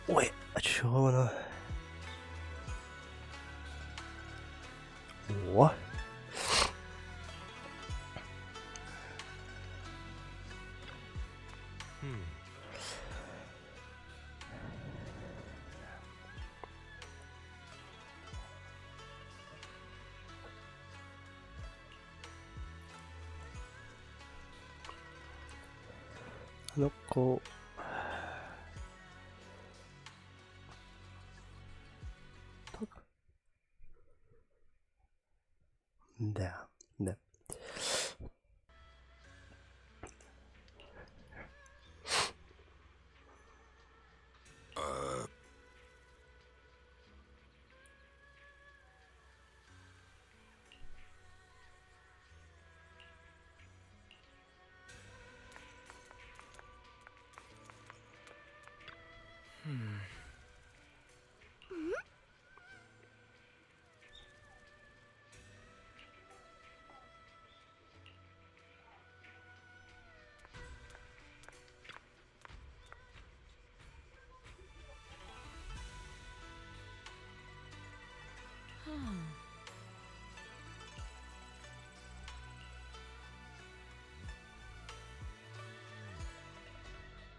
Ой, а чого воно? О! Ну-ка. Так. Да, да.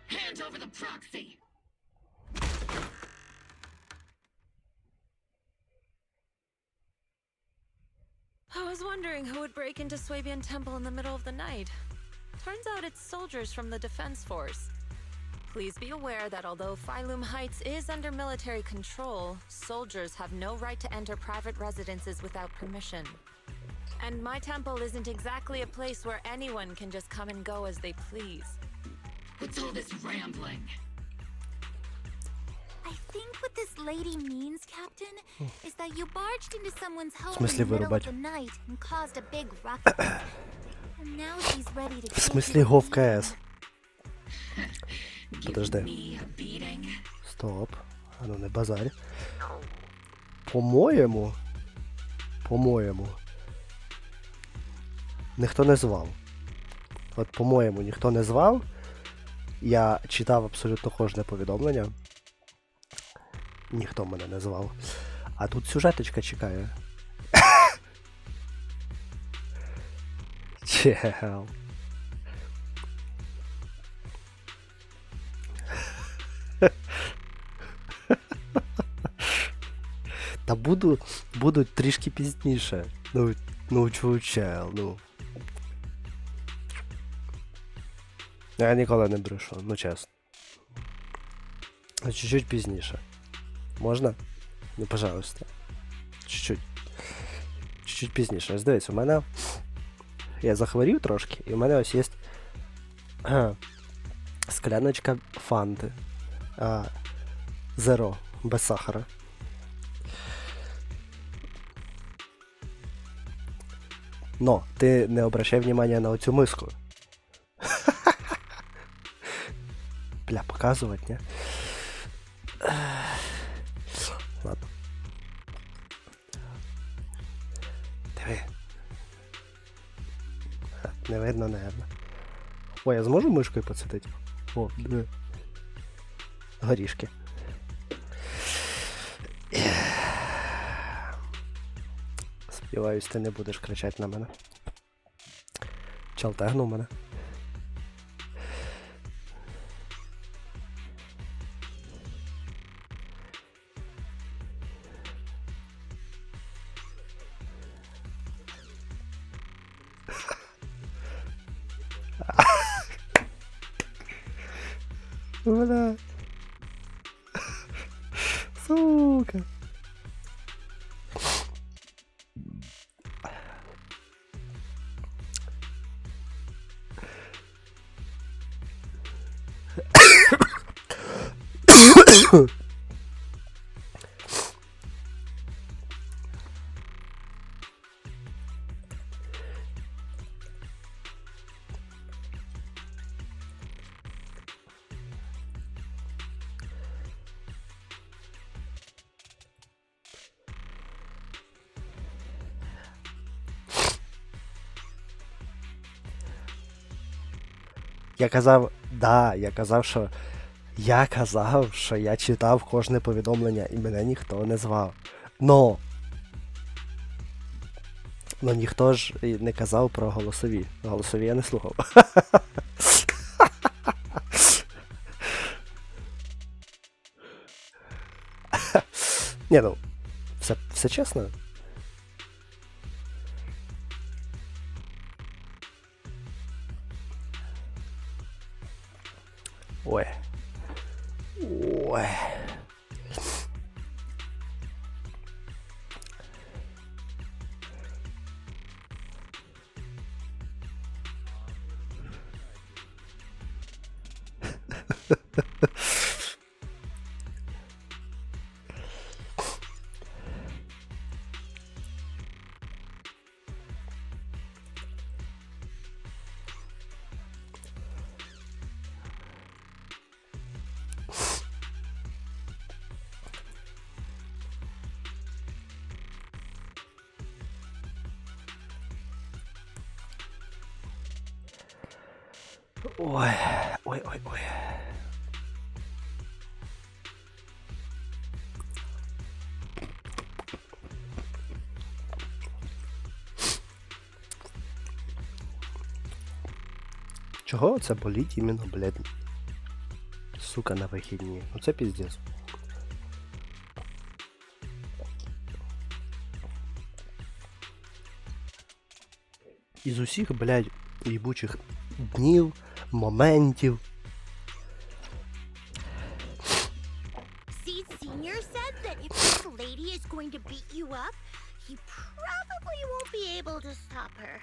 Hand over the proxy! I was wondering who would break into Swabian Temple in the middle of the night. Turns out it's soldiers from the Defense Force. Please be aware that although Phylum Heights is under military control, soldiers have no right to enter private residences without permission. And my temple isn't exactly a place where anyone can just come and go as they please. What's all this rambling? I think what this lady means, Captain, is that you barged into someone's home in смысле the middle of вырубать? the night and caused a big ruckus. And now she's ready to В смысле take гов you КС? Give Подожди. me a beating? Стоп. А ну не базарь. По-моєму. Ніхто не звав. От, по-моєму, ніхто не звав. Я читав абсолютно кожне повідомлення. Ніхто мене не звав. А тут сюжеточка чекає. Чел. Та буду трішки пізніше. Ну чел, ну. Я ніколи не брешу, ну чесно. Чуть-чуть пізніше. Можна? Ну, пожалуйста. Чуть-чуть. Чуть-чуть пізніше. Ось дивіться, у мене... Я захворів трошки, і у мене ось є скляночка фанти. Зеро, без сахара. Но, ти не обращай внимания на оцю миску. Бля, показувати, не? Ладно. Диви. Не видно, наверно. Ой, я зможу мишкою поцідити? О, диви. Горішки. Сподіваюсь, ти не будеш кричати на мене. Чел тегнув мене. Бля. Сука. Я казав, що Я казав, що я читав кожне повідомлення і мене ніхто не звав. Но ніхто ж і не казав про голосові. Голосові я не слухав. Ні, ну, все чесно. Ой. Ой. Ой, ой, ой, ой. Чого це болить іменно, блядь? Сука, на вихідні. Ну це піздець. Із усіх, блядь, їбучих днів, моментів. See, Senior said that if this lady is going to beat you up, he probably won't be able to stop her.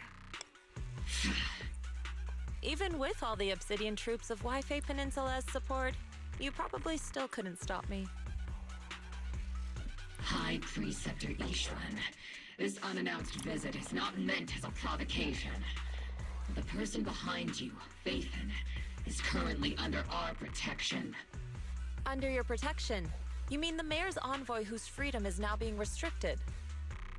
Even with all the Obsidian troops of Wi-Fi Peninsula's support, you probably still couldn't stop me. High Preceptor Ishwan, this unannounced visit is not meant as a provocation. The person behind you, Fathan, is currently under our protection. Under your protection? You mean the mayor's envoy whose freedom is now being restricted?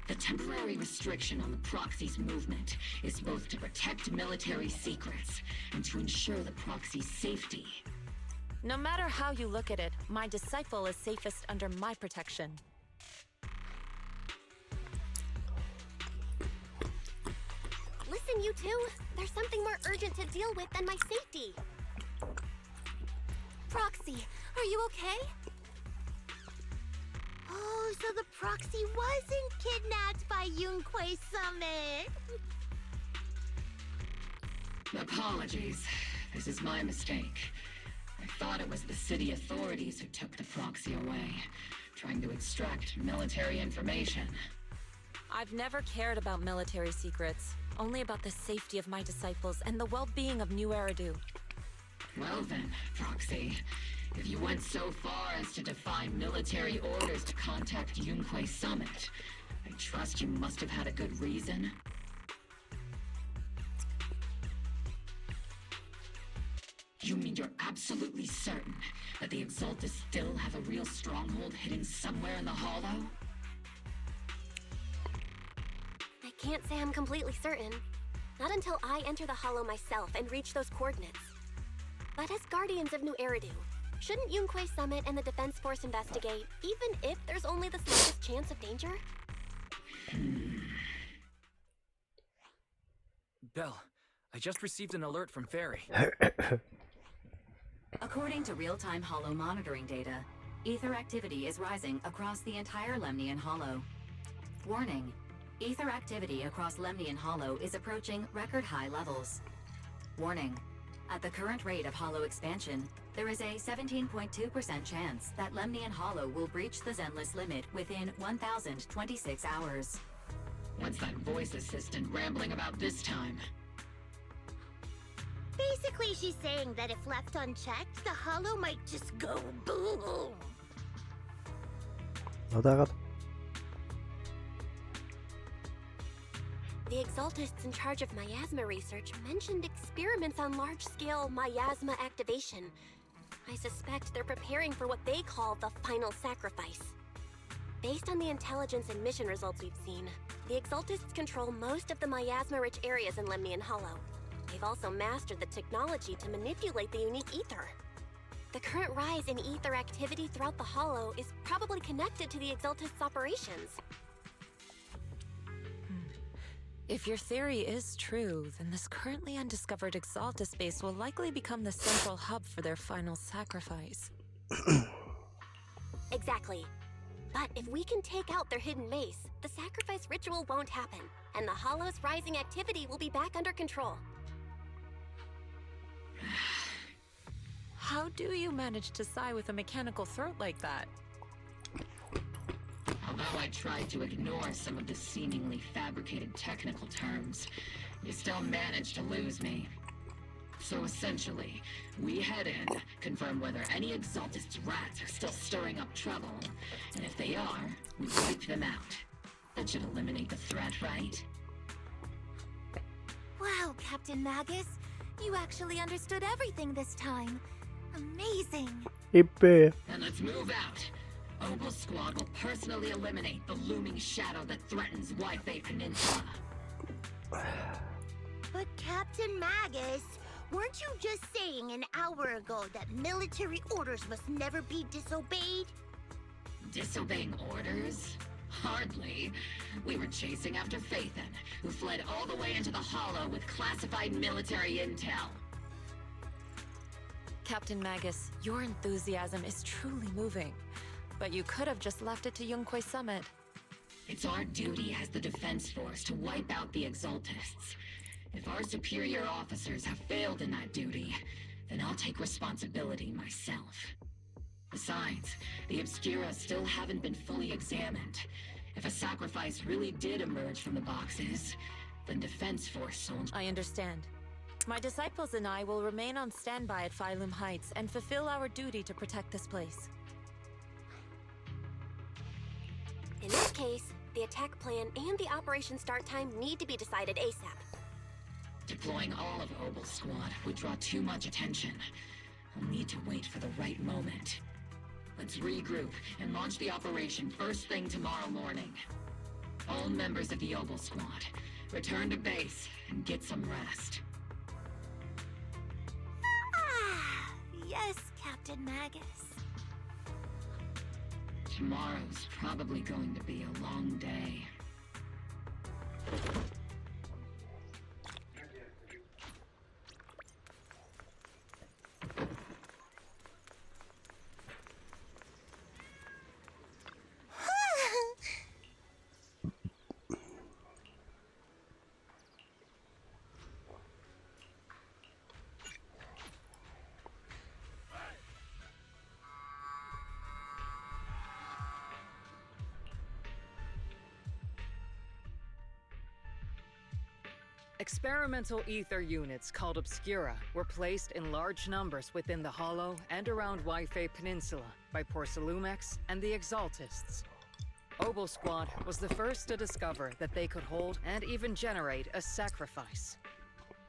The temporary restriction on the proxy's movement is both to protect military secrets and to ensure the proxy's safety. No matter how you look at it, my disciple is safest under my protection. Listen, you two. There's something more urgent to deal with than my safety. Proxy, are you okay? Oh, so the proxy wasn't kidnapped by Yunquay Summit. Apologies. This is my mistake. I thought it was the city authorities who took the proxy away, trying to extract military information. I've never cared about military secrets, only about the safety of my disciples and the well-being of New Eridu. Well then, Proxy, if you went so far as to defy military orders to contact Yunquay Summit, I trust you must have had a good reason. You mean you're absolutely certain that the Exaltus still have a real stronghold hidden somewhere in the Hollow? I can't say I'm completely certain. Not until I enter the Hollow myself and reach those coordinates. But as Guardians of New Eridu, shouldn't Yunquay Summit and the Defense Force investigate, even if there's only the slightest chance of danger? Belle, I just received an alert from Fairy. According to real-time Hollow monitoring data, ether activity is rising across the entire Lemnian Hollow. Warning: ether activity across Lemnian Hollow is approaching record-high levels. Warning: at the current rate of Hollow expansion, there is a 17.2% chance that Lemnian Hollow will breach the Zenless limit within 1,026 hours. What's that voice assistant rambling about this time? Basically, she's saying that if left unchecked, the Hollow might just go boom. Отак от. The Exaltists in charge of miasma research mentioned experiments on large-scale miasma activation. I suspect they're preparing for what they call the final sacrifice. Based on the intelligence and mission results we've seen, the Exaltists control most of the miasma-rich areas in Lemnian Hollow. They've also mastered the technology to manipulate the unique ether. The current rise in ether activity throughout the Hollow is probably connected to the Exaltist's operations. If your theory is true, then this currently undiscovered Exaltist base will likely become the central hub for their final sacrifice. Exactly. But if we can take out their hidden base, the sacrifice ritual won't happen, and the Hollow's rising activity will be back under control. How do you manage to sigh with a mechanical throat like that? Although I tried to ignore some of the seemingly fabricated technical terms, you still managed to lose me. So essentially, we head in, confirm whether any Exaltist rats are still stirring up trouble, and if they are, we wipe them out. That should eliminate the threat, right? Wow, Captain Magus. You actually understood everything this time. Amazing. Hippie. Then let's move out. Ogle Squad will personally eliminate the looming shadow that threatens Wi-Fi Peninsula. But Captain Magus, weren't you just saying an hour ago that military orders must never be disobeyed? Disobeying orders? Hardly. We were chasing after Phaethon, who fled all the way into the Hollow with classified military intel. Captain Magus, your enthusiasm is truly moving. But you could have just left it to Yunquay Summit. It's our duty as the Defense Force to wipe out the Exaltists. If our superior officers have failed in that duty, then I'll take responsibility myself. Besides, the Obscura still haven't been fully examined. If a sacrifice really did emerge from the boxes, then Defense Force soldiers... I understand. My disciples and I will remain on standby at Phylum Heights and fulfill our duty to protect this place. In this case, the attack plan and the operation start time need to be decided ASAP. Deploying all of Ogle Squad would draw too much attention. I'll need to wait for the right moment. Let's regroup and launch the operation first thing tomorrow morning. All members of the Ogle Squad, return to base and get some rest. Ah, yes, Captain Magus. Tomorrow's probably going to be a long day. Experimental ether units called Obscura were placed in large numbers within the Hollow and around Wi-Fi Peninsula by Porcelumex and the Exaltists. Ogle Squad was the first to discover that they could hold and even generate a sacrifice.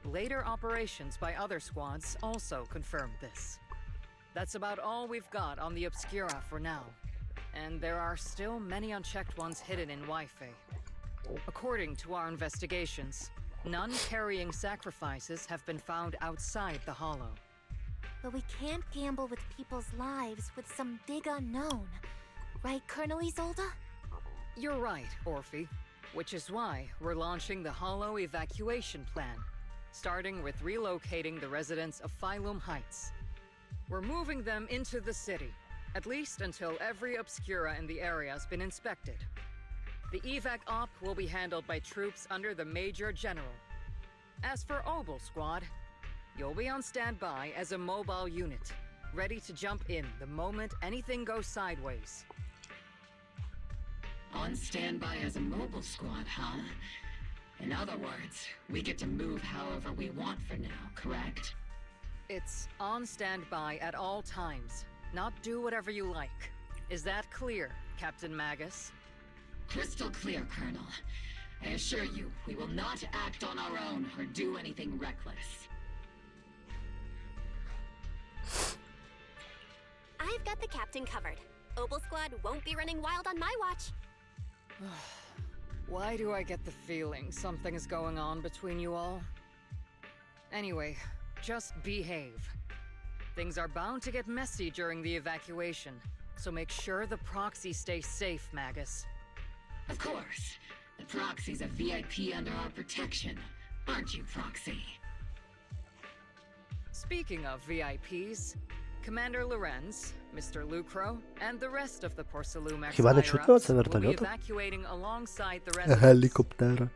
Later operations by other squads also confirmed this. That's about all we've got on the Obscura for now, and there are still many unchecked ones hidden in Wi-Fi. According to our investigations, none carrying sacrifices have been found outside the Hollow. But we can't gamble with people's lives with some big unknown. Right, Colonel Isolde? You're right, Orphe. Which is why we're launching the Hollow evacuation plan, starting with relocating the residents of Phylum Heights. We're moving them into the city, at least until every Obscura in the area has been inspected. The evac op will be handled by troops under the Major General. As for Ogle Squad, you'll be on standby as a mobile unit, ready to jump in the moment anything goes sideways. On standby as a mobile squad, huh? In other words, we get to move however we want for now, correct? It's on standby at all times, not do whatever you like. Is that clear, Captain Magus? Crystal clear, Colonel. I assure you, we will not act on our own or do anything reckless. I've got the captain covered. Ogle Squad won't be running wild on my watch. Why do I get the feeling something is going on between you all? Anyway, just behave. Things are bound to get messy during the evacuation, so make sure the proxy stays safe, Magus. Of course. The Proxy's a VIP under our protection. Aren't you, Proxy? Speaking of VIPs, Commander Lorenz, Mr. Lucro, and the rest of the Porcelumex Хіба не чутно це higher-ups will be вертольоту? evacuating alongside the residents. Гелікоптера.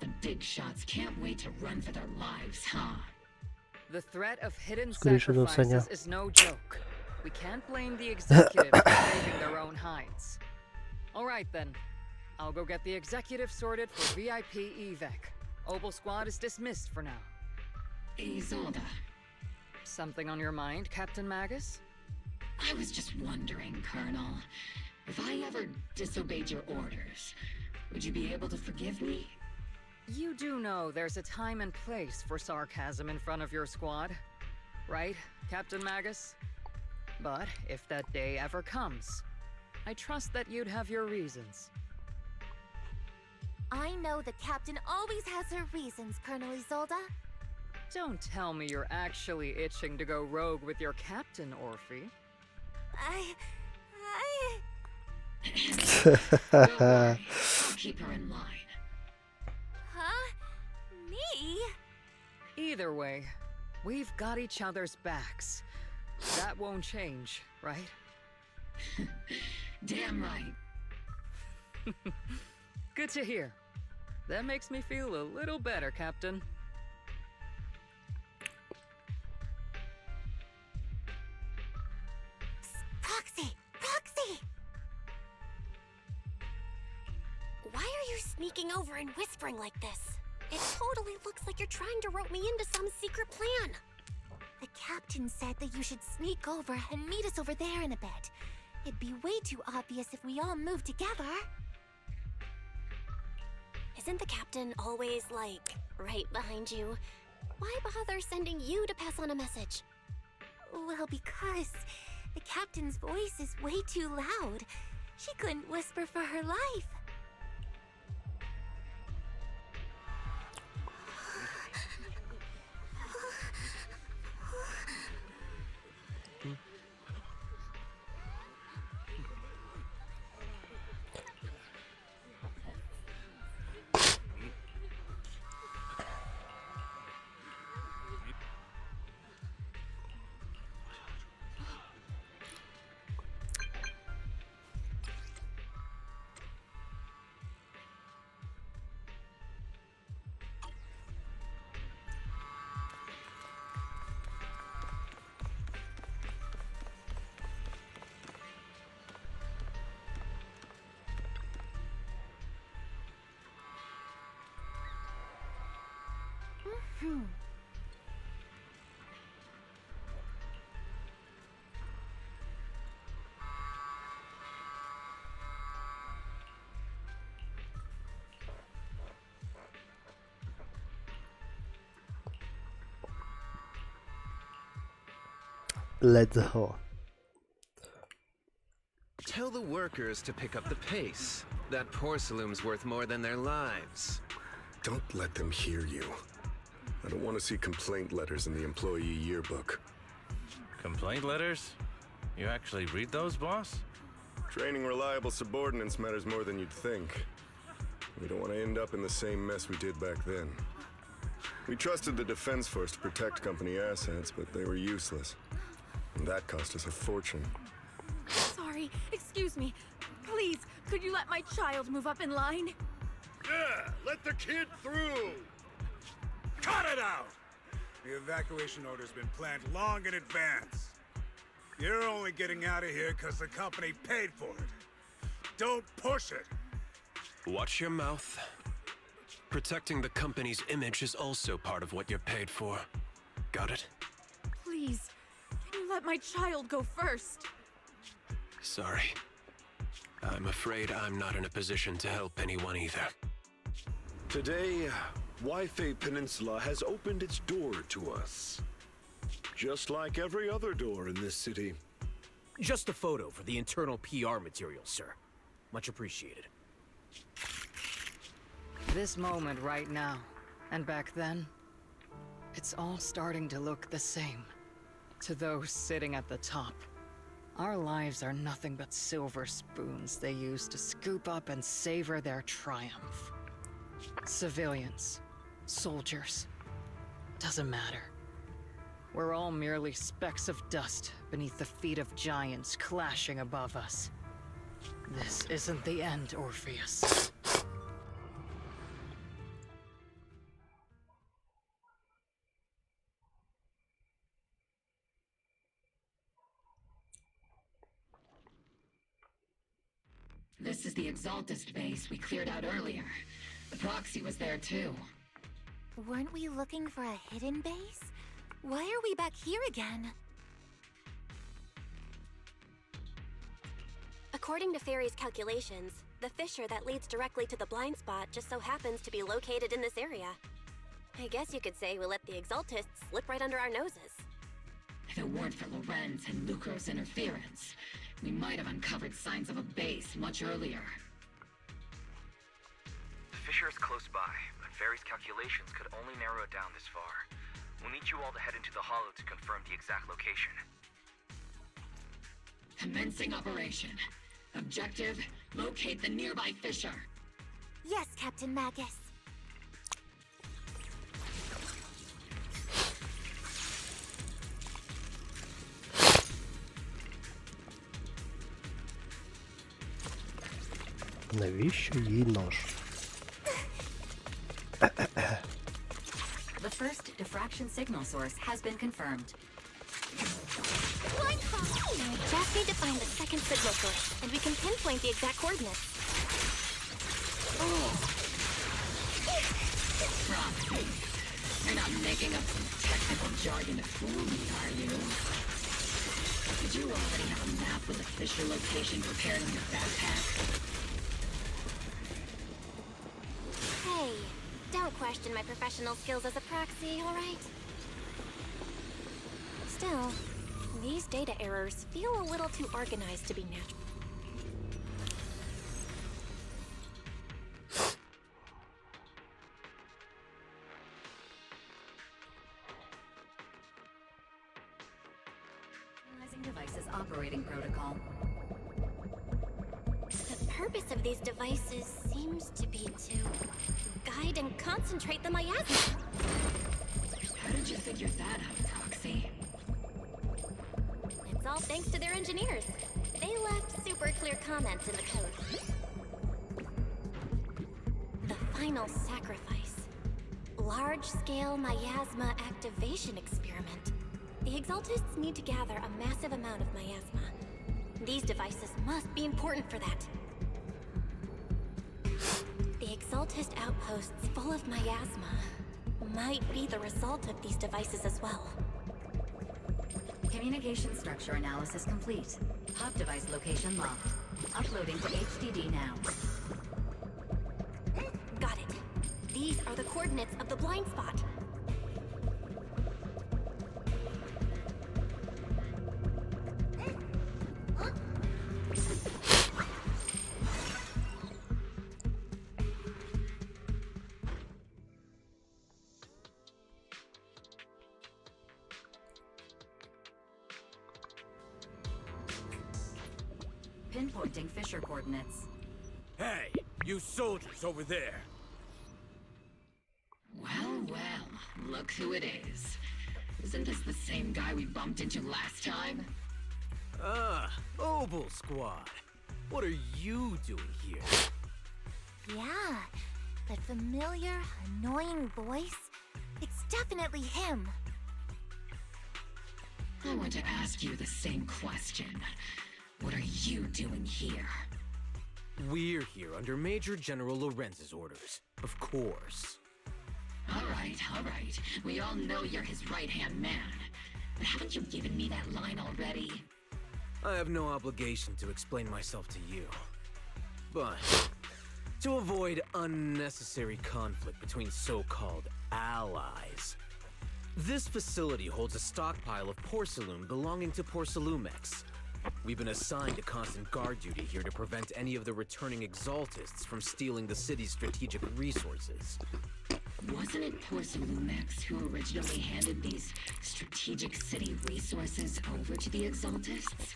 The big shots can't wait to run for their lives, huh? The threat of hidden Скоріше за все, ні. sacrifices is no joke. We can't blame the executives for saving their own hides. Alright then. I'll go get the executive sorted for VIP evac. Obel Squad is dismissed for now. Isolde, Something on your mind, Captain Magus? I was just wondering, Colonel, if I ever disobeyed your orders, would you be able to forgive me? You do know there's a time and place for sarcasm in front of your squad, right, Captain Magus? But if that day ever comes, I trust that you'd have your reasons. I know the captain always has her reasons, Colonel Isolde. Don't tell me you're actually itching to go rogue with your captain, Orphe. Don't worry, I'll keep her in line. Huh? Me? Either way, we've got each other's backs. That won't change, right? Damn right. Good to hear. That makes me feel a little better, Captain. Proxy! Proxy! Why are you sneaking over and whispering like this? It totally looks like you're trying to rope me into some secret plan. The captain said that you should sneak over and meet us over there in a bit. It'd be way too obvious if we all moved together. Isn't the captain always, like, right behind you? Why bother sending you to pass on a message? Well, because the captain's voice is way too loud. She couldn't whisper for her life. Let's go. Tell the workers to pick up the pace. That porcelain's worth more than their lives. Don't let them hear you. I don't want to see complaint letters in the employee yearbook. Complaint letters? You actually read those, boss? Training reliable subordinates matters more than you'd think. We don't want to end up in the same mess we did back then. We trusted the Defense Force to protect company assets, but they were useless. And that cost us a fortune. Sorry, excuse me. Please, could you let my child move up in line? Yeah, let the kid through! Cut it out! The evacuation order's been planned long in advance. You're only getting out of here because the company paid for it. Don't push it! Watch your mouth. Protecting the company's image is also part of what you're paid for. Got it? Please, can you let my child go first? Sorry. I'm afraid I'm not in a position to help anyone either. Today, Wi-Fi Peninsula has opened its door to us. Just like every other door in this city. Just a photo for the internal PR material, sir. Much appreciated. This moment right now, and back then, it's all starting to look the same. To those sitting at the top, our lives are nothing but silver spoons they use to scoop up and savor their triumph. Civilians, soldiers, doesn't matter. We're all merely specks of dust beneath the feet of giants clashing above us. This isn't the end, Orpheus. This is the Exaltist base we cleared out earlier. The proxy was there too. Weren't we looking for a hidden base? Why are we back here again? According to Fairy's calculations, the fissure that leads directly to the blind spot just so happens to be located in this area. I guess you could say we let the Exaltists slip right under our noses. If it weren't for Lorenz and Lucro's interference, we might have uncovered signs of a base much earlier. The fissure is close by, but Fairy's calculations could only narrow it down this far. We'll need you all to head into the hollow to confirm the exact location. Commencing operation. Objective, locate the nearby fissure. Yes, Captain Magus. Навіщо їй нож? The first diffraction signal source has been confirmed. Blind spot! I just need to find the second signal source, and we can pinpoint the exact coordinates. Oh! Proxy, you're not making up some technical jargon to fool me, are you? Did you already have a map with the fissure location prepared in your backpack? Hey, don't question my professional skills as a proxy, alright? Still, these data errors feel a little too organized to be natural. Analyzing devices operating protocol. The purpose of these devices seems to be to guide and concentrate the miasma. How did you figure that out, Proxy? It's all thanks to their engineers. They left super clear comments in the code. The final sacrifice. Large-scale miasma activation experiment. The Exaltists need to gather a massive amount of miasma. These devices must be important for that. The Exaltist outposts full of miasma might be the result of these devices as well. Communication structure analysis complete. Hub device location locked. Uploading to HDD now. Got it. These are the coordinates of the blind spot. Pinpointing fissure coordinates. Hey, you soldiers over there! Well, well, look who it is. Isn't this the same guy we bumped into last time? Ah, Obel Squad. What are you doing here? Yeah, that familiar, annoying voice. It's definitely him. I want to ask you the same question. What are you doing here? We're here under Major General Lorenz's orders, of course. All right. We all know you're his right-hand man. But haven't you given me that line already? I have no obligation to explain myself to you. But to avoid unnecessary conflict between so-called allies, this facility holds a stockpile of porcelain belonging to Porcelumex. We've been assigned to constant guard duty here to prevent any of the returning Exaltists from stealing the city's strategic resources. Wasn't it Porcelumex who originally handed these strategic city resources over to the Exaltists?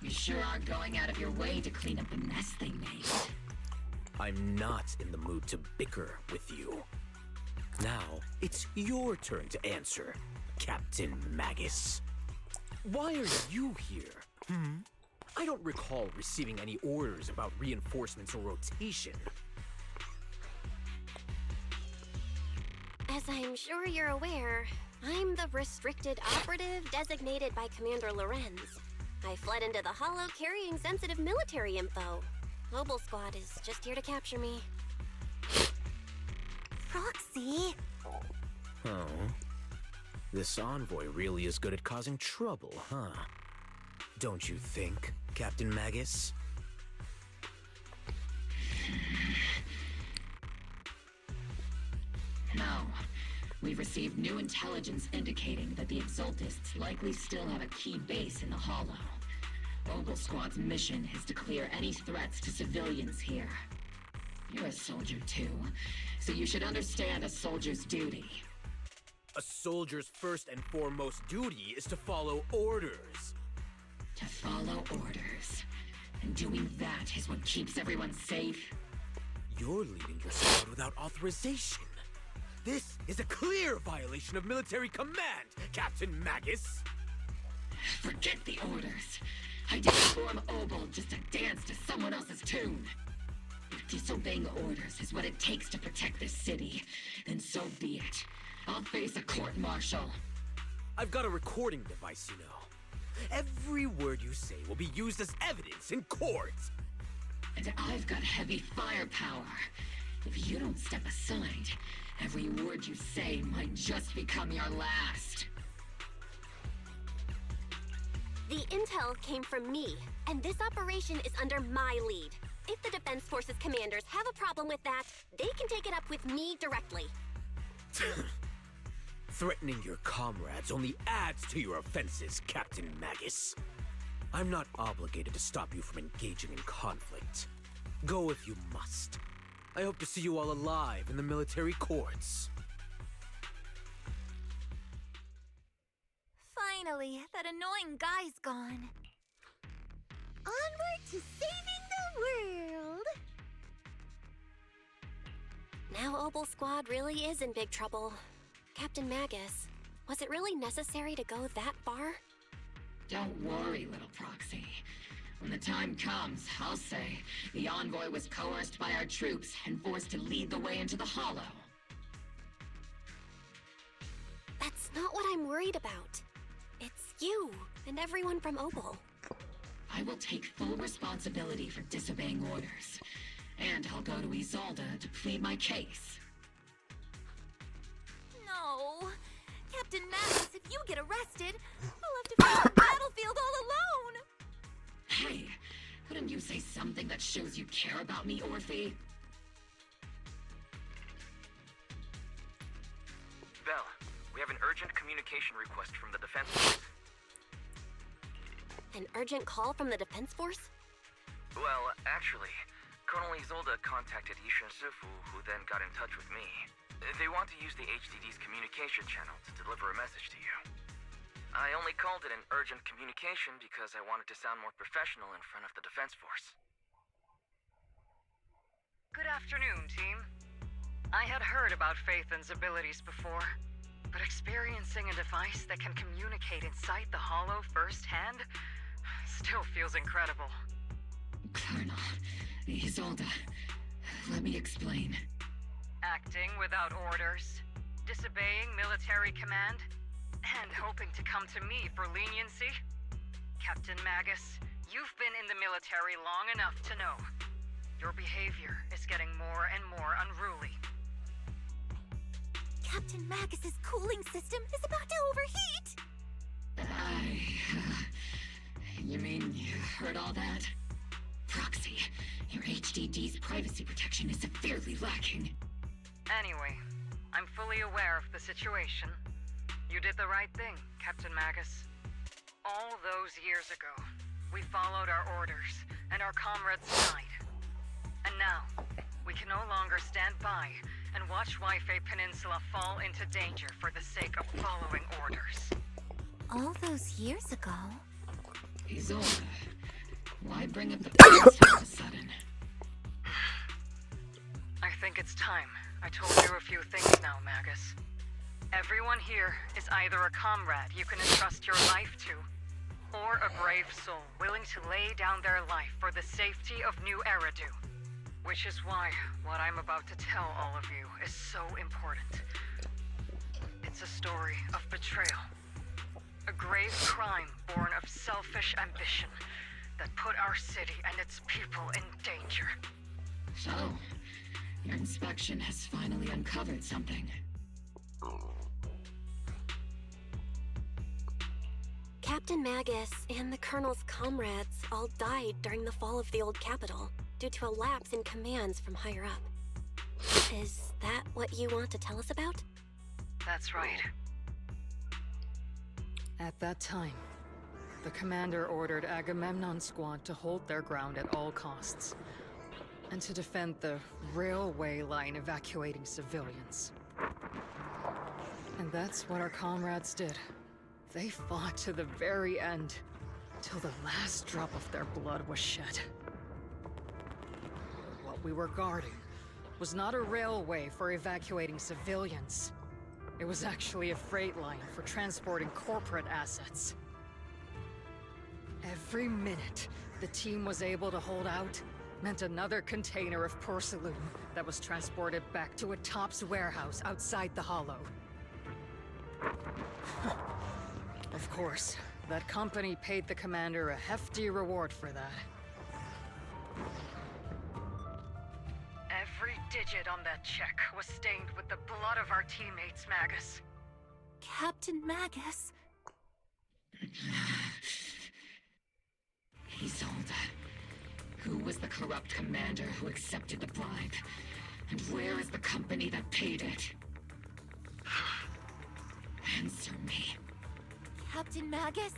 You sure are going out of your way to clean up the mess they made. I'm not in the mood to bicker with you. Now, it's your turn to answer, Captain Magus. Why are you here? I don't recall receiving any orders about reinforcements or rotation. As I'm sure you're aware, I'm the restricted operative designated by Commander Lorenz. I fled into the Hollow carrying sensitive military info. Mobile Squad is just here to capture me. Proxy? Oh. This envoy really is good at causing trouble, huh? Don't you think, Captain Magus? No. We've received new intelligence indicating that the Exaltists likely still have a key base in the Hollow. Ogle Squad's mission is to clear any threats to civilians here. You're a soldier too, so you should understand a soldier's duty. A soldier's first and foremost duty is to follow orders. To follow orders. And doing that is what keeps everyone safe. You're leading your squad without authorization. This is a clear violation of military command, Captain Magus. Forget the orders. I didn't form Obel just to dance to someone else's tune. If disobeying orders is what it takes to protect this city, then so be it. I'll face a court-martial. I've got a recording device, you know. Every word you say will be used as evidence in court. And I've got heavy firepower. If you don't step aside, every word you say might just become your last. The intel came from me, and this operation is under my lead. If the Defense Forces commanders have a problem with that, they can take it up with me directly. Threatening your comrades only adds to your offenses, Captain Magus. I'm not obligated to stop you from engaging in conflict. Go if you must. I hope to see you all alive in the military courts. Finally, that annoying guy's gone. Onward to saving the world! Now Obel Squad really is in big trouble. Captain Magus, was it really necessary to go that far? Don't worry, little proxy. When the time comes, I'll say the envoy was coerced by our troops and forced to lead the way into the Hollow. That's not what I'm worried about. It's you and everyone from Obel. I will take full responsibility for disobeying orders. And I'll go to Isolde to plead my case. No. Captain Magus, if you get arrested, I'll have to face the battlefield all alone! Hey, couldn't you say something that shows you care about me, Orphe? Bell, we have an urgent communication request from the Defense Force. An urgent call from the Defense Force? Well, actually, Colonel Isolde contacted Yishin Sifu, who then got in touch with me. They want to use the HDD's communication channel to deliver a message to you. I only called it an urgent communication because I wanted to sound more professional in front of the Defense Force. Good afternoon, team. I had heard about Phaethon's abilities before, but experiencing a device that can communicate inside the Hollow firsthand still feels incredible. Colonel, Isolde, let me explain. Acting without orders, disobeying military command, and hoping to come to me for leniency? Captain Magus, you've been in the military long enough to know. Your behavior is getting more and more unruly. Captain Magus's cooling system is about to overheat! You mean you heard all that? Proxy, your HDD's privacy protection is severely lacking. Anyway, I'm fully aware of the situation. You did the right thing, Captain Magus. All those years ago, we followed our orders, and our comrades died. And now, we can no longer stand by and watch Wi-Fi Peninsula fall into danger for the sake of following orders. All those years ago. Isolde, why bring up the past all of a sudden? I think it's time. I told you a few things now, Magus. Everyone here is either a comrade you can entrust your life to, or a brave soul willing to lay down their life for the safety of New Eridu. Which is why what I'm about to tell all of you is so important. It's a story of betrayal. A grave crime born of selfish ambition that put our city and its people in danger. So, your inspection has finally uncovered something. Captain Magus and the Colonel's comrades all died during the fall of the old capital due to a lapse in commands from higher up. Is that what you want to tell us about? That's right. At that time, the commander ordered Agamemnon's squad to hold their ground at all costs, and to defend the railway line evacuating civilians. And that's what our comrades did. They fought to the very end, till the last drop of their blood was shed. What we were guarding was not a railway for evacuating civilians. It was actually a freight line for transporting corporate assets. Every minute the team was able to hold out meant another container of porcelain that was transported back to a Topps warehouse outside the Hollow. Of course, that company paid the commander a hefty reward for that. Every digit on that check was stained with the blood of our teammates, Magus. Captain Magus. Isolde, who was the corrupt commander who accepted the bribe? And where is the company that paid it? Answer me. Captain Magus,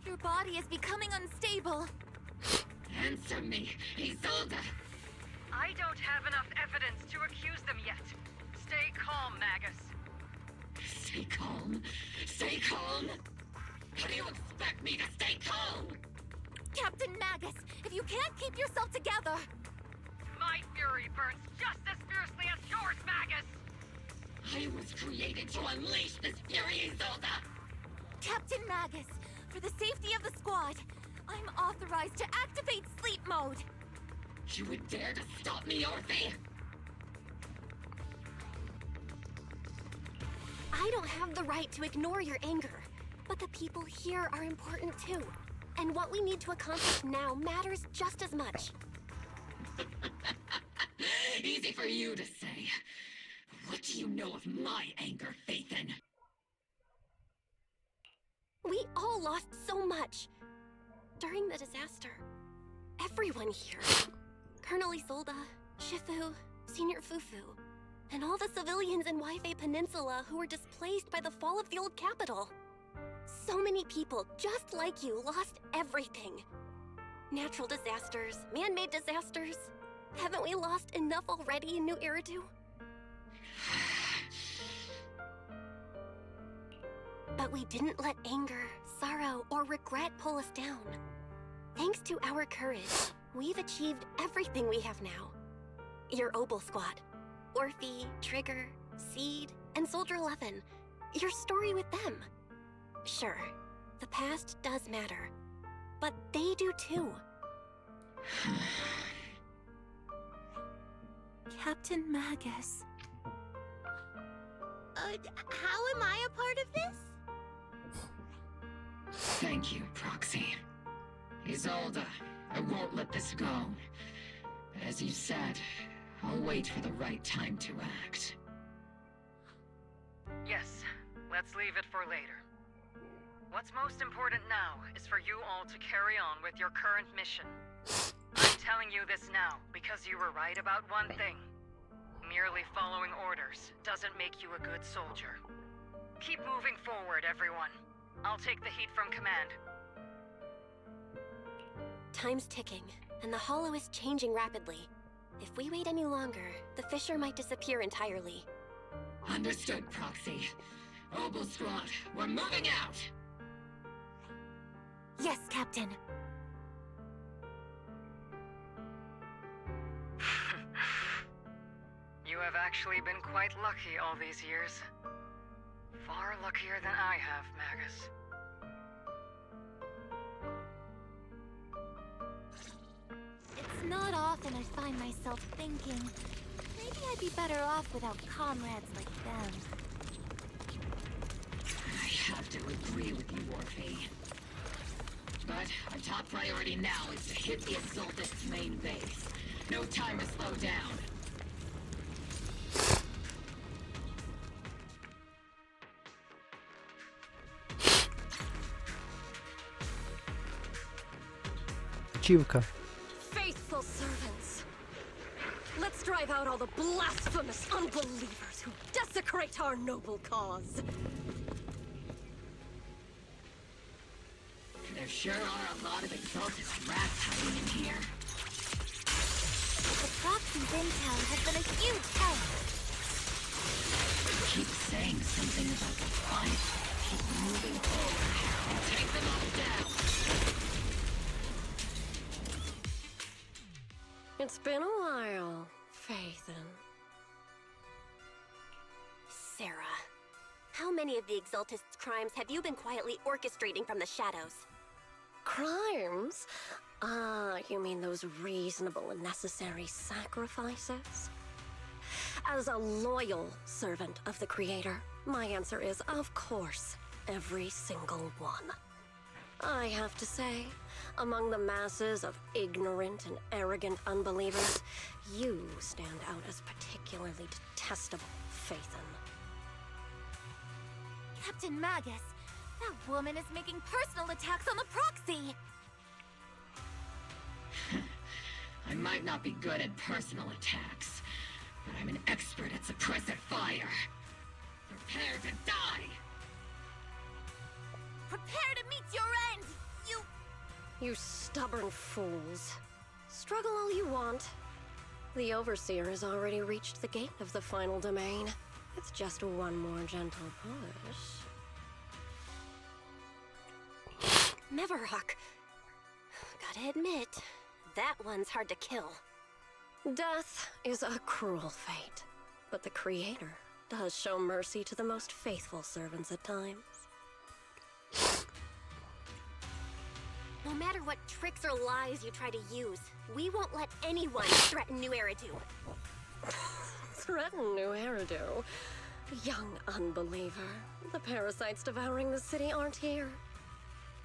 your body is becoming unstable. Answer me, Isolde! I don't have enough evidence to accuse them yet. Stay calm, Magus. Stay calm? Stay calm? How do you expect me to stay calm? Captain Magus, if you can't keep yourself together... My fury burns just as fiercely as yours, Magus! I was created to unleash this fury, Isolde! Captain Magus, for the safety of the squad, I'm authorized to activate sleep mode. You would dare to stop me, Orphe? I don't have the right to ignore your anger, but the people here are important too. And what we need to accomplish now matters just as much. Easy for you to say. What do you know of my anger, Phaethon? We all lost so much. During the disaster, everyone here, Colonel Isolde, Shifu, Senior Fufu, and all the civilians in Wi-Fi Peninsula who were displaced by the fall of the old capital. So many people, just like you, lost everything. Natural disasters, man-made disasters. Haven't we lost enough already in New Eridu? But we didn't let anger, sorrow, or regret pull us down. Thanks to our courage, we've achieved everything we have now. Your Obel Squad, Orphe, Trigger, Seed, and Soldier 11. Your story with them. Sure, the past does matter, but they do too. Captain Magus. How am I a part of this? Thank you, Proxy. Isolde, I won't let this go. But as you said, I'll wait for the right time to act. Yes, let's leave it for later. What's most important now is for you all to carry on with your current mission. I'm telling you this now because you were right about one thing. Merely following orders doesn't make you a good soldier. Keep moving forward, everyone. I'll take the heat from command. Time's ticking, and the Hollow is changing rapidly. If we wait any longer, the fissure might disappear entirely. Understood, Proxy. Obel Squad, we're moving out! Yes, Captain. You have actually been quite lucky all these years. Far luckier than I have, Magus. It's not often I find myself thinking, maybe I'd be better off without comrades like them. I have to agree with you, Orphe. But our top priority now is to hit the Exaltist's main base. No time to slow down. Чивка. Faithful servants. Let's drive out all the blasphemous unbelievers who desecrate our noble cause. There sure are a lot of Exaltist rats hiding in here. The Proxy's intel has been a huge help. Keep saying something about the fight. Keep moving forward and take them all down. It's been a while, Faithin. Sarah, how many of the Exaltist's crimes have you been quietly orchestrating from the shadows? Crimes? Ah, you mean those reasonable and necessary sacrifices? As a loyal servant of the Creator, my answer is, of course, every single one. I have to say, among the masses of ignorant and arrogant unbelievers, you stand out as particularly detestable, Faithin. Captain Magus, that woman is making personal attacks on the Proxy! I might not be good at personal attacks, but I'm an expert at suppressive fire. Prepare to die! Prepare to meet your end, You stubborn fools. Struggle all you want. The Overseer has already reached the gate of the final domain. It's just one more gentle push. Neverhawk. Gotta admit, that one's hard to kill. Death is a cruel fate, but the Creator does show mercy to the most faithful servants at times. No matter what tricks or lies you try to use, we won't let anyone threaten New Eridu. Threaten New Eridu? Young unbeliever. The parasites devouring the city aren't here.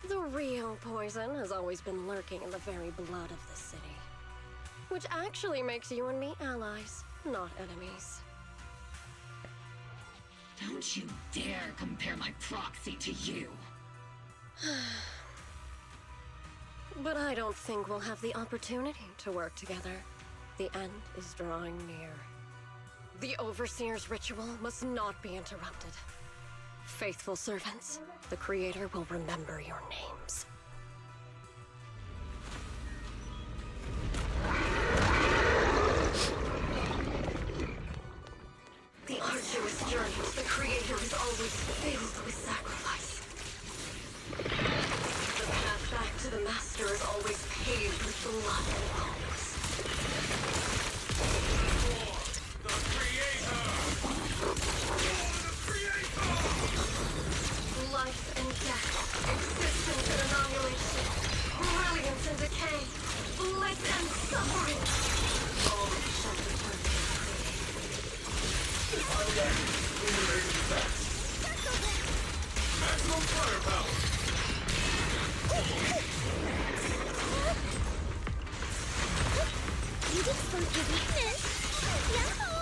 The real poison has always been lurking in the very blood of the city. Which actually makes you and me allies, not enemies. Don't you dare compare my Proxy to you! But I don't think we'll have the opportunity to work together. The end is drawing near. The Overseer's ritual must not be interrupted. Faithful servants, the Creator will remember your names. The arduous journey to the Creator is always filled with sacrifice. The path back to the Master is always paved with blood and bones. The Creator! Life and death, existence and annihilation, brilliance and decay, bliss and suffering. All shall return to the Creator. Maximum firepower! You exposed your weakness! Yahoo!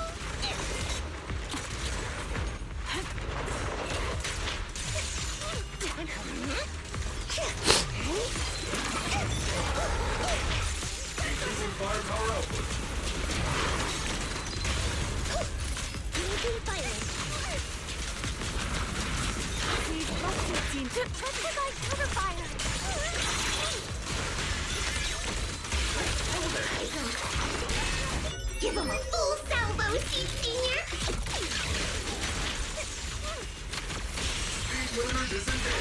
Increasing firepower output. Making fire! We've lost your team to provide cover fire! Give him a full salvo, Senior!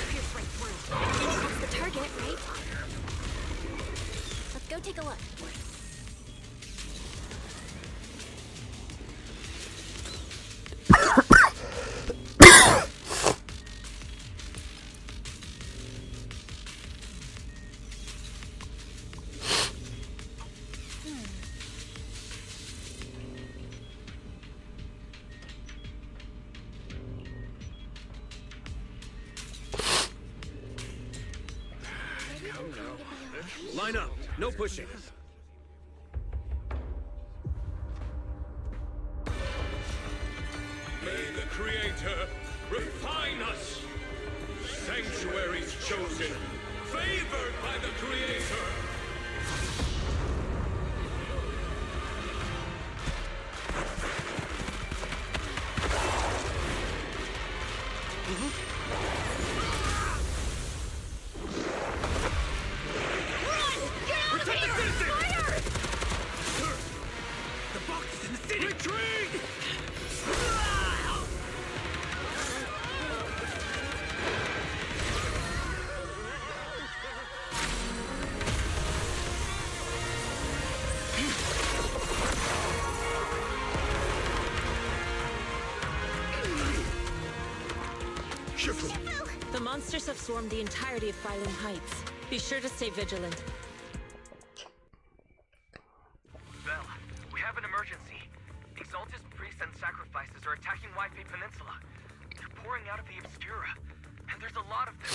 Pierce right through. That's the target, right? Let's go take a look. Line up. No pushing. May the Creator refine us. Sanctuaries chosen, favored by the Creator. The monsters have swarmed the entirety of Phylum Heights. Be sure to stay vigilant. Bell, we have an emergency. Exaltus priests and sacrifices are attacking Wi-Fi Peninsula. They're pouring out of the Obscura, and there's a lot of them.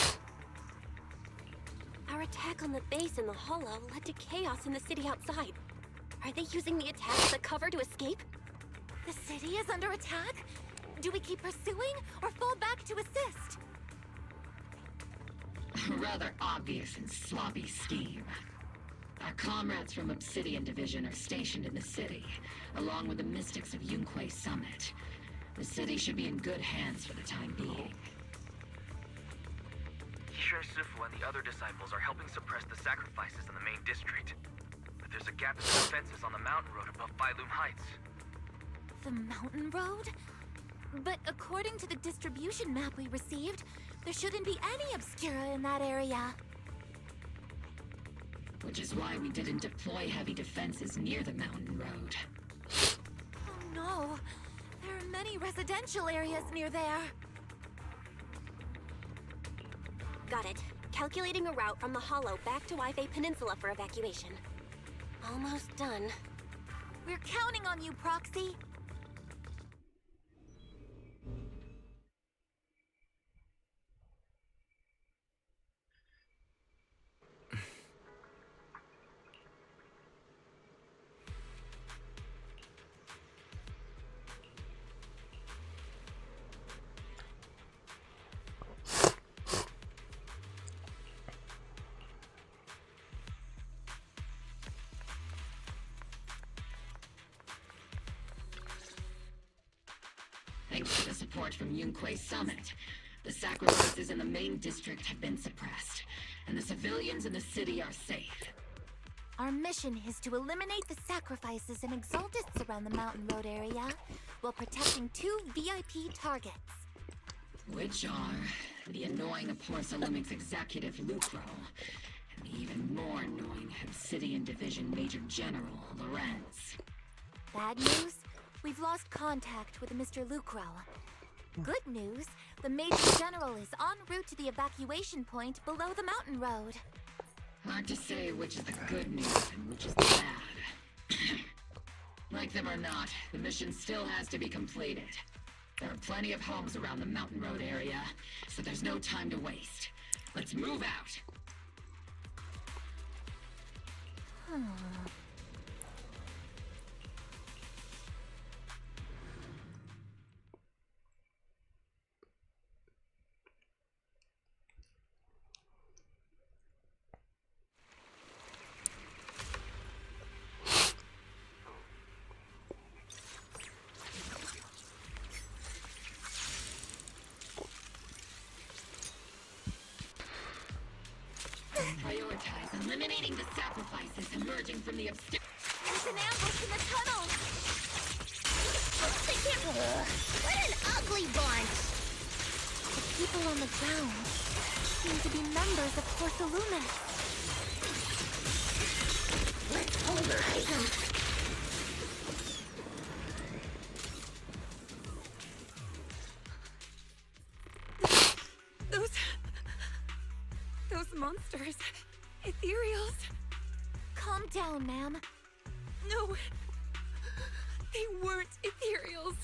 Our attack on the base in the Hollow led to chaos in the city outside. Are they using the attack as a cover to escape? The city is under attack? Do we keep pursuing or fall back to assist? A rather obvious and sloppy scheme. Our comrades from Obsidian Division are stationed in the city, along with the mystics of Yunquay Summit. The city should be in good hands for the time being. Yishun Sifu and the other disciples are helping suppress the sacrifices in the main district. But there's a gap in the defenses on the mountain road above Phylum Heights. The mountain road? But according to the distribution map we received, there shouldn't be any Obscura in that area. Which is why we didn't deploy heavy defenses near the mountain road. Oh no! There are many residential areas near there. Got it. Calculating a route from the Hollow back to Wi-Fi Peninsula for evacuation. Almost done. We're counting on you, Proxy. Thanks to the support from Yunquay Summit, the sacrifices in the main district have been suppressed, and the civilians in the city are safe. Our mission is to eliminate the sacrifices and exaltists around the mountain road area, while protecting 2 VIP targets. Which are the annoying Porcelumix executive Lucro, and the even more annoying Obsidian Division Major General Lorenz. Bad news? We've lost contact with Mr. Lucro. Good news, the Major General is en route to the evacuation point below the mountain road. Hard to say which is the good news and which is the bad. Like them or not, the mission still has to be completed. There are plenty of homes around the mountain road area, so there's no time to waste. Let's move out! Prioritize eliminating the sacrifices emerging from the obscure. There's an ambush in the tunnels! What an ugly bunch! The people on the ground seem to be members of Porthalumex. Let's pulverize them. Those monsters. Ethereals. Calm down, ma'am. No. They weren't ethereals.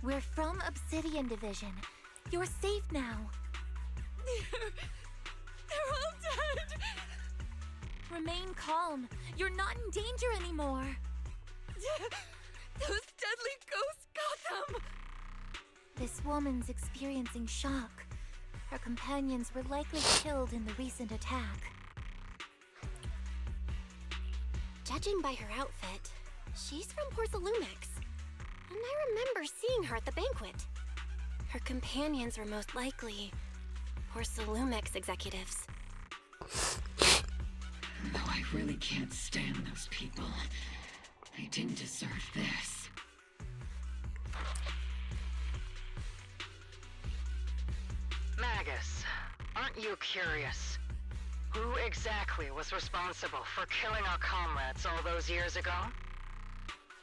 We're from Obsidian Division. You're safe now. They're all dead. Remain calm. You're not in danger anymore. Those deadly ghosts got them. This woman's experiencing shock. Her companions were likely killed in the recent attack. Judging by her outfit, she's from Porthalumex. And I remember seeing her at the banquet. Her companions were most likely Porthalumex executives. Though I really can't stand those people, they didn't deserve this. Magus, aren't you curious? Who exactly was responsible for killing our comrades all those years ago?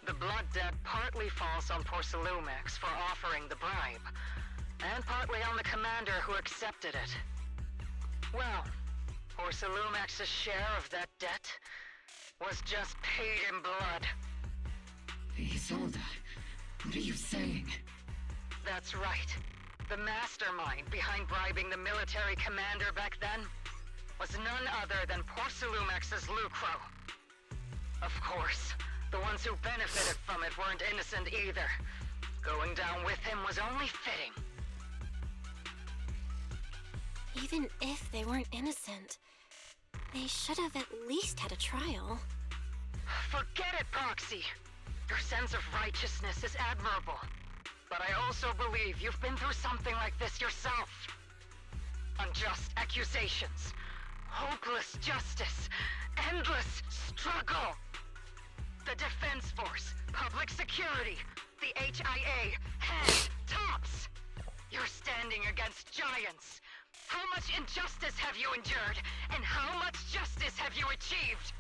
The blood debt partly falls on Porthalumex for offering the bribe, and partly on the commander who accepted it. Well, Porthalumex's share of that debt was just paid in blood. Isolde, what are you saying? That's right. The mastermind behind bribing the military commander back then was none other than Porthalumex's Lucro. Of course, the ones who benefited from it weren't innocent either. Going down with him was only fitting. Even if they weren't innocent, they should have at least had a trial. Forget it, Proxy! Your sense of righteousness is admirable. But I also believe you've been through something like this yourself. Unjust accusations, hopeless justice, endless struggle. The Defense Force, public security, the HIA, hand tops. You're standing against giants. How much injustice have you endured, and how much justice have you achieved?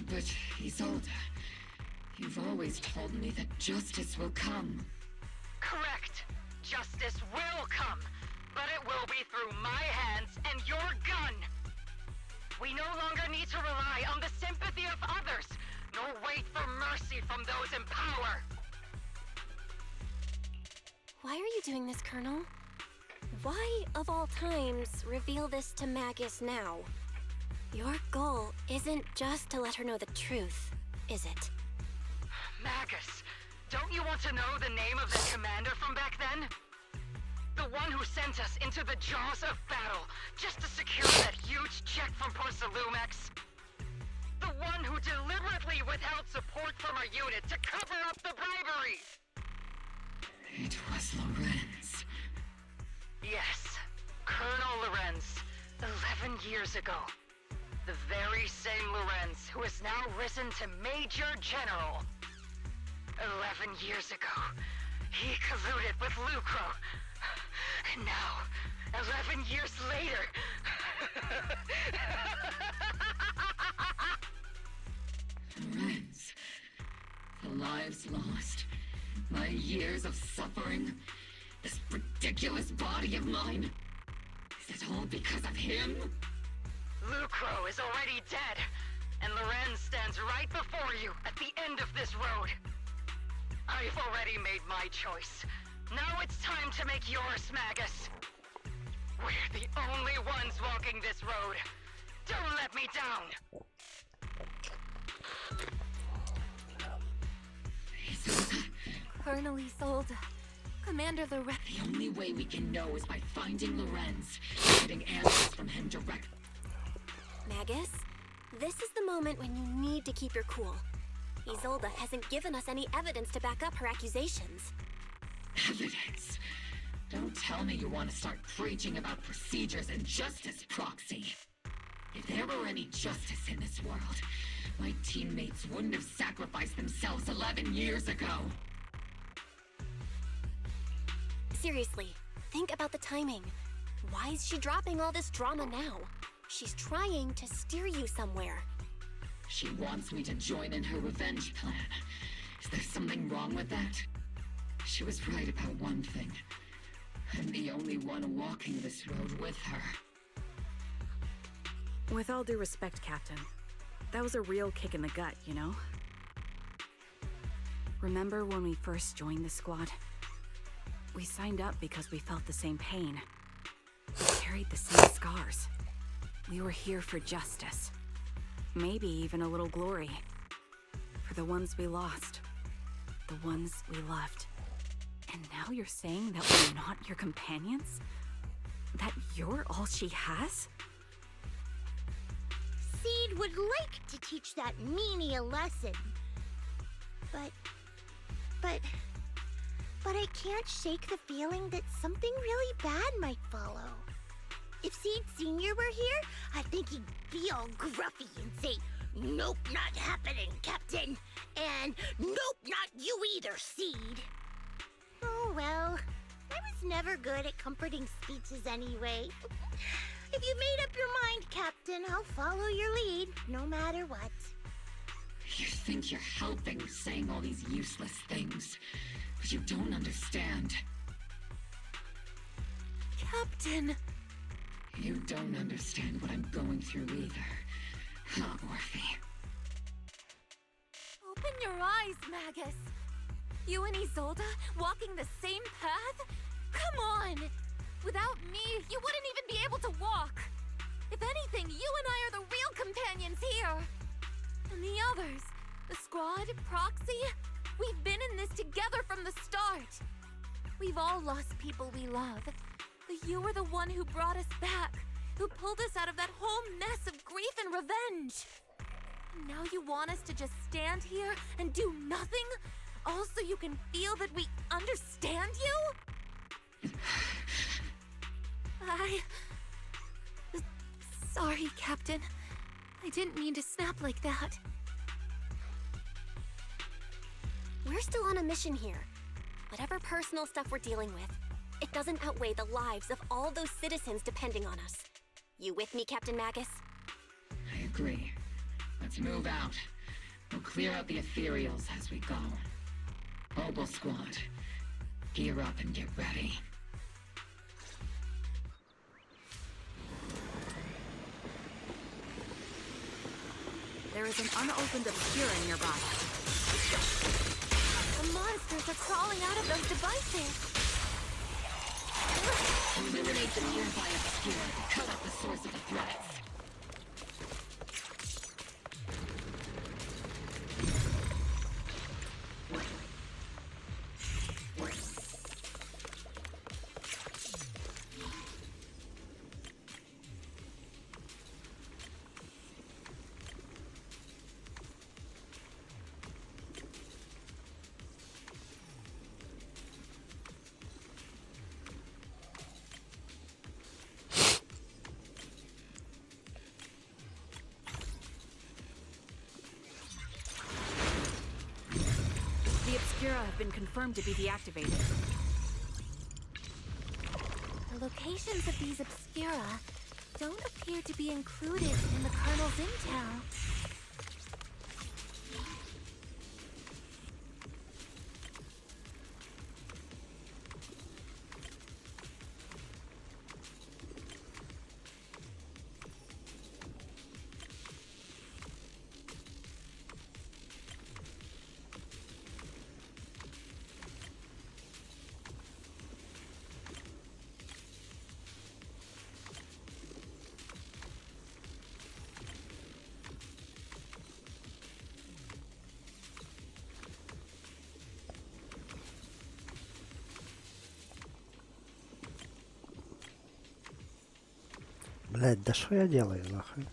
But, Isolde, you've always told me that justice will come. Correct. Justice will come, but it will be through my hands and your gun. We no longer need to rely on the sympathy of others, nor wait for mercy from those in power. Why are you doing this, Colonel? Why, of all times, reveal this to Magus now? Your goal isn't just to let her know the truth, is it? Magus, don't you want to know the name of the commander from back then? The one who sent us into the jaws of battle just to secure that huge check from Porthalumex? The one who deliberately withheld support from our unit to cover up the bribery! It was Lorenz. Yes, Colonel Lorenz, 11 years ago. The very same Lorenz who has now risen to Major General. 11 years ago, he colluded with Lucro. And now, 11 years later... Lorenz, the lives lost, my years of suffering, this ridiculous body of mine. Is it all because of him? Lucro is already dead, and Lorenz stands right before you at the end of this road. I've already made my choice. Now it's time to make yours, Magus. We're the only ones walking this road. Don't let me down! Colonel Isolde, Commander Lorenz. The only way we can know is by finding Lorenz, getting answers from him direct. Magus, this is the moment when you need to keep your cool. Isolde hasn't given us any evidence to back up her accusations. Evidence? Don't tell me you want to start preaching about procedures and justice, Proxy. If there were any justice in this world, my teammates wouldn't have sacrificed themselves 11 years ago. Seriously, think about the timing. Why is she dropping all this drama now? She's trying to steer you somewhere. She wants me to join in her revenge plan. Is there something wrong with that? She was right about one thing. I'm the only one walking this road with her. With all due respect, Captain, that was a real kick in the gut, you know? Remember when we first joined the squad? We signed up because we felt the same pain. We carried the same scars. We were here for justice. Maybe even a little glory. For the ones we lost. The ones we loved. And now you're saying that we're not your companions? That you're all she has? Seed would like to teach that meanie a lesson. But I can't shake the feeling that something really bad might follow. If Seed Sr. were here, I think he'd be all gruffy and say, "Nope, not happening, Captain." And "Nope, not you either, Seed." Oh well, I was never good at comforting speeches anyway. If you made up your mind, Captain, I'll follow your lead, no matter what. You think you're helping saying all these useless things, but you don't understand. Captain! You don't understand what I'm going through either, huh, Orphe? Open your eyes, Magus. You and Isolde walking the same path? Come on! Without me, you wouldn't even be able to walk. If anything, you and I are the real companions here. And the others, the squad, Proxy, we've been in this together from the start. We've all lost people we love, but you were the one who brought us back, who pulled us out of that whole mess of grief and revenge. And now you want us to just stand here and do nothing, all so you can feel that we understand you? Sorry, Captain. I didn't mean to snap like that. We're still on a mission here. Whatever personal stuff we're dealing with, it doesn't outweigh the lives of all those citizens depending on us. You with me, Captain Magus? I agree. Let's move out. We'll clear out the ethereals as we go. Mobile squad, gear up and get ready. There is an unopened obscura nearby. The monsters are crawling out of those devices. Eliminate the nearby obscura to cut off the source of the threats. The obscura have been confirmed to be deactivated. The locations of these obscura don't appear to be included in the Colonel's intel. Блять, да що я делаю, нахуй?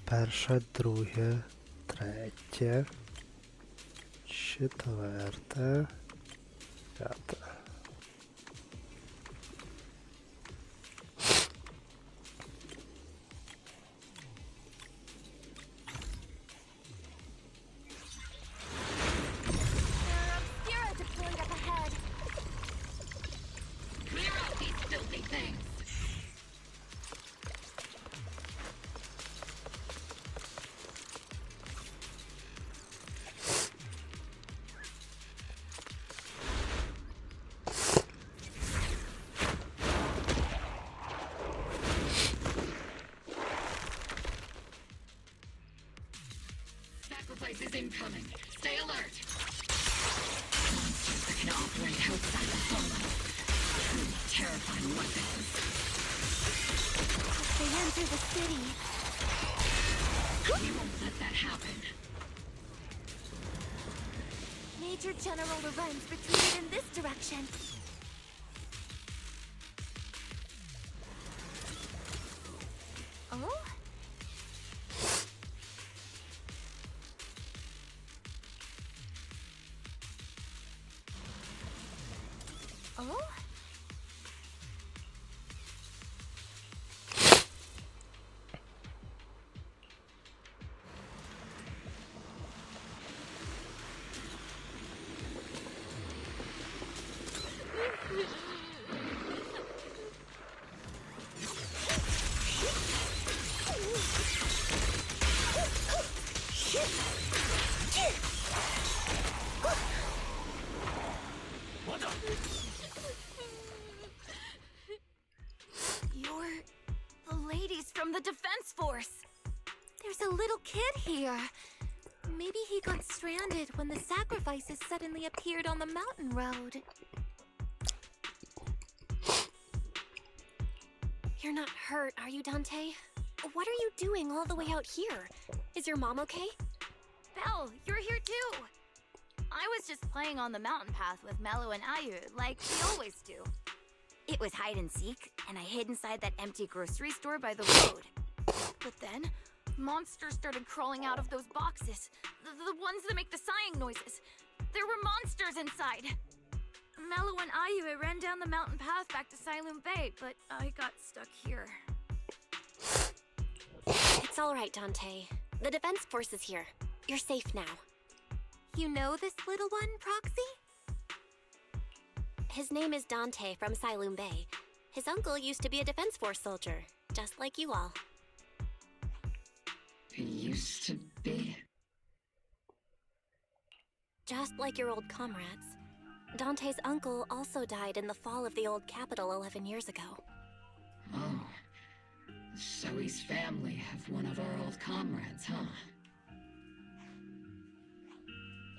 Перше, друге, третє, четверте, п'яте. incoming. Stay alert. Monsters that can operate outside the hollow. Truly terrifying weapons. They enter the city. We won't let that happen. Major General Lorenz retreated in this direction. Oh? Oh? You're the ladies from the Defense Force. There's a little kid here. Maybe he got stranded when the sacrifices suddenly appeared on the mountain road. You're not hurt, are you, Dante? What are you doing all the way out here? Is your mom okay? Belle, you're here too. I was just playing on the mountain path with Mello and Ayu, like we always do. It was hide and seek, and I hid inside that empty grocery store by the road. But then, monsters started crawling out of those boxes. The ones that make the sighing noises. There were monsters inside. Mello and Ayu ran down the mountain path back to Siloon Bay, but I got stuck here. It's all right, Dante. The Defense Force is here. You're safe now. You know this little one, Proxy? His name is Dante from Siloon Bay. His uncle used to be a Defense Force soldier, just like you all. He used to be? Just like your old comrades. Dante's uncle also died in the fall of the old capital 11 years ago. Oh. So his family have one of our old comrades, huh?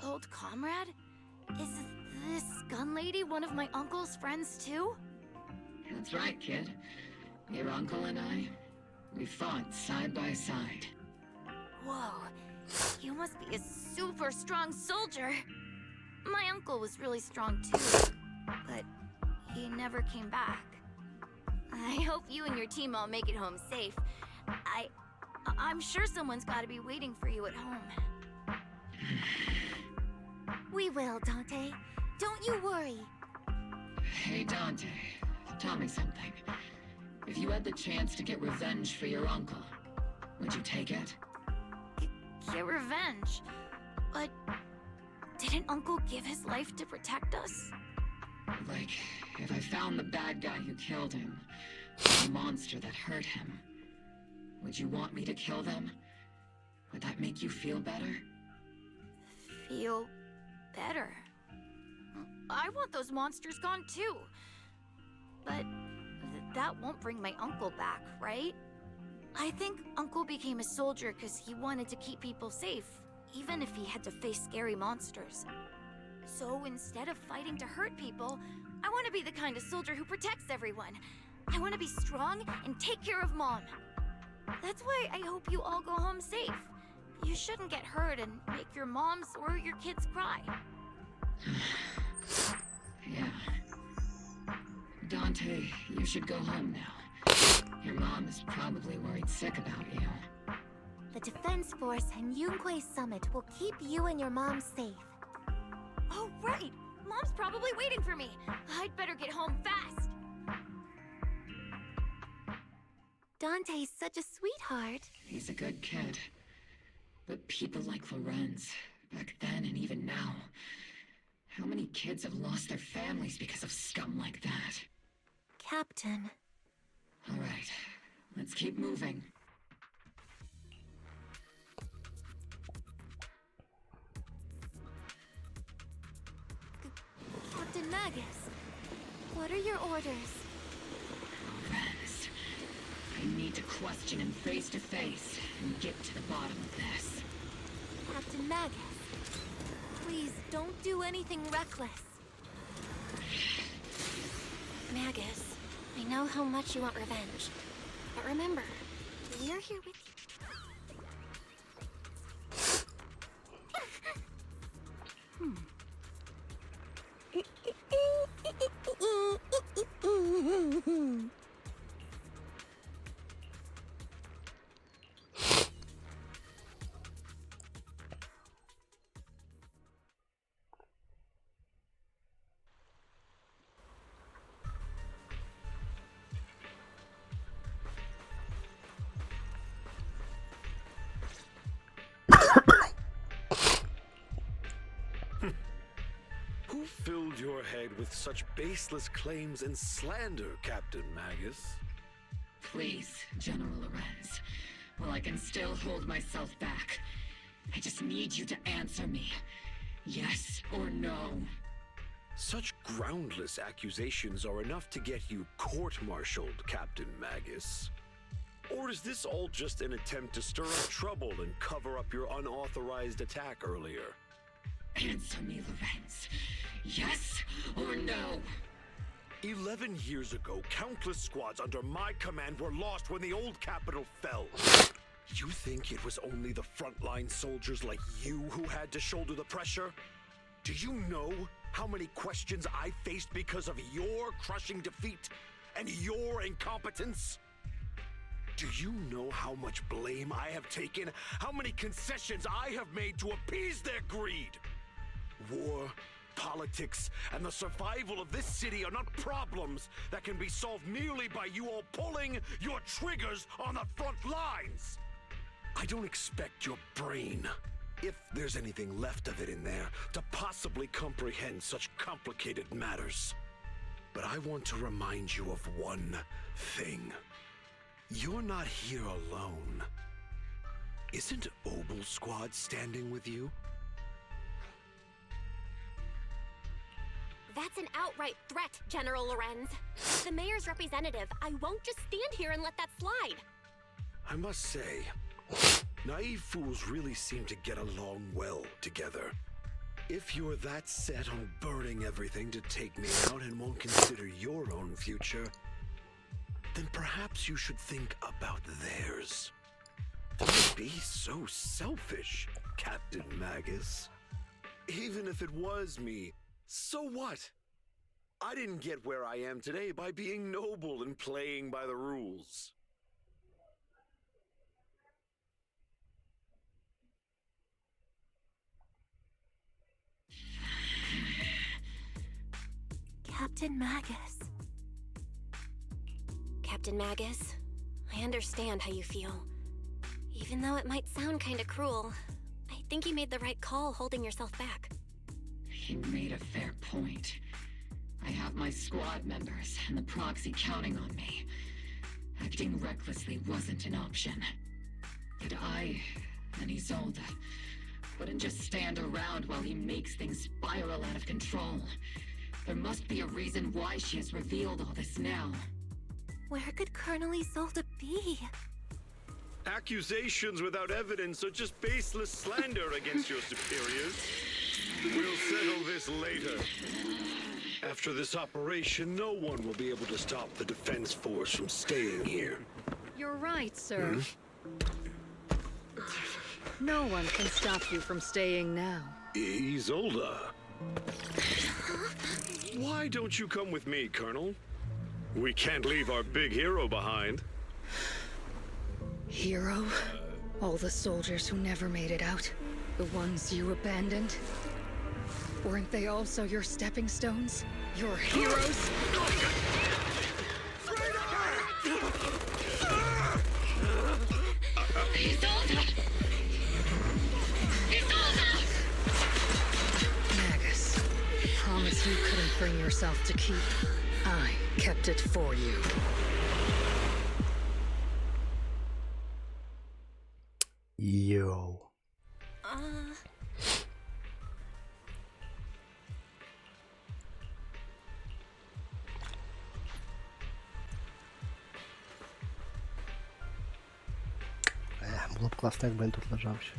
Old comrade? Is this gun lady one of my uncle's friends too? That's right, kid. Your uncle and I, we fought side by side. Whoa, you must be a super strong soldier. My uncle was really strong too, but he never came back. I hope you and your team all make it home safe. I'm sure someone's gotta be waiting for you at home. We will, Dante. Don't you worry. Hey, Dante, tell me something. If you had the chance to get revenge for your uncle, would you take it? Get revenge? But didn't Uncle give his life to protect us? Like, if I found the bad guy who killed him, the monster that hurt him, would you want me to kill them? Would that make you feel better? Feel better? I want those monsters gone too. But that won't bring my uncle back, right? I think Uncle became a soldier because he wanted to keep people safe, even if he had to face scary monsters. So instead of fighting to hurt people, I want to be the kind of soldier who protects everyone. I want to be strong and take care of Mom. That's why I hope you all go home safe. You shouldn't get hurt and make your moms or your kids cry. Yeah. Dante, you should go home now. Your mom is probably worried sick about you. The Defense Force and Yunque Summit will keep you and your mom safe. Oh, right! Mom's probably waiting for me. I'd better get home fast. Dante's such a sweetheart. He's a good kid. But people like Lorenz, back then and even now, how many kids have lost their families because of scum like that? Captain. All right, let's keep moving. Captain Magus, what are your orders? Lorenz, I need to question him face to face and get to the bottom of this. Captain Magus, Please, don't do anything reckless. Magus, I know how much you want revenge. But remember, we're here with you. Who filled your head with such baseless claims and slander, Captain Magus? Please, General Lorenz. While I can still hold myself back, I just need you to answer me. Yes or no? Such groundless accusations are enough to get you court-martialed, Captain Magus. Or is this all just an attempt to stir up trouble and cover up your unauthorized attack earlier? Answer me, Lorenz. Yes or no? 11 years ago, countless squads under my command were lost when the old capital fell. You think it was only the frontline soldiers like you who had to shoulder the pressure? Do you know how many questions I faced because of your crushing defeat and your incompetence? Do you know how much blame I have taken? How many concessions I have made to appease their greed? War, politics, and the survival of this city are not problems that can be solved merely by you all pulling your triggers on the front lines. I don't expect your brain, if there's anything left of it in there, to possibly comprehend such complicated matters. But I want to remind you of one thing. You're not here alone. Isn't Obel Squad standing with you? That's an outright threat, General Lorenz. The mayor's representative, I won't just stand here and let that slide. I must say, naive fools really seem to get along well together. If you're that set on burning everything to take me out and won't consider your own future, then perhaps you should think about theirs. Don't be so selfish, Captain Magus. Even if it was me, so what? I didn't get where I am today by being noble and playing by the rules. Captain Magus. Captain Magus, I understand how you feel. Even though it might sound kinda cruel, I think you made the right call holding yourself back. He made a fair point. I have my squad members and the proxy counting on me. Acting recklessly wasn't an option. But I and Isolde wouldn't just stand around while he makes things spiral out of control. There must be a reason why she has revealed all this now. Where could Colonel Isolde be? Accusations without evidence are just baseless slander against your superiors. We'll settle this later. After this operation, no one will be able to stop the defense force from staying here. You're right, sir. No one can stop you from staying now. Isolde. Why don't you come with me, Colonel? We can't leave our big hero behind. Hero? All the soldiers who never made it out? The ones you abandoned? Weren't they also your stepping stones? Your heroes? Magus, the promise you couldn't bring yourself to keep, I kept it for you. Yo. Було б класно, якби він тут лежав ще.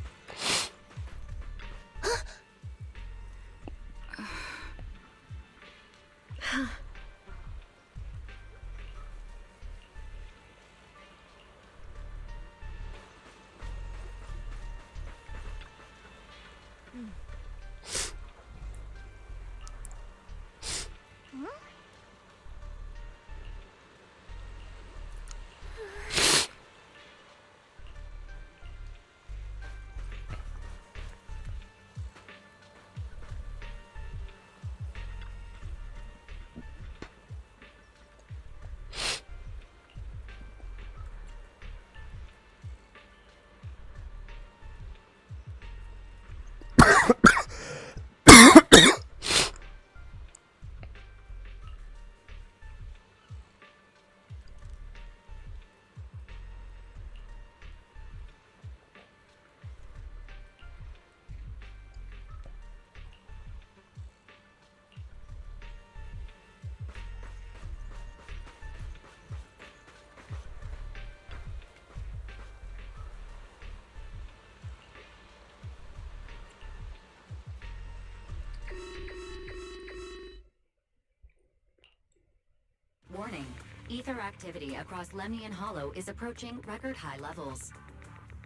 Warning. Ether activity across Lemnian Hollow is approaching record high levels.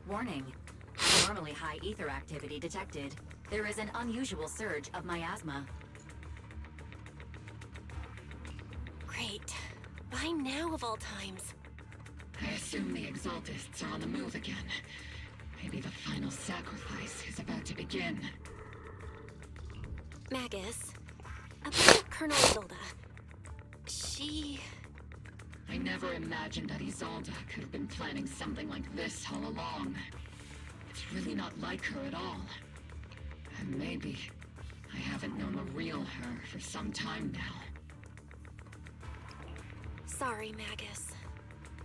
Warning. Abnormally high ether activity detected. There is an unusual surge of miasma. Great. Why now of all times? I assume the Exaltists are on the move again. Maybe the final sacrifice is about to begin. Magus, about Colonel Isolde. I never imagined that Isolde could have been planning something like this all along. It's really not like her at all. And maybe I haven't known the real her for some time now. Sorry, Magus.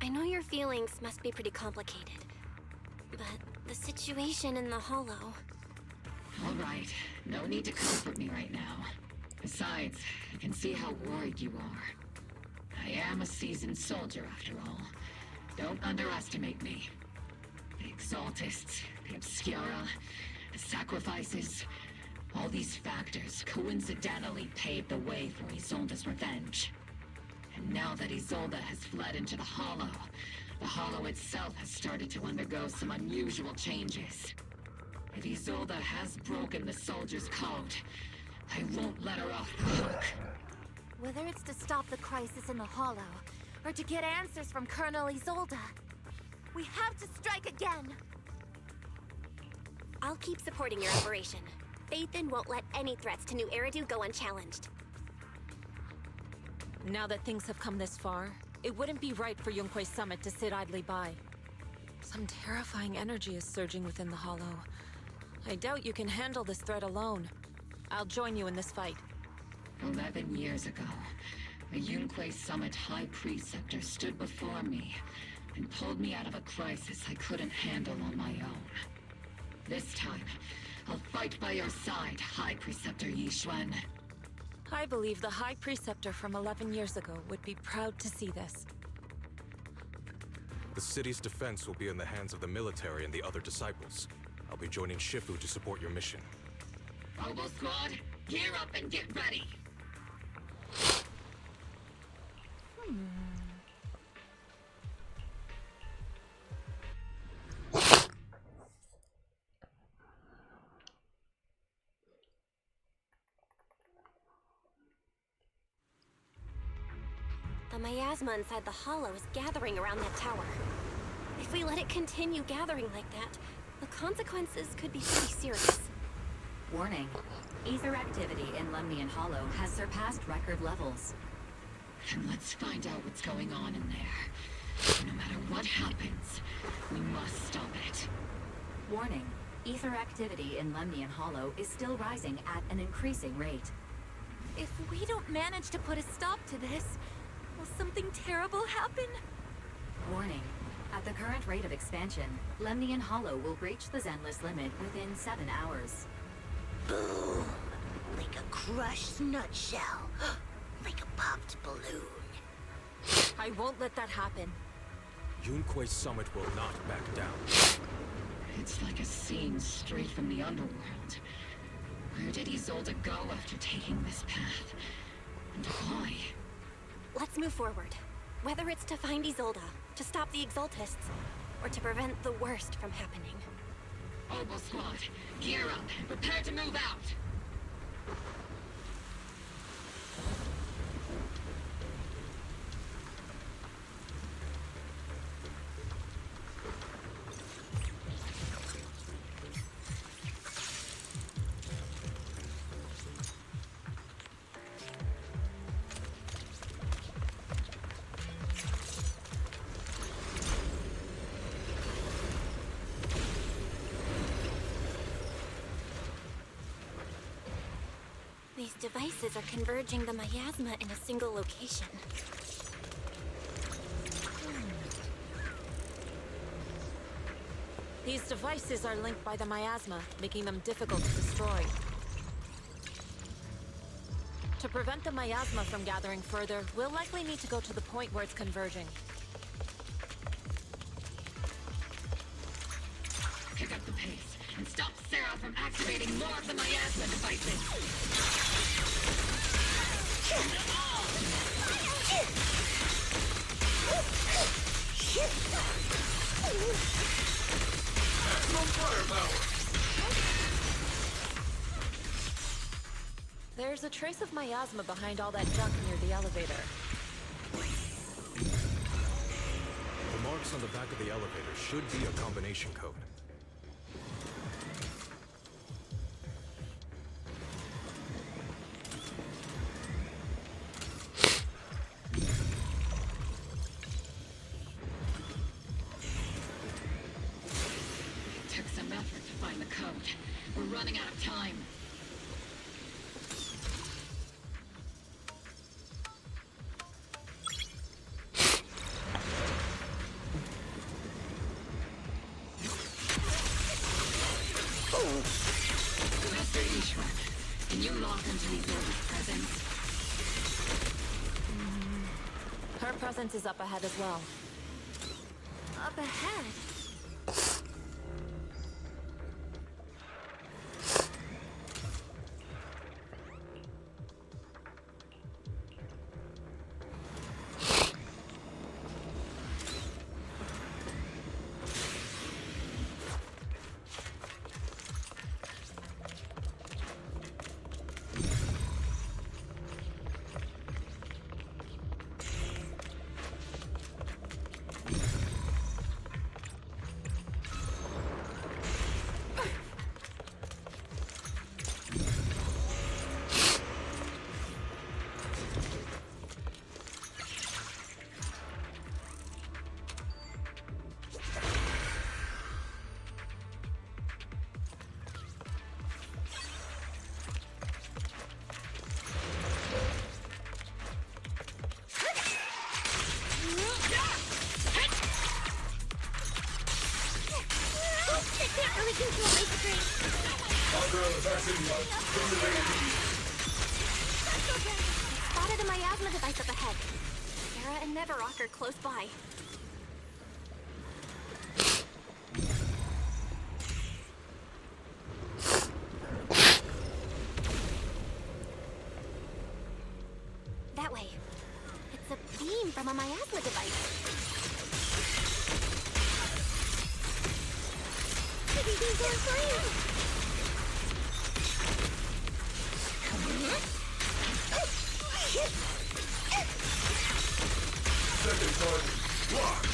I know your feelings must be pretty complicated. But the situation in the Hollow... All right, no need to comfort me right now. Besides, I can see how worried you are. I am a seasoned soldier, after all. Don't underestimate me. The Exaltists, the Obscura, the sacrifices, all these factors coincidentally paved the way for Isolde's revenge. And now that Isolde has fled into the Hollow itself has started to undergo some unusual changes. If Isolde has broken the soldier's code, I won't let her off the hook. Whether it's to stop the crisis in the Hollow, or to get answers from Colonel Isolde, we have to strike again! I'll keep supporting your operation. Phaethon won't let any threats to New Eridu go unchallenged. Now that things have come this far, it wouldn't be right for Yunque's summit to sit idly by. Some terrifying energy is surging within the Hollow. I doubt you can handle this threat alone. I'll join you in this fight. 11 years ago, a Yunque Summit High Preceptor stood before me and pulled me out of a crisis I couldn't handle on my own. This time, I'll fight by your side, High Preceptor Yixuan. I believe the High Preceptor from 11 years ago would be proud to see this. The city's defense will be in the hands of the military and the other disciples. I'll be joining Shifu to support your mission. Robo Squad, gear up and get ready! The miasma inside the Hollow is gathering around that tower. If we let it continue gathering like that, the consequences could be pretty serious. Warning. Ether activity in Lemnian Hollow has surpassed record levels. Then let's find out what's going on in there. No matter what happens, we must stop it. Warning. Ether activity in Lemnian Hollow is still rising at an increasing rate. If we don't manage to put a stop to this, will something terrible happen? Warning. At the current rate of expansion, Lemnian Hollow will breach the Zenless limit within 7 hours. Boom. Like a crushed nutshell. Like a popped balloon. I won't let that happen. Yunque's summit will not back down. It's like a scene straight from the underworld. Where did Isolde go after taking this path? And why? Let's move forward. Whether it's to find Isolde, to stop the Exaltists, or to prevent the worst from happening. Oboe Squad, gear up and prepare to move out. These devices are converging the miasma in a single location. These devices are linked by the miasma, making them difficult to destroy. To prevent the miasma from gathering further, we'll likely need to go to the point where it's converging. Pick up the pace and stop Sarah from activating more of the miasma devices. Maximum firepower! There's a trace of miasma behind all that junk near the elevator. The marks on the back of the elevator should be a combination code. Took some effort to find the code. We're running out of time. Master Ishwan, can you lock into Isolda's presence? Her presence is up ahead as well. Up ahead? Spotted a miasma device up ahead. Sarah and Neverrock are close by. That way. It's a beam from a miasma device. These are fire! Second target, locked!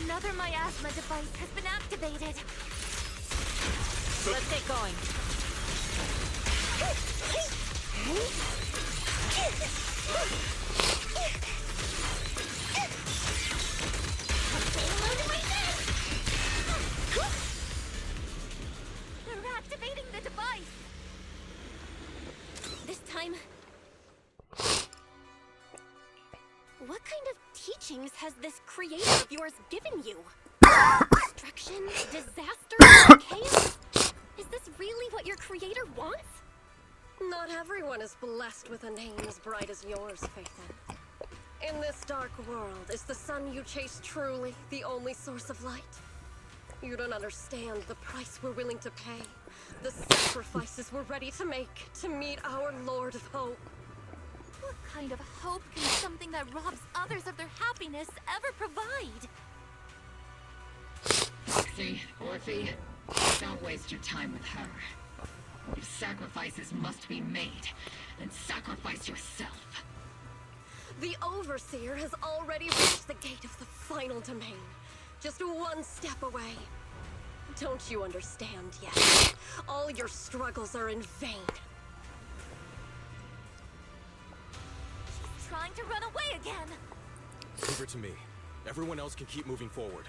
Another miasma device has been activated. Let's get going. They're activating the device. This time... What kind of teachings has this creator of yours given you? Destruction? Disaster? Chaos? Is this really what your creator wants? Not everyone is blessed with a name as bright as yours, Faithin. In this dark world, is the sun you chase truly the only source of light? You don't understand the price we're willing to pay, the sacrifices we're ready to make to meet our Lord of Hope. What kind of hope can something that robs others of their happiness ever provide? See, Orphe, don't waste your time with her. If sacrifices must be made, then sacrifice yourself. The Overseer has already reached the gate of the final domain. Just one step away. Don't you understand yet? All your struggles are in vain. She's trying to run away again. Leave her to me. Everyone else can keep moving forward.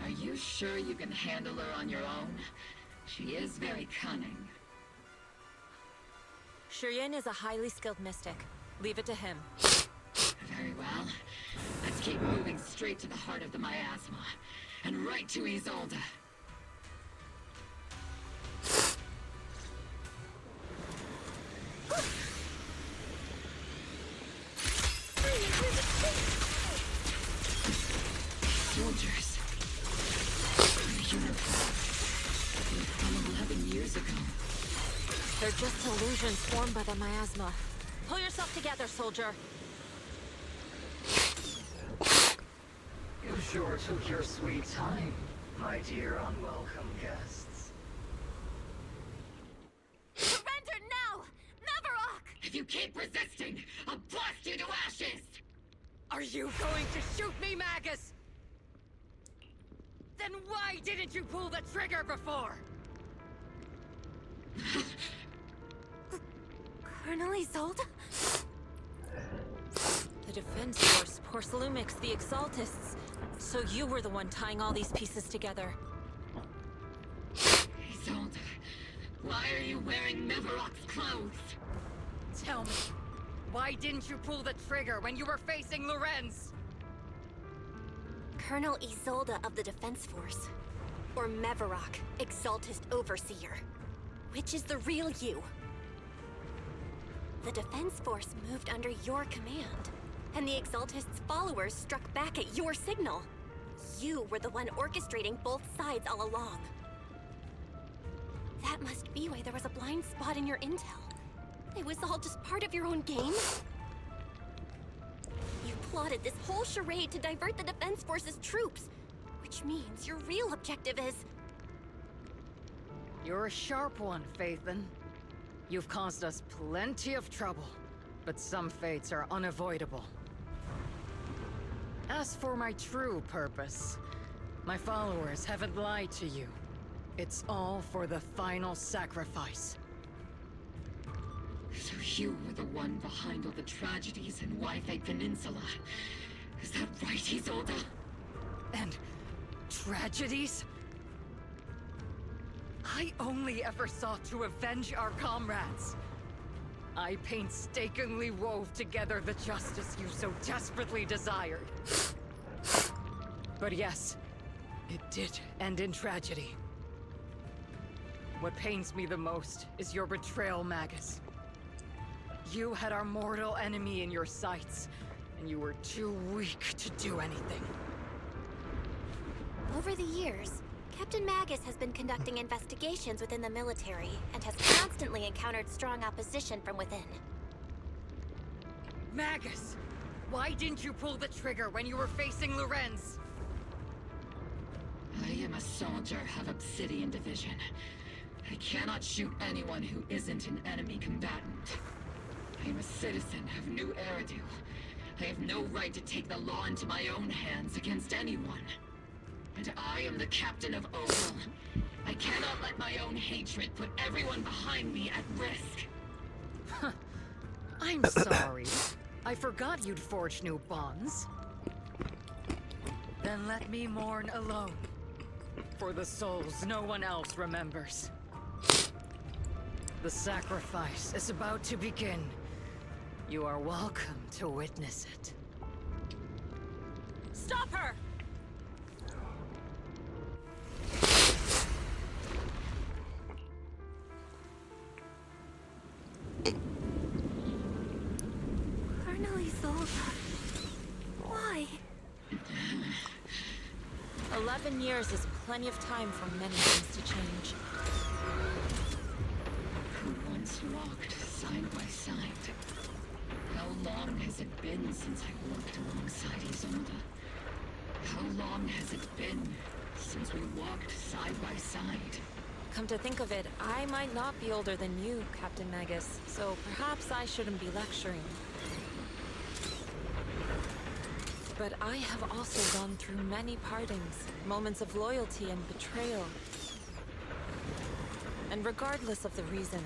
Are you sure you can handle her on your own? She is very cunning. Shireen is a highly skilled mystic. Leave it to him. Very well. Let's keep moving straight to the heart of the miasma. And right to Isolde. Soldiers. From 11 years ago. They're just illusions formed by the miasma. Pull yourself together, soldier. You sure took your sweet time, my dear unwelcome guests. Surrender now! Mavarok! If you keep resisting, I'll blast you to ashes! Are you going to shoot me, Magus? Then why didn't you pull the trigger before? Colonel Isolde? The Defense Force, Porcelumix, the Exaltists. So you were the one tying all these pieces together. Isolde, why are you wearing Mavarok's clothes? Tell me, why didn't you pull the trigger when you were facing Lorenz? Colonel Isolde of the Defense Force. Or Mavarok, Exaltist Overseer. Which is the real you? The Defense Force moved under your command, and the Exaltist's followers struck back at your signal. You were the one orchestrating both sides all along. That must be why there was a blind spot in your intel. It was all just part of your own game? You plotted this whole charade to divert the Defense Force's troops, which means your real objective is... You're a sharp one, Phaethon. You've caused us plenty of trouble, but some fates are unavoidable. As for my true purpose, my followers haven't lied to you. It's all for the final sacrifice. So you were the one behind all the tragedies in Wi-Fi Peninsula. Is that right, Isolde? And tragedies? I only ever sought to avenge our comrades. I painstakingly wove together the justice you so desperately desired. But yes, it did end in tragedy. What pains me the most is your betrayal, Magus. You had our mortal enemy in your sights, and you were too weak to do anything. Over the years, Captain Magus has been conducting investigations within the military and has constantly encountered strong opposition from within. Magus! Why didn't you pull the trigger when you were facing Lorenz? I am a soldier of Obsidian Division. I cannot shoot anyone who isn't an enemy combatant. I am a citizen of New Eridu. I have no right to take the law into my own hands against anyone. And I am the captain of Opal. I cannot let my own hatred put everyone behind me at risk. I'm sorry. I forgot you'd forged new bonds. Then let me mourn alone. For the souls no one else remembers. The sacrifice is about to begin. You are welcome to witness it. Stop her! Colonel Isolde. Why? 11 years is plenty of time for many things to change. Who once walked side by side? How long has it been since I worked alongside Isolde? How long has it been since we walked side by side? Come to think of it, I might not be older than you, Captain Magus, so perhaps I shouldn't be lecturing. But I have also gone through many partings, moments of loyalty and betrayal. And regardless of the reason,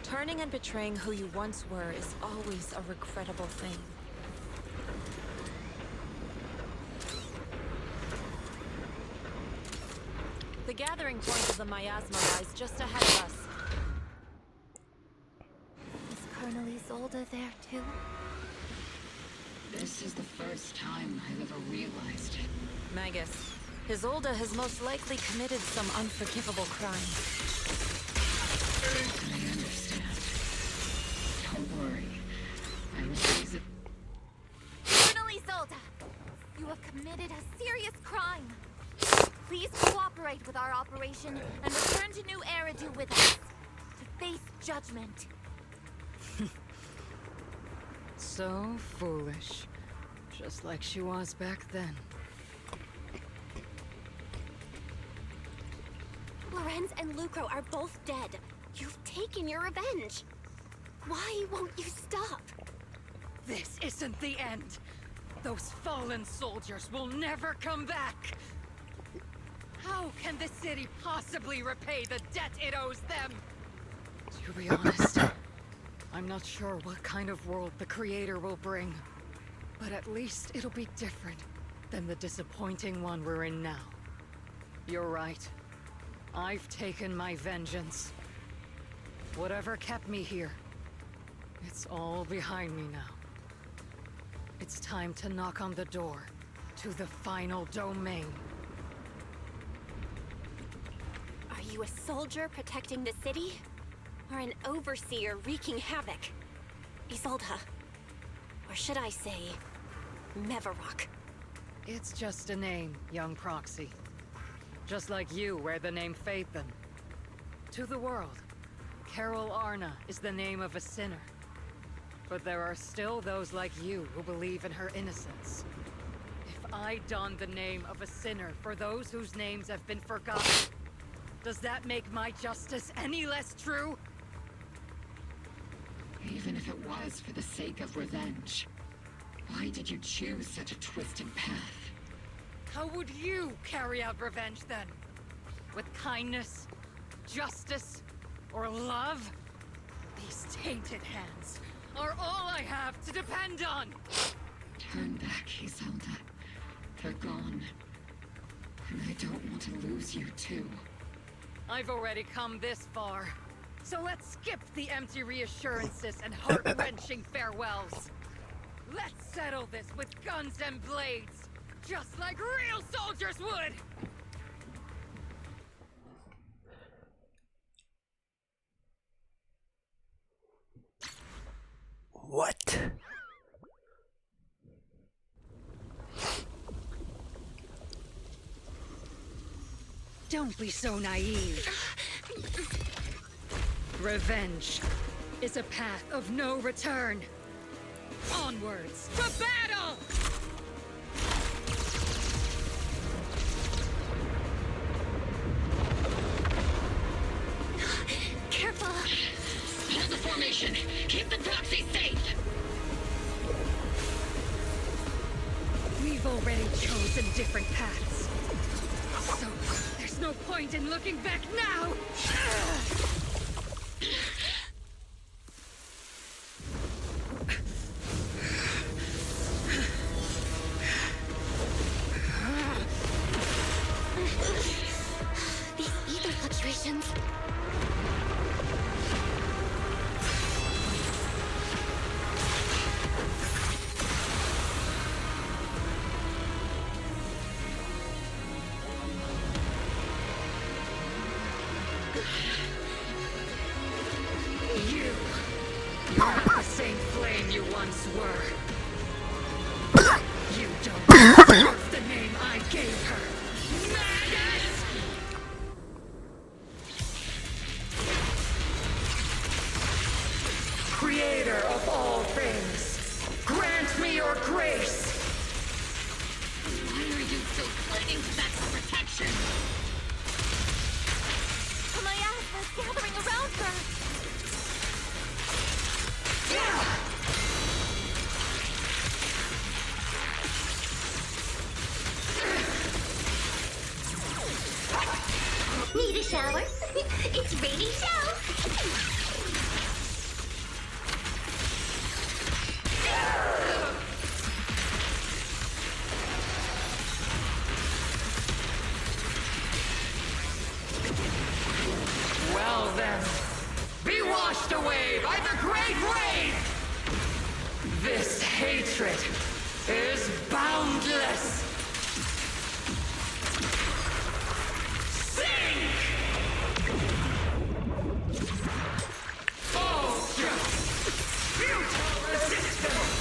turning and betraying who you once were is always a regrettable thing. The gathering point of the miasma lies just ahead of us. Is Colonel Isolde there too? This is the first time I've ever realized it. Magus, Isolde has most likely committed some unforgivable crime. I understand. Don't worry. I will raise it. Colonel Isolde! You have committed a serious crime. Please cooperate with our operation and return to New Eridu with us to face judgment. So foolish. Just like she was back then. Lorenz and Lucro are both dead. You've taken your revenge. Why won't you stop? This isn't the end. Those fallen soldiers will never come back. How can the city possibly repay the debt it owes them? To be honest, I'm not sure what kind of world the Creator will bring. But at least it'll be different than the disappointing one we're in now. You're right. I've taken my vengeance. Whatever kept me here, it's all behind me now. It's time to knock on the door to the final domain. Are you a soldier protecting the city? Or an overseer wreaking havoc? Isolde. Or should I say, Mevarok? It's just a name, young proxy. Just like you wear the name Phaethon. To the world, Carol Arna is the name of a sinner. But there are still those like you who believe in her innocence. If I don the name of a sinner for those whose names have been forgotten, does that make my justice any less true? Even if it was for the sake of revenge, why did you choose such a twisted path? How would you carry out revenge then? With kindness, justice, or love? These tainted hands are all I have to depend on! Turn back, Isolde. They're gone. And I don't want to lose you too. I've already come this far. So let's skip the empty reassurances and heart-wrenching farewells. Let's settle this with guns and blades, just like real soldiers would! What? Don't be so naive. Revenge is a path of no return. Onwards to battle! Careful! Hold the formation! Keep the proxy safe! We've already chosen different paths. So, there's no point in looking back now! These ether fluctuations. You're not the same flame you once were. You don't deserve the name I gave her. Magus! Creator of all things, grant me your grace! Why are you so shower. It's ready to show. Well then, be washed away by the great rain! This hatred is boundless! Sink! Oh, just futile resistance!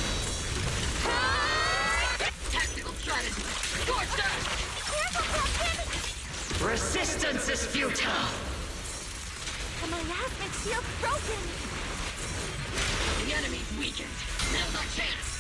Tactical strategy! Scorched earth! Resistance is futile! The miasmic shield's broken! The enemy's weakened. Now's our chance.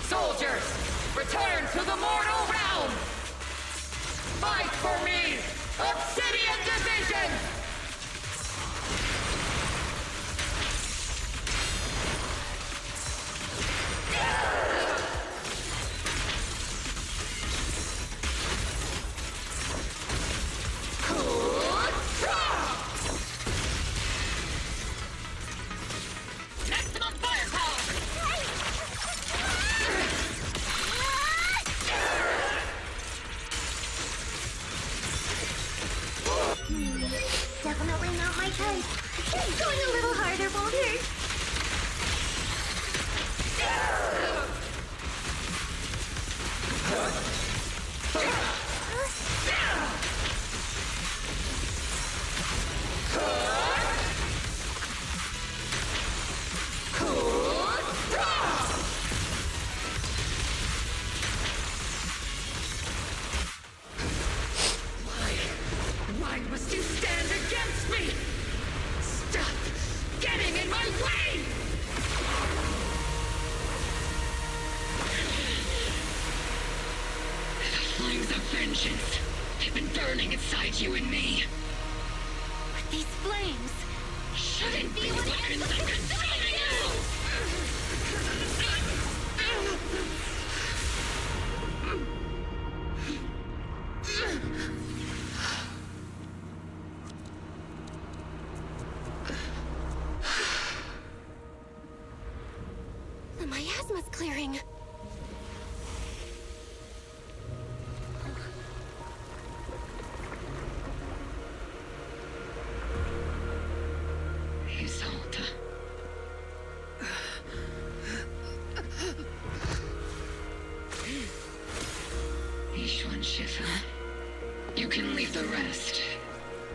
Soldiers, return to the mortal realm! Fight for me, Obsidian Division! Maximum firepower! Definitely not my type. Going a little harder won't hurt. Why must you stand against me? Stop getting in my way! The flames of vengeance have been burning inside you and me. But these flames Shouldn't be weapons I'm consuming you! The miasma's clearing. Isolde. Ishwan Shifa. You can leave the rest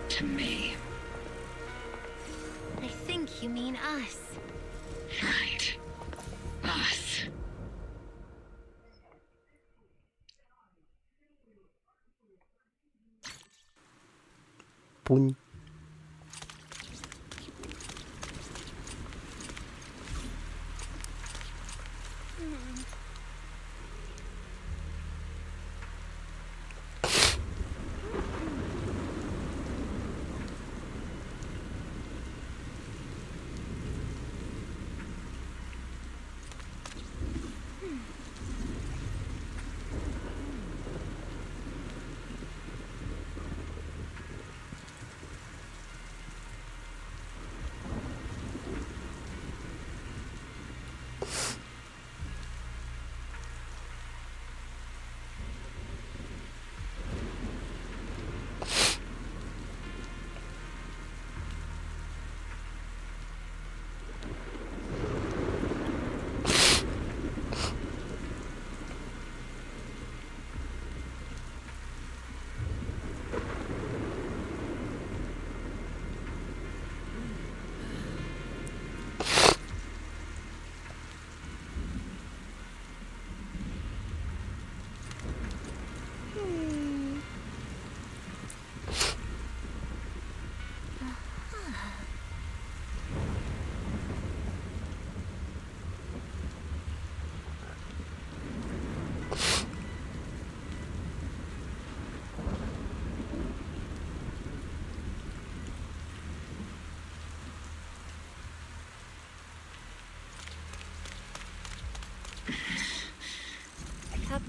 to me. I think you mean us. Right. Us. Пунь.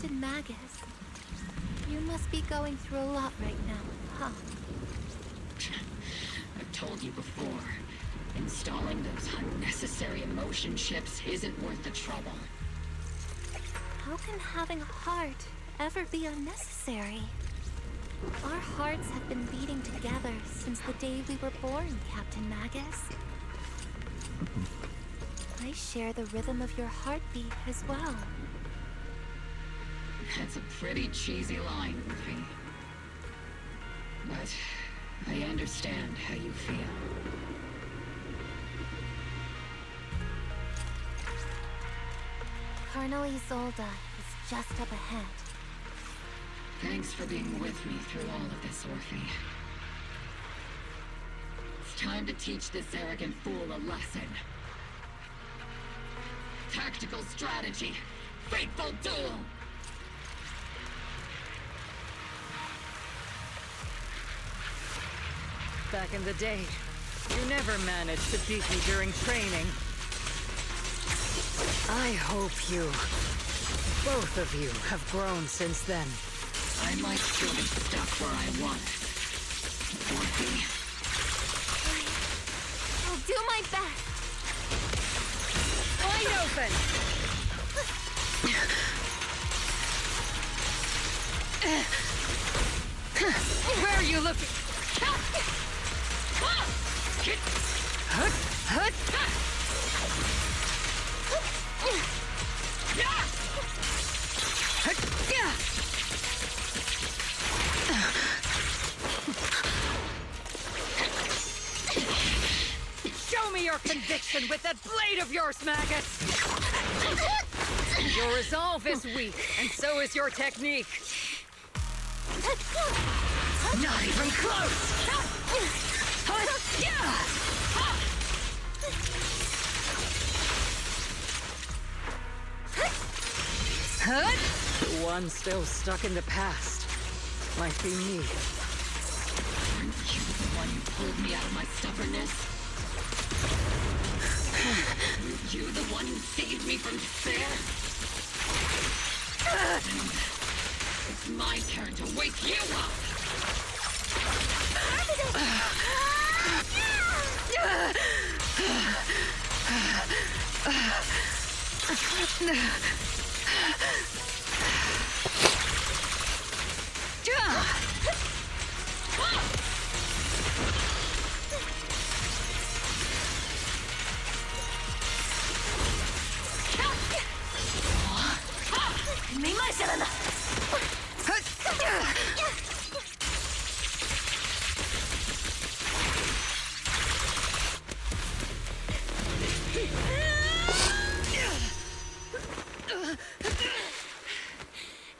Captain Magus. You must be going through a lot right now, huh? I've told you before, installing those unnecessary emotion chips isn't worth the trouble. How can having a heart ever be unnecessary? Our hearts have been beating together since the day we were born, Captain Magus. I share the rhythm of your heartbeat as well. That's a pretty cheesy line, Ruthie. But I understand how you feel. Colonel Isolde is just up ahead. Thanks for being with me through all of this, Orphe. It's time to teach this arrogant fool a lesson. Tactical strategy. Fateful duel. Back in the day, you never managed to beat me during training. I hope you, both of you, have grown since then. I might still be stuck where I was. Orphe. I'll do my best. Wide open! Where are you looking? Show me your conviction with that blade of yours, Magus! Your resolve is weak, and so is your technique. Not even close! The one still stuck in the past might be me. Aren't you the one who pulled me out of my stubbornness? Were you the one who saved me from despair? It's my turn to wake you up!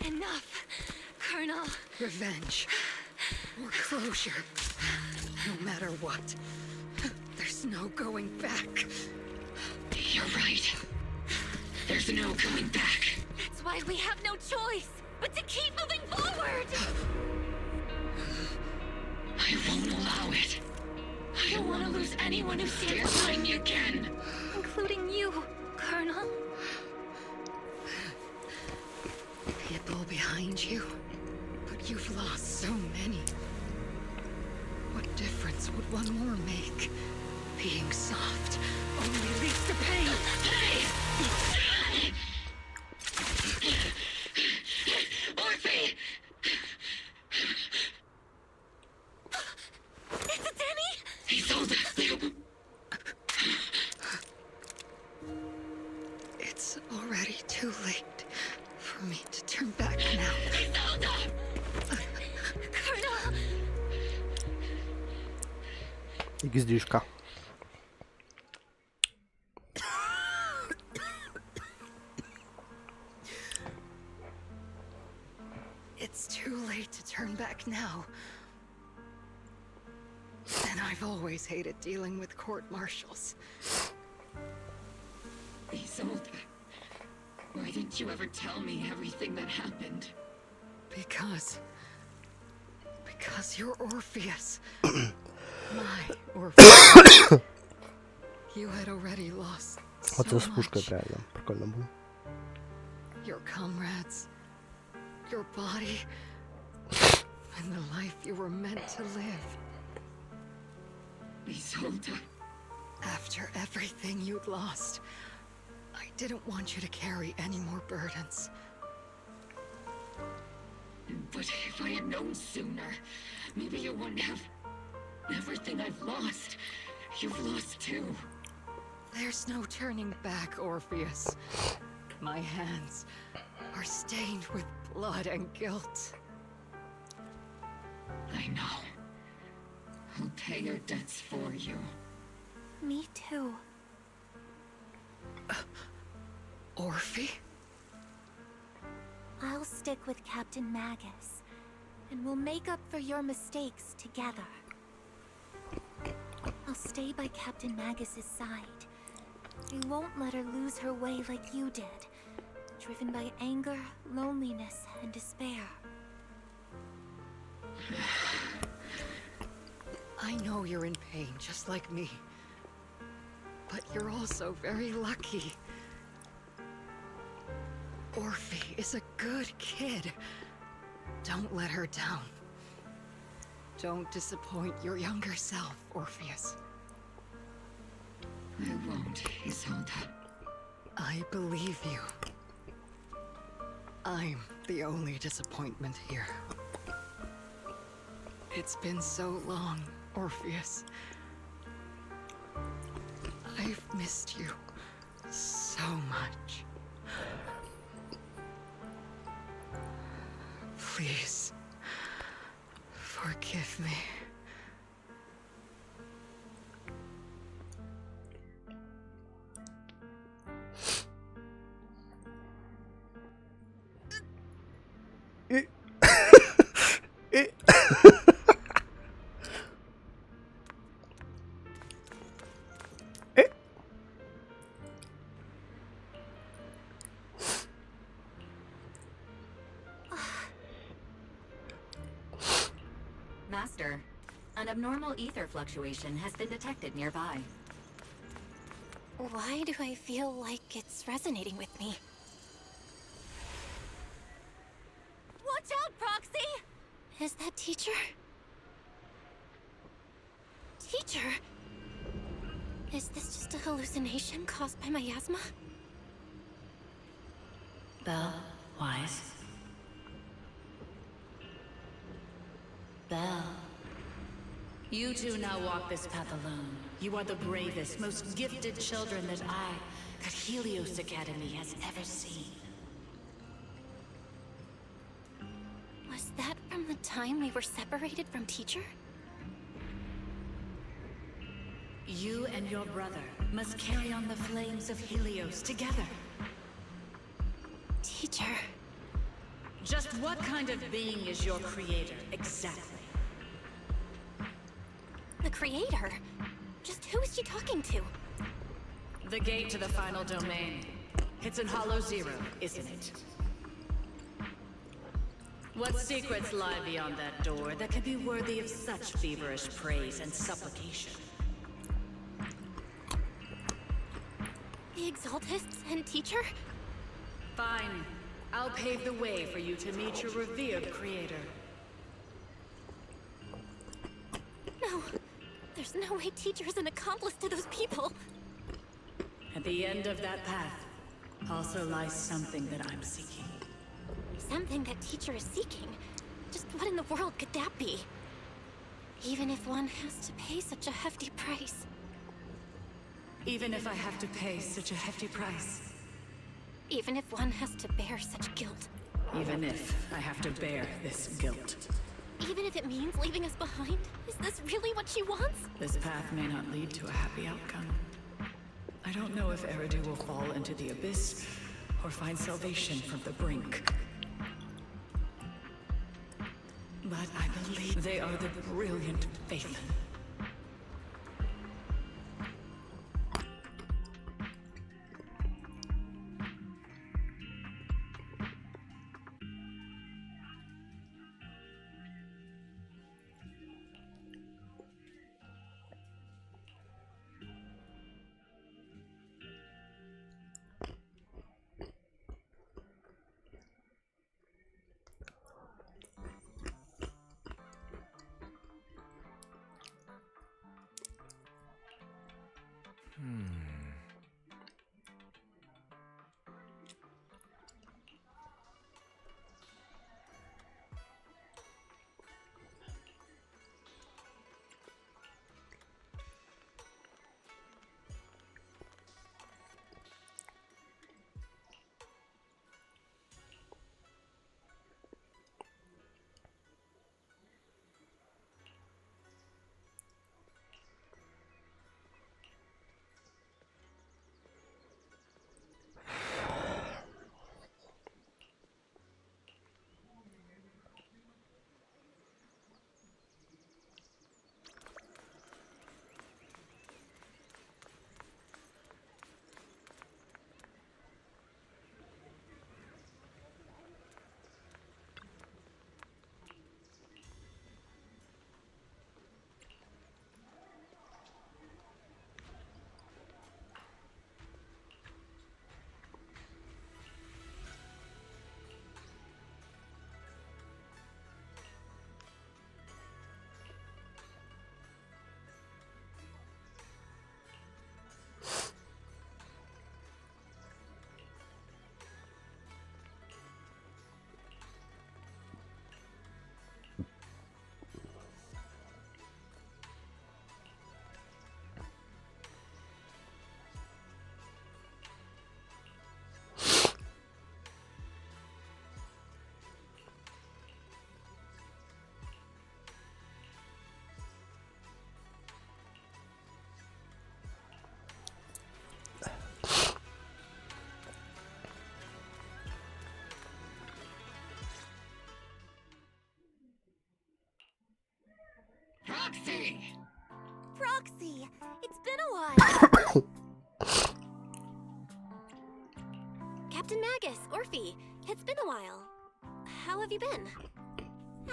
Enough, Colonel. Revenge. Or closure. No matter what. There's no going back. You're right. There's no coming back. That's why we have no choice but to keep moving forward. I won't allow it. I don't want to lose anyone who stands behind me again. Including you, Colonel. People behind you. But you've lost so many. What difference would one more make? Being soft only leads to pain. Orphe! Is it Danny? Isolde! It's already too late for me to turn back now. Colonel! XD-шка. It's too late to turn back now. And I've always hated dealing with court-martials. Isolde, why didn't you ever tell me everything that happened? Because you're Orpheus. My Orpheus. You had already lost so Вот это с пушкой much. реально. Прикольно было. Your comrades, your body and the life you were meant to live. Isolde. After everything you'd lost, I didn't want you to carry any more burdens. But if I had known sooner, maybe you wouldn't have... Everything I've lost, you've lost too. There's no turning back, Orpheus. My hands are stained with blood and guilt. I know. I'll pay your debts for you. Me too. Orphe? I'll stick with Captain Magus, and we'll make up for your mistakes together. I'll stay by Captain Magus's side. I won't let her lose her way like you did, driven by anger, loneliness, and despair. I know you're in pain, just like me. But you're also very lucky. Orphe is a good kid. Don't let her down. Don't disappoint your younger self, Orpheus. I won't, Isolde. I believe you. I'm the only disappointment here. It's been so long, Orpheus. I've missed you so much. Please, forgive me. Master, an abnormal ether fluctuation has been detected nearby. Why do I feel like it's resonating with me? Watch out, Proxy! Is that teacher? Teacher? Is this just a hallucination caused by miasma? Belle, Wise. Belle. You two now walk this path alone. You are the bravest, most gifted children that Helios Academy has ever seen. Was that from the time we were separated from teacher? You and your brother must carry on the flames of Helios together. Teacher. Just what kind of being is your creator, exactly? The creator? Just who is she talking to? The gate to the final domain. It's in Hollow Zero, isn't it? What secrets lie beyond that door that could be worthy of such feverish praise and supplication? The Exaltists and teacher? Fine. I'll pave the way for you to meet your revered creator. No. There's no way teacher is an accomplice to those people. At the end of that path also lies something that I'm seeking. Something that teacher is seeking? Just what in the world could that be? Even if one has to pay such a hefty price. Even if I have to pay such a hefty price. Even if one has to bear such guilt. Even if I have to bear this guilt. Even if it means leaving us behind? Is this really what she wants? This path may not lead to a happy outcome. I don't know if Eridu will fall into the abyss or find salvation from the brink. But I believe they are the brilliant Phaethon. Proxy! Proxy, it's been a while. Captain Magus, Orphe, it's been a while. How have you been?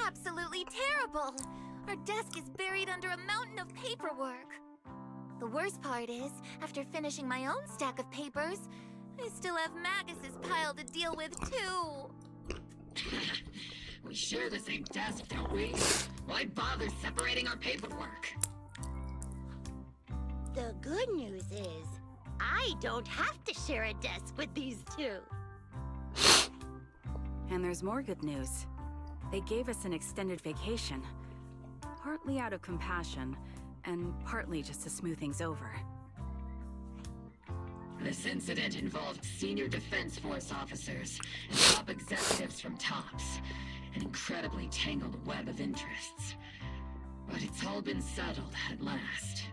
Absolutely terrible. Our desk is buried under a mountain of paperwork. The worst part is, after finishing my own stack of papers, I still have Magus's pile to deal with too. We share the same desk, don't we? Why bother separating our paperwork? The good news is, I don't have to share a desk with these two. And there's more good news. They gave us an extended vacation. Partly out of compassion, and partly just to smooth things over. This incident involved senior Defense Force officers and top executives from TOPS. An incredibly tangled web of interests. But it's all been settled at last.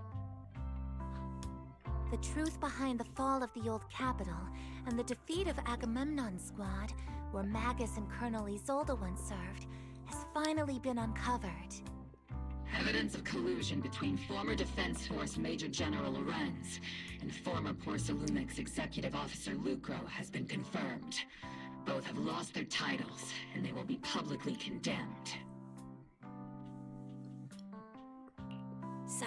The truth behind the fall of the old capital and the defeat of Agamemnon's squad, where Magus and Colonel Isolde once served, has finally been uncovered. Evidence of collusion between former Defense Force Major General Lorenz and former Porcelumix Executive Officer Lucro has been confirmed. Both have lost their titles, and they will be publicly condemned. So,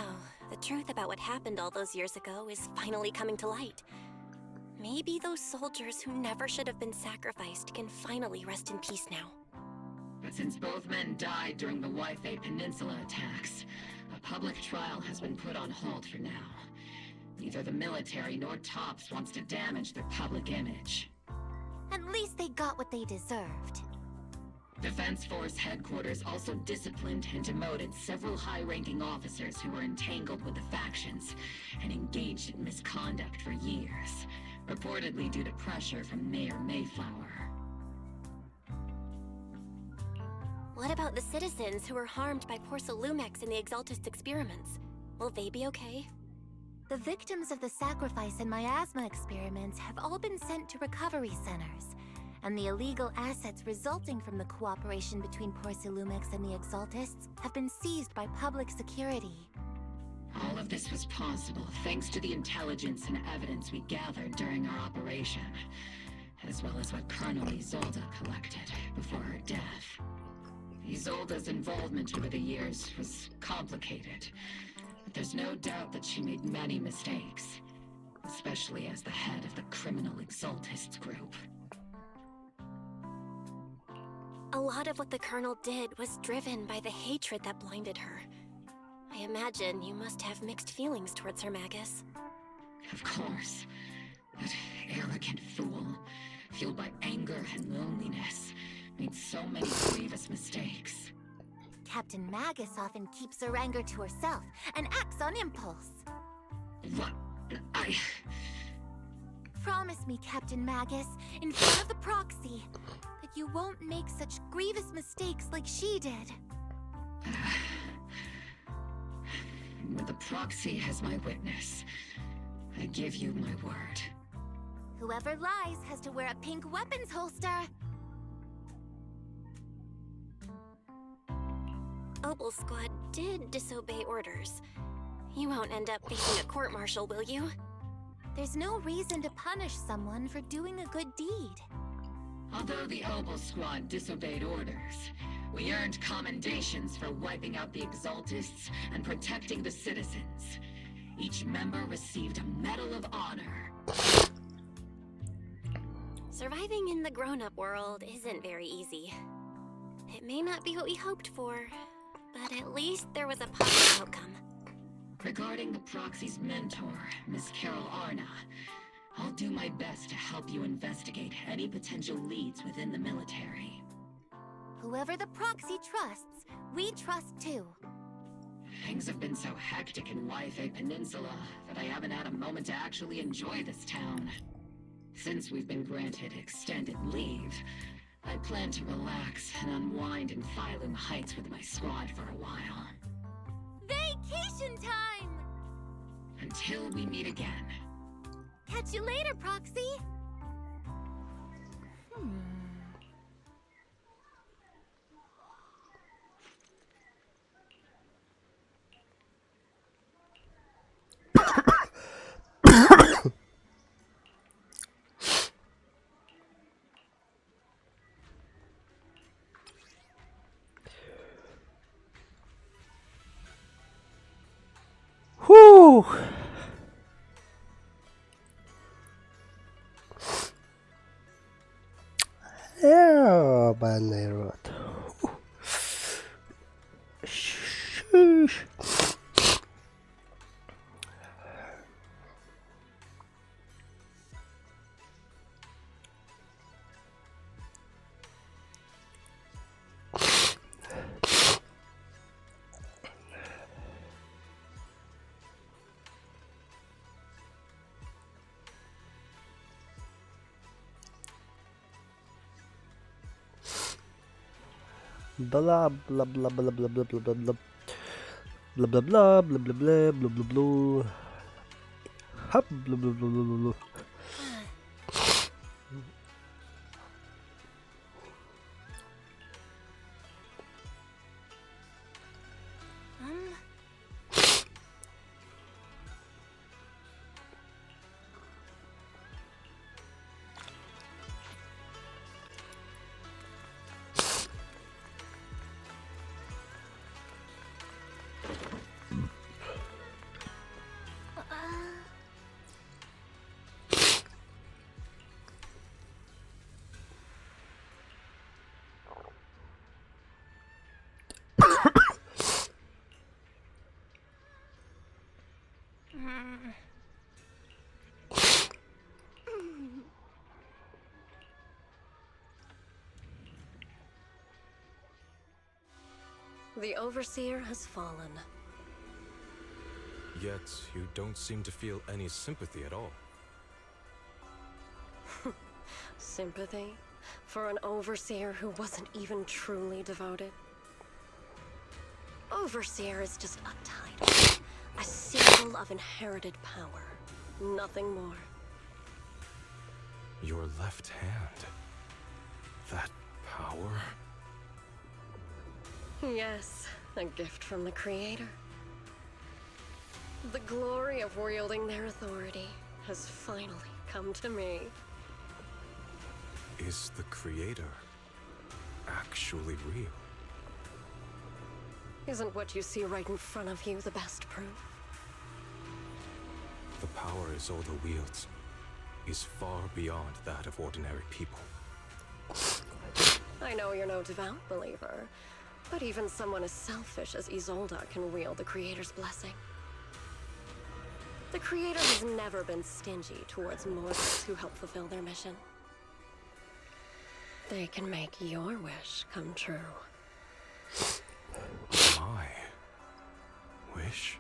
the truth about what happened all those years ago is finally coming to light. Maybe those soldiers who never should have been sacrificed can finally rest in peace now. But since both men died during the Waifei Peninsula attacks, a public trial has been put on hold for now. Neither the military nor TOPS wants to damage their public image. At least they got what they deserved. Defense Force headquarters also disciplined and demoted several high-ranking officers who were entangled with the factions and engaged in misconduct for years, reportedly due to pressure from Mayor Mayflower. What about the citizens who were harmed by Porcelumix in the Exaltist experiments? Will they be okay? The victims of the sacrifice and miasma experiments have all been sent to recovery centers, and the illegal assets resulting from the cooperation between Porcelumix and the Exaltists have been seized by public security. All of this was possible thanks to the intelligence and evidence we gathered during our operation, as well as what Colonel Isolde collected before her death. Isolde's involvement over the years was complicated, but there's no doubt that she made many mistakes, especially as the head of the criminal Exaltists group. A lot of what the Colonel did was driven by the hatred that blinded her. I imagine you must have mixed feelings towards her, Magus. Of course. That arrogant fool, fueled by anger and loneliness, made so many grievous mistakes. Captain Magus often keeps her anger to herself and acts on impulse. What? Promise me, Captain Magus, in front of the proxy, that you won't make such grievous mistakes like she did. With the proxy as my witness, I give you my word. Whoever lies has to wear a pink weapons holster. Obel Squad did disobey orders. You won't end up facing a court-martial, will you? There's no reason to punish someone for doing a good deed. Although the Obel Squad disobeyed orders, we earned commendations for wiping out the Exaltists and protecting the citizens. Each member received a Medal of Honor. Surviving in the grown-up world isn't very easy. It may not be what we hoped for, but at least there was a positive outcome. Regarding the proxy's mentor, Miss Carol Arna, I'll do my best to help you investigate any potential leads within the military. Whoever the proxy trusts, we trust too. Things have been so hectic in Wi-Fi Peninsula that I haven't had a moment to actually enjoy this town. Since we've been granted extended leave, I plan to relax and unwind in Phylum Heights with my squad for a while. Vacation time! Until we meet again. Catch you later, Proxy! Whew! Ёбаный рот. Шиш. Blah blah blah blah blah blah blah blah blah blah blah blah blah blah blah blah blah. Hop blah blah blah blah blah. The Overseer has fallen. Yet, you don't seem to feel any sympathy at all. Sympathy? For an Overseer who wasn't even truly devoted? Overseer is just a title. A symbol of inherited power. Nothing more. Your left hand. That power? Yes, a gift from the Creator. The glory of wielding their authority has finally come to me. Is the Creator actually real? Isn't what you see right in front of you the best proof? The power Isolde wields is far beyond that of ordinary people. I know you're no devout believer, but even someone as selfish as Isolde can wield the Creator's blessing. The Creator has never been stingy towards mortals who help fulfill their mission. They can make your wish come true. My wish?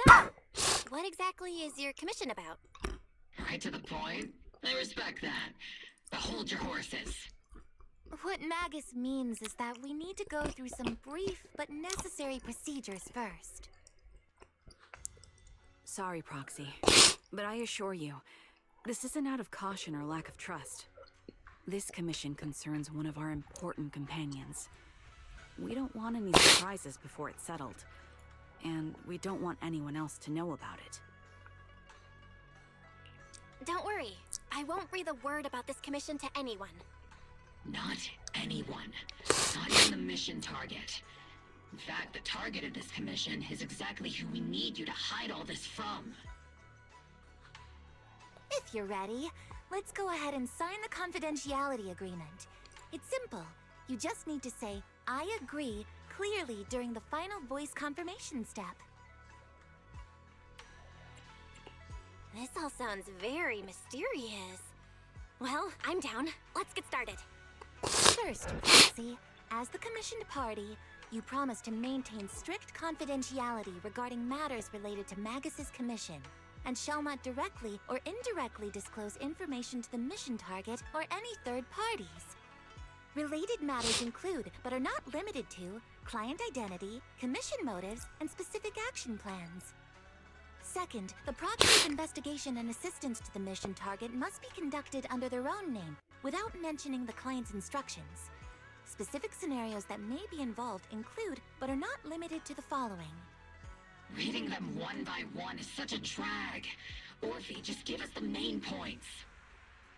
So, what exactly is your commission about? Right to the point. I respect that. But hold your horses. What Magus means is that we need to go through some brief but necessary procedures first. Sorry, Proxy, but I assure you, this isn't out of caution or lack of trust. This commission concerns one of our important companions. We don't want any surprises before it's settled, and we don't want anyone else to know about it. Don't worry, I won't breathe a word about this commission to anyone. Not anyone. Not even the mission target. In fact, the target of this commission is exactly who we need you to hide all this from. If you're ready, let's go ahead and sign the confidentiality agreement. It's simple. You just need to say, "I agree," clearly during the final voice confirmation step. This all sounds very mysterious. Well, I'm down. Let's get started. First, Proxy, as the commissioned party, you promise to maintain strict confidentiality regarding matters related to Magus's commission, and shall not directly or indirectly disclose information to the mission target or any third parties. Related matters include, but are not limited to, client identity, commission motives, and specific action plans. Second, the proxy's investigation and assistance to the mission target must be conducted under their own name, without mentioning the client's instructions. Specific scenarios that may be involved include, but are not limited to the following: Reading them one by one is such a drag. Orphe, just give us the main points.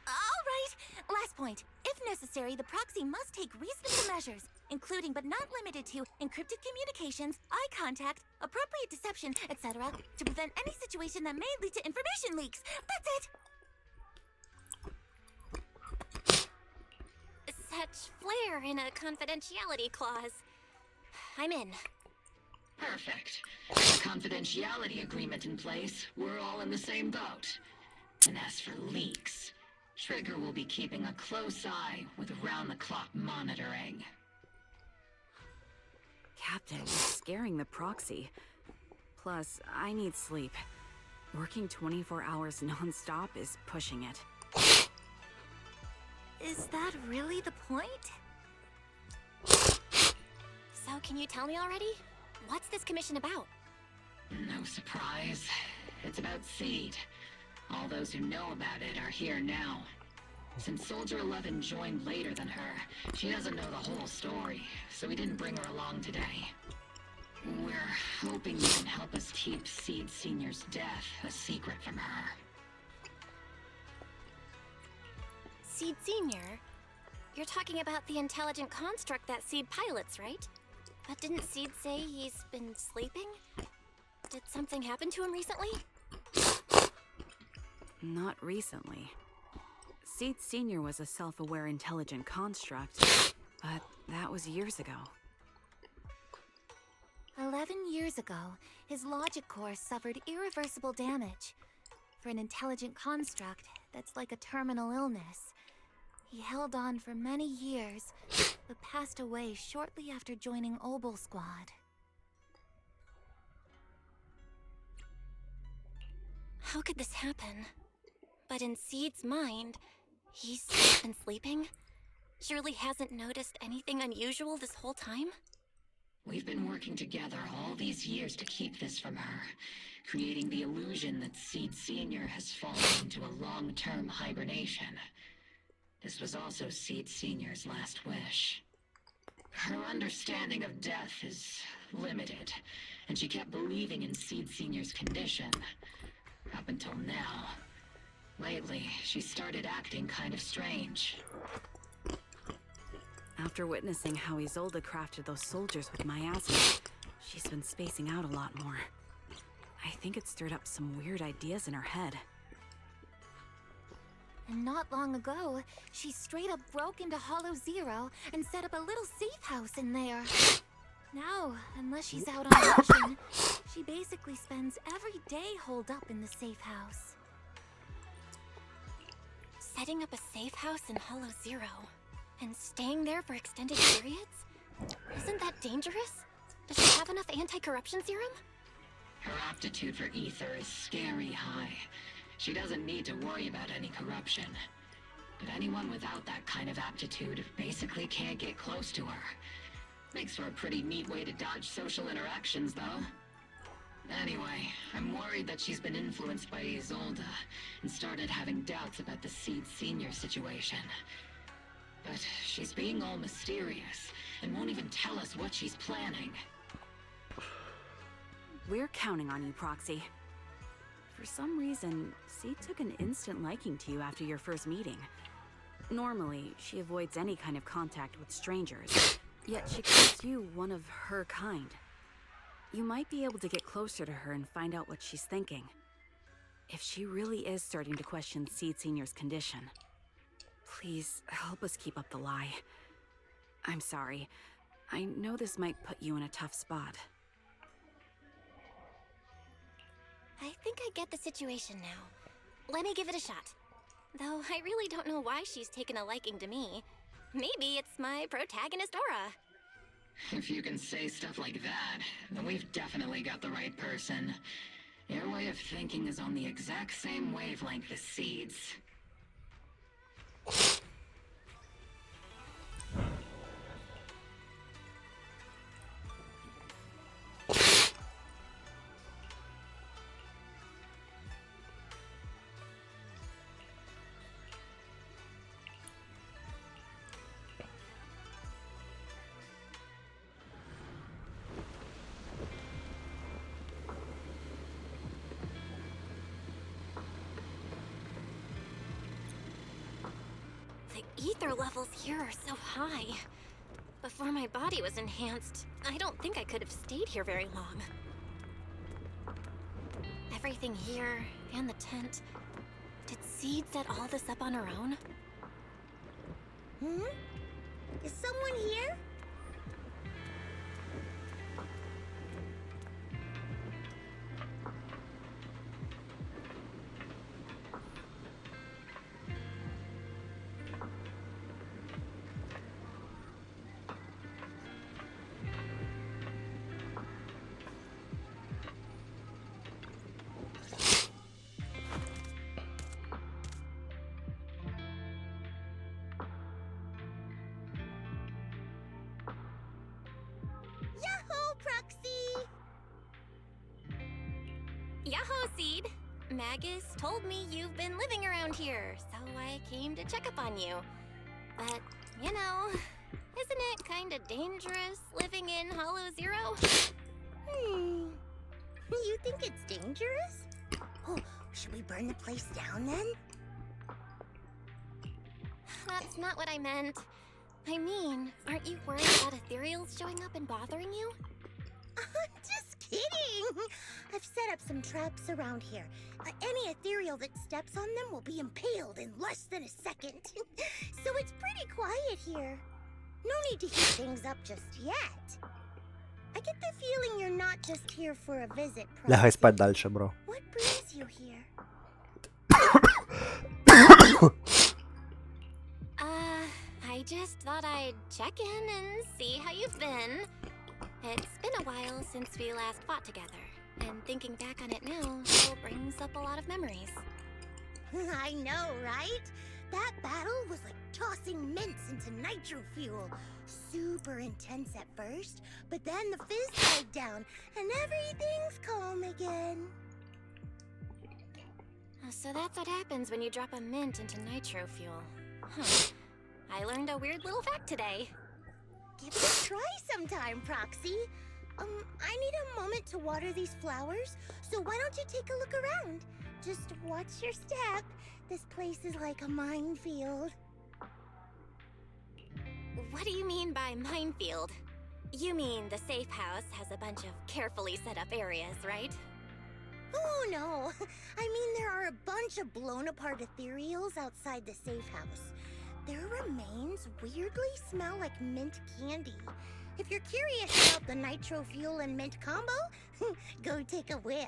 All right. Last point. If necessary, the proxy must take reasonable measures, including but not limited to encrypted communications, eye contact, appropriate deception, etc., to prevent any situation that may lead to information leaks. That's it. Such flair in a confidentiality clause. I'm in. Perfect. With a confidentiality agreement in place, we're all in the same boat. And as for leaks, Trigger will be keeping a close eye with round-the-clock monitoring. Captain, you're scaring the proxy. Plus, I need sleep. Working 24 hours non-stop is pushing it. Is that really the point? So, can you tell me already? What's this commission about? No surprise. It's about Seed. All those who know about it are here now. Since Soldier 11 joined later than her, she doesn't know the whole story, so we didn't bring her along today. We're hoping you can help us keep Seed Senior's death a secret from her. Seed Senior? You're talking about the intelligent construct that Seed pilots, right? But didn't Seed say he's been sleeping? Did something happen to him recently? Not recently. Seed Senior was a self-aware intelligent construct, but that was years ago. 11 years ago, his logic core suffered irreversible damage. For an intelligent construct, that's like a terminal illness. He held on for many years, but passed away shortly after joining Obel Squad. How could this happen? But in Seed's mind, he's been sleeping? Surely hasn't noticed anything unusual this whole time? We've been working together all these years to keep this from her, creating the illusion that Seed Senior has fallen into a long-term hibernation. This was also Seed Senior's last wish. Her understanding of death is limited, and she kept believing in Seed Senior's condition. Up until now. Lately, she started acting kind of strange. After witnessing how Isolde crafted those soldiers with miasma, she's been spacing out a lot more. I think it stirred up some weird ideas in her head. And not long ago, she straight up broke into Hollow Zero and set up a little safe house in there. Now, unless she's out on mission, she basically spends every day holed up in the safe house. Setting up a safe house in Hollow Zero and staying there for extended periods? Isn't that dangerous? Does she have enough anti-corruption serum? Her aptitude for ether is scary high. She doesn't need to worry about any corruption. But anyone without that kind of aptitude basically can't get close to her. Makes for a pretty neat way to dodge social interactions, though. Anyway, I'm worried that she's been influenced by Isolde and started having doubts about the Seed Senior situation. But she's being all mysterious and won't even tell us what she's planning. We're counting on you, Proxy. For some reason, Seed took an instant liking to you after your first meeting. Normally, she avoids any kind of contact with strangers, yet she calls you one of her kind. You might be able to get closer to her and find out what she's thinking. If she really is starting to question Seed Senior's condition, please help us keep up the lie. I'm sorry. I know this might put you in a tough spot. I think I get the situation now. Let me give it a shot. Though I really don't know why she's taken a liking to me. Maybe it's my protagonist aura. If you can say stuff like that, then we've definitely got the right person. Your way of thinking is on the exact same wavelength as Seed's. The ether levels here are so high. Before my body was enhanced, I don't think I could have stayed here very long. Everything here, and the tent. Did Seed set all this up on her own? Is someone here? Yahoo, Proxy! Yahoo, Seed! Magus told me you've been living around here, so I came to check up on you. But, you know, isn't it kinda dangerous living in Hollow Zero? You think it's dangerous? Oh, should we burn the place down then? That's not what I meant. I mean, aren't you worried about ethereals showing up and bothering you? Just kidding! I've set up some traps around here. Any ethereal that steps on them will be impaled in less than a second. So it's pretty quiet here. No need to heat things up just yet. I get the feeling you're not just here for a visit, Лягай Proxy. спать дальше, бро. What brings you here? I just thought I'd check in and see how you've been. It's been a while since we last fought together, and thinking back on it now still brings up a lot of memories. I know, right? That battle was like tossing mints into nitro fuel. Super intense at first, but then the fizz died down, and everything's calm again. So that's what happens when you drop a mint into nitro fuel. Huh. I learned a weird little fact today. Give it a try sometime, Proxy. I need a moment to water these flowers, so why don't you take a look around? Just watch your step. This place is like a minefield. What do you mean by minefield? You mean the safe house has a bunch of carefully set up areas, right? Oh no, I mean there are a bunch of blown apart ethereals outside the safe house. Their remains weirdly smell like mint candy. If you're curious about the nitro fuel and mint combo, go take a whiff.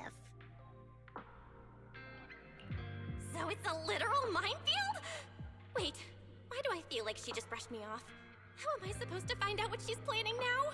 So it's a literal minefield? Wait, why do I feel like she just brushed me off? How am I supposed to find out what she's planning now?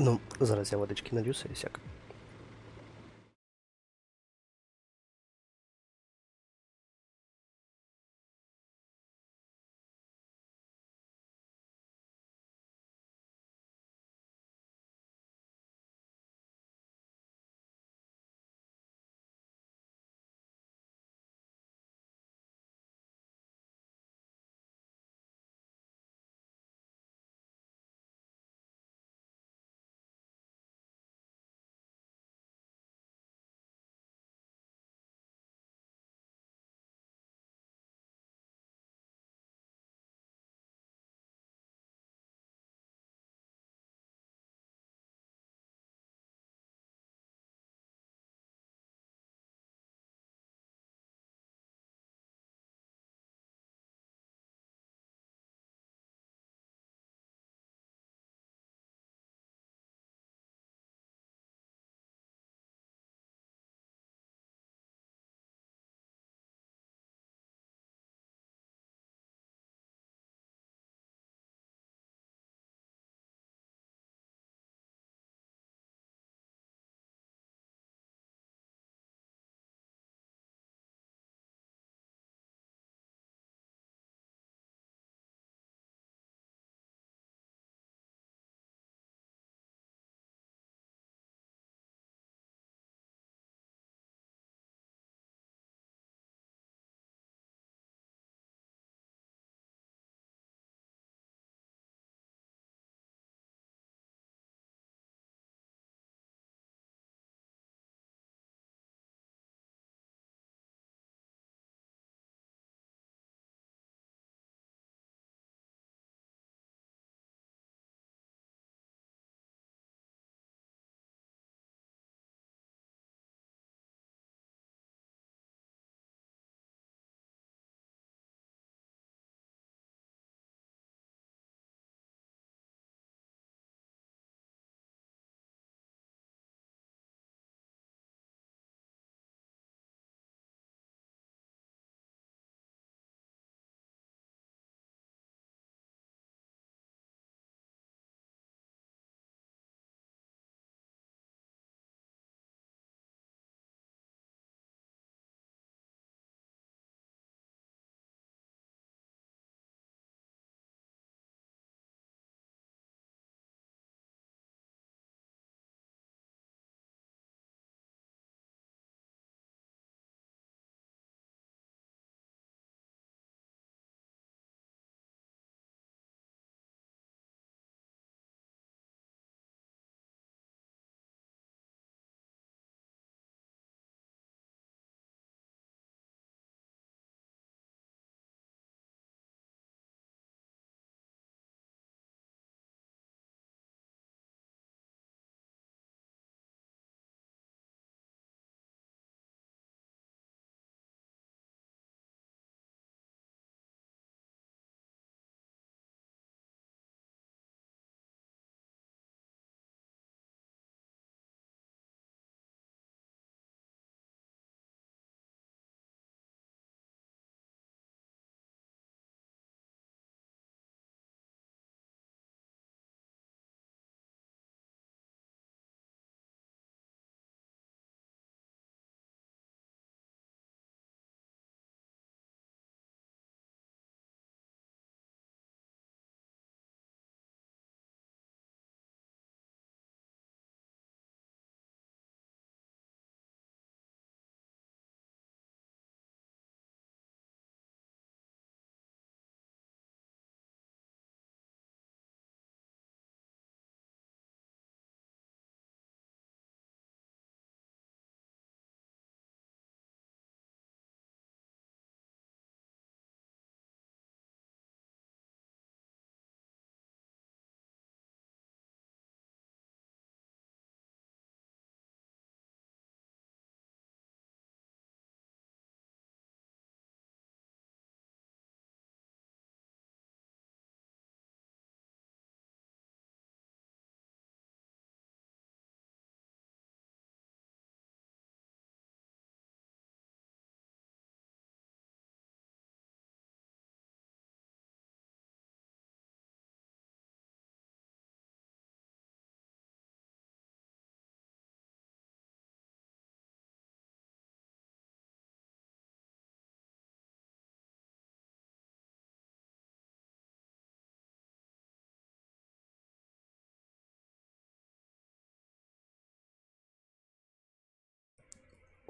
Ну, зараз я водички налюся і сяк.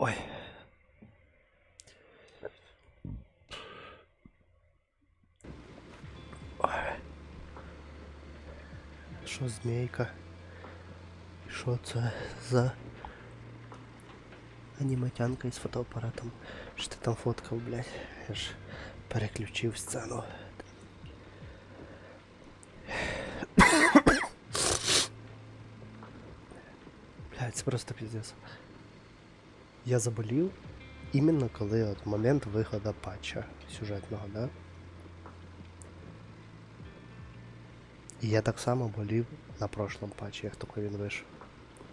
Ой. Ой. Що змійка? Що це за аніматянка із фотоапаратом? Що ти там фоткав, блядь? Я ж переключив сцену. Блядь, це просто пиздец. Я заболів іменно коли от момент виходу патча сюжетного, да? І я так само болів на прошлом патчі, як тільки він вийшов.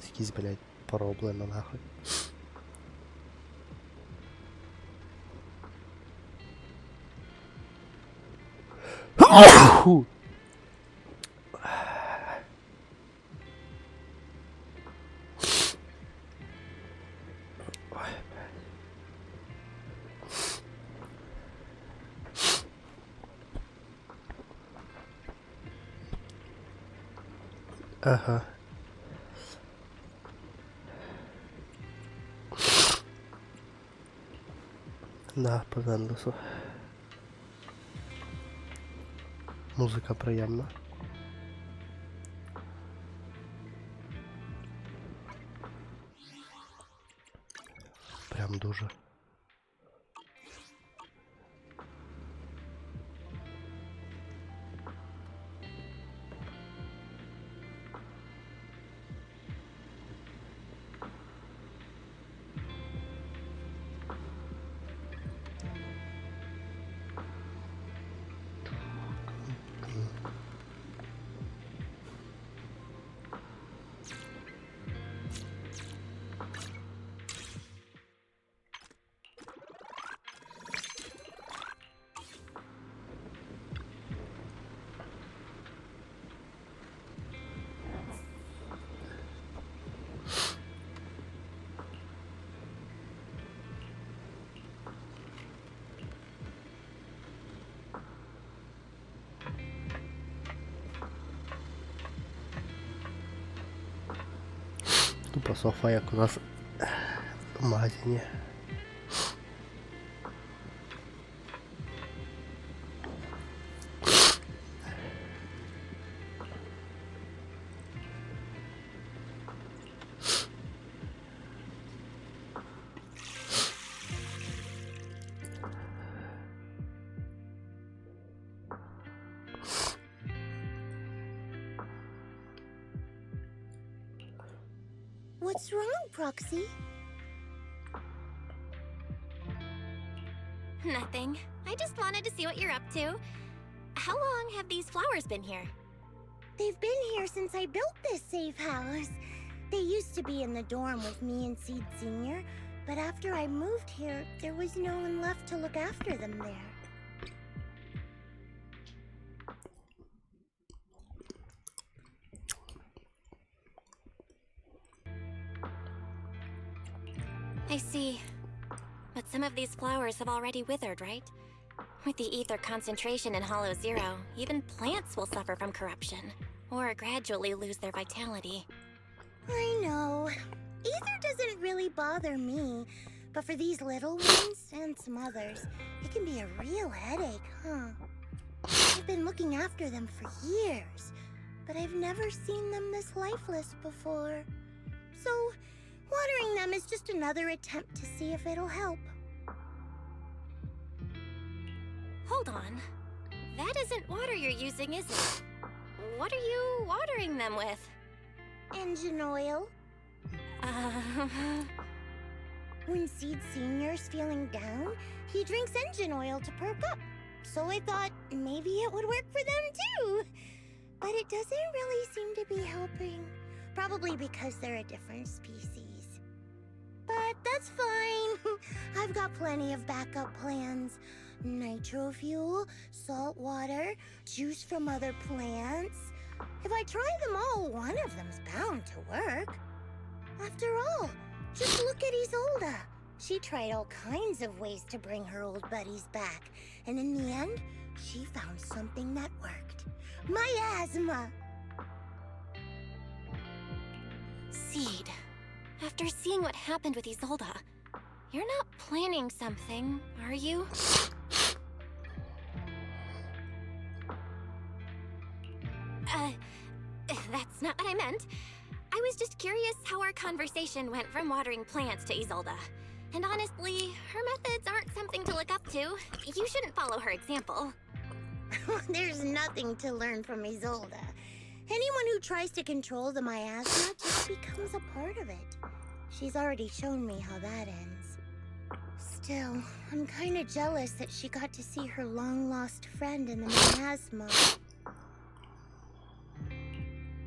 Якийсь, блядь, пороблено нахуй. Фу. Ага. Да, по Зендесу. Музика приємна. Прям дуже. Тупо софа, як у нас в магазині. What's wrong, Proxy? Nothing. I just wanted to see what you're up to. How long have these flowers been here? They've been here since I built this safe house. They used to be in the dorm with me and Seed Sr., but after I moved here, there was no one left to look after them there. I see. But some of these flowers have already withered, right? With the ether concentration in Hollow Zero, even plants will suffer from corruption, or gradually lose their vitality. I know. Ether doesn't really bother me, but for these little ones, and some others, it can be a real headache, huh? I've been looking after them for years, but I've never seen them this lifeless before. So, watering them is just another attempt to see if it'll help. Hold on. That isn't water you're using, is it? What are you watering them with? Engine oil. When Seed Sr.'s feeling down, he drinks engine oil to perk up. So I thought maybe it would work for them too. But it doesn't really seem to be helping. Probably because they're a different species. But that's fine. I've got plenty of backup plans. Nitro fuel, salt water, juice from other plants. If I try them all, one of them's bound to work. After all, just look at Isolda. She tried all kinds of ways to bring her old buddies back, and in the end, she found something that worked. Miasma! Seed, after seeing what happened with Isolda, You're not planning something, are you? That's not what I meant. I was just curious how our conversation went from watering plants to Isolde. And honestly, her methods aren't something to look up to. You shouldn't follow her example. There's nothing to learn from Isolde. Anyone who tries to control the miasma just becomes a part of it. She's already shown me how that ends. Still, I'm kinda jealous that she got to see her long-lost friend in the miasma.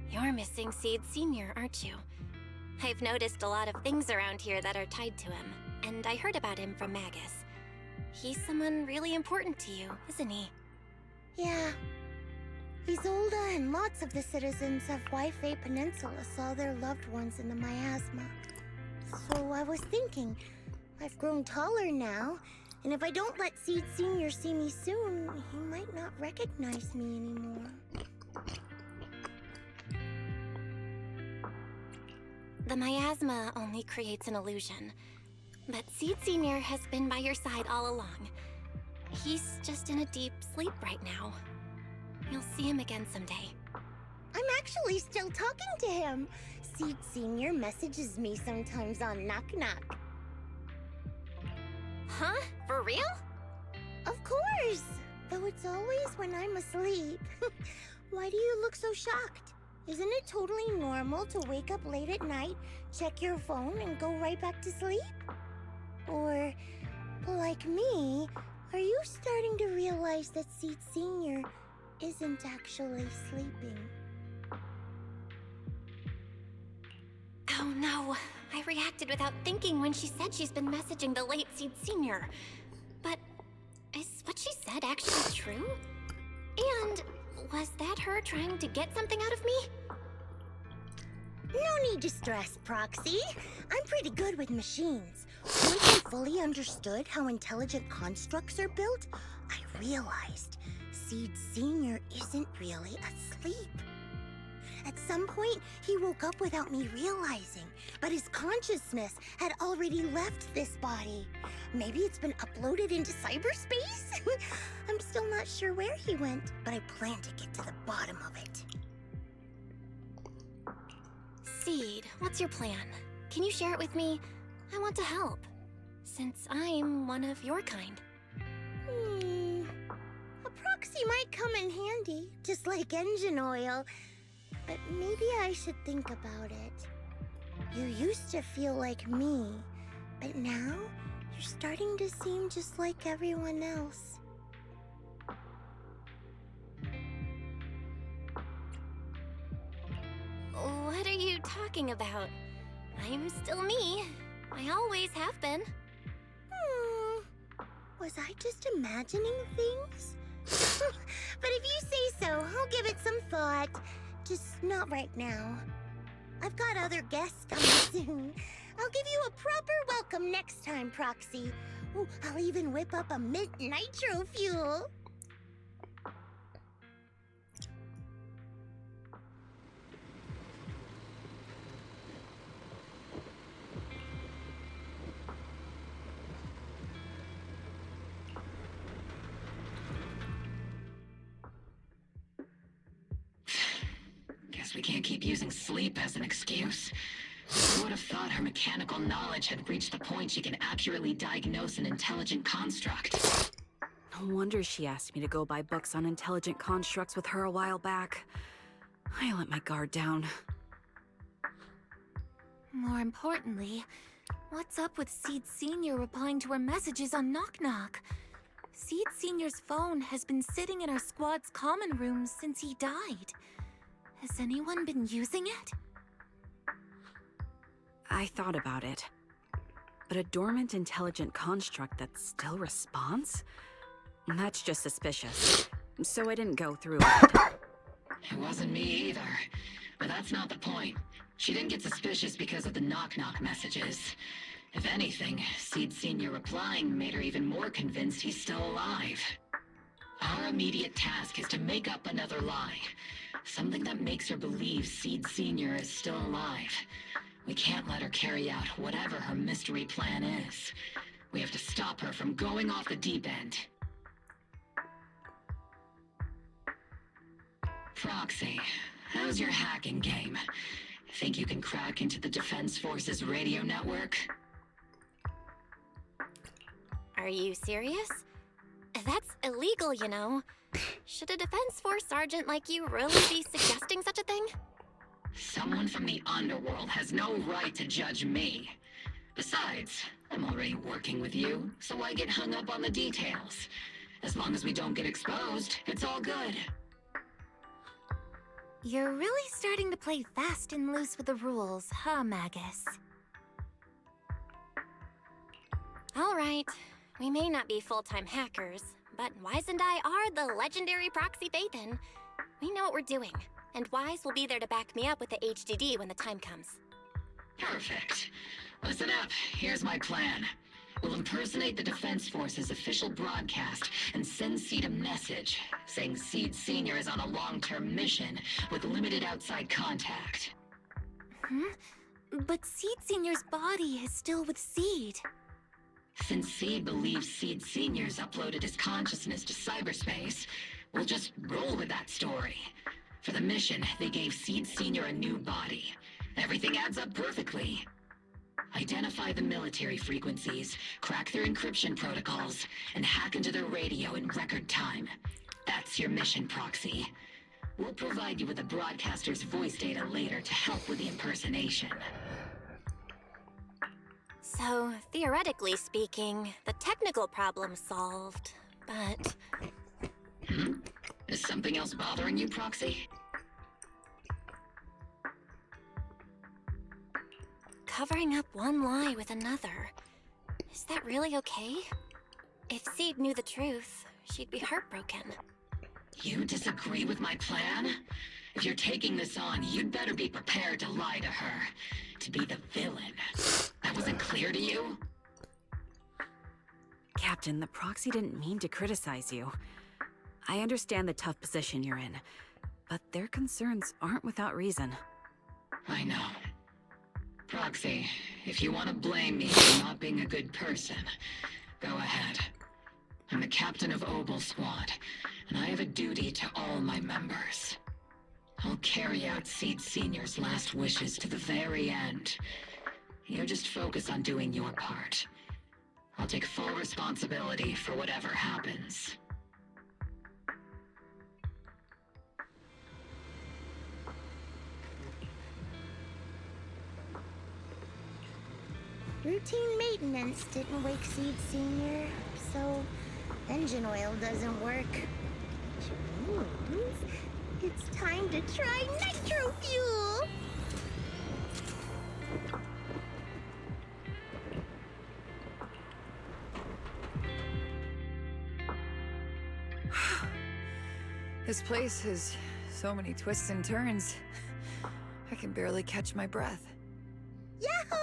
You're missing Seed Senior, aren't you? I've noticed a lot of things around here that are tied to him, and I heard about him from Magus. He's someone really important to you, isn't he? Yeah. Isolde and lots of the citizens of Wi-Fi Peninsula saw their loved ones in the miasma. So I was thinking, I've grown taller now, and if I don't let Seed Senior see me soon, he might not recognize me anymore. The miasma only creates an illusion, but Seed Senior has been by your side all along. He's just in a deep sleep right now. You'll see him again someday. I'm actually still talking to him. Seed Senior messages me sometimes on Knock Knock. Huh? For real? Of course! Though it's always when I'm asleep. Why do you look so shocked? Isn't it totally normal to wake up late at night, check your phone, and go right back to sleep? Or, like me, are you starting to realize that Seed Senior isn't actually sleeping? Oh no, I reacted without thinking when she said she's been messaging the late Seed Senior. But is what she said actually true? And was that her trying to get something out of me? No need to stress, Proxy. I'm pretty good with machines. Once I fully understood how intelligent constructs are built, I realized Seed Senior isn't really asleep. At some point, he woke up without me realizing, but his consciousness had already left this body. Maybe it's been uploaded into cyberspace? I'm still not sure where he went, but I plan to get to the bottom of it. Seed, what's your plan? Can you share it with me? I want to help, since I'm one of your kind. A proxy might come in handy, just like engine oil. But maybe I should think about it. You used to feel like me, but now you're starting to seem just like everyone else. What are you talking about? I'm still me. I always have been. Was I just imagining things? But if you say so, I'll give it some thought. Just not right now. I've got other guests coming soon. I'll give you a proper welcome next time, Proxy. Ooh, I'll even whip up a mint nitro fuel. Guess we can't keep using sleep as an excuse. Who would have thought her mechanical knowledge had reached the point she can accurately diagnose an intelligent construct? No wonder she asked me to go buy books on intelligent constructs with her a while back. I let my guard down. More importantly, what's up with Seed Senior replying to her messages on Knock Knock? Seed Senior's phone has been sitting in our squad's common room since he died. Has anyone been using it? I thought about it. But a dormant intelligent construct that still responds? That's just suspicious. So I didn't go through with it. It wasn't me either. But that's not the point. She didn't get suspicious because of the knock-knock messages. If anything, Seed Senior replying made her even more convinced he's still alive. Our immediate task is to make up another lie. Something that makes her believe Seed Senior is still alive. We can't let her carry out whatever her mystery plan is. We have to stop her from going off the deep end. Proxy, how's your hacking game? Think you can crack into the Defense Force's radio network? Are you serious? That's illegal, you know. Should a Defense Force sergeant like you really be suggesting such a thing? Someone from the underworld has no right to judge me. Besides, I'm already working with you, so why get hung up on the details? As long as we don't get exposed, it's all good. You're really starting to play fast and loose with the rules, huh, Magus? All right. We may not be full-time hackers, but Wise and I are the legendary proxy Phaethon. We know what we're doing, and Wise will be there to back me up with the HDD when the time comes. Perfect. Listen up, here's my plan. We'll impersonate the Defense Force's official broadcast and send Seed a message saying Seed Sr. is on a long-term mission with limited outside contact. But Seed Senior's body is still with Seed. Since Seed believes Seed Sr.'s uploaded his consciousness to cyberspace, we'll just roll with that story. For the mission, they gave Seed Sr. a new body. Everything adds up perfectly. Identify the military frequencies, crack their encryption protocols, and hack into their radio in record time. That's your mission, Proxy. We'll provide you with the broadcaster's voice data later to help with the impersonation. So, theoretically speaking, the technical problem's solved, but... Is something else bothering you, Proxy? Covering up one lie with another. Is that really okay? If Seed knew the truth, she'd be heartbroken. You disagree with my plan? If you're taking this on, you'd better be prepared to lie to her. To be the villain. That wasn't clear to you? Captain, the proxy didn't mean to criticize you. I understand the tough position you're in, but their concerns aren't without reason. I know. Proxy, if you want to blame me for not being a good person, go ahead. I'm the captain of Obel Squad, and I have a duty to all my members. I'll carry out Seed Senior's last wishes to the very end. You just focus on doing your part. I'll take full responsibility for whatever happens. Routine maintenance didn't wake Seed Senior, so engine oil doesn't work. Which means it's time to try nitro fuel! This place has so many twists and turns. I can barely catch my breath. Yahoo!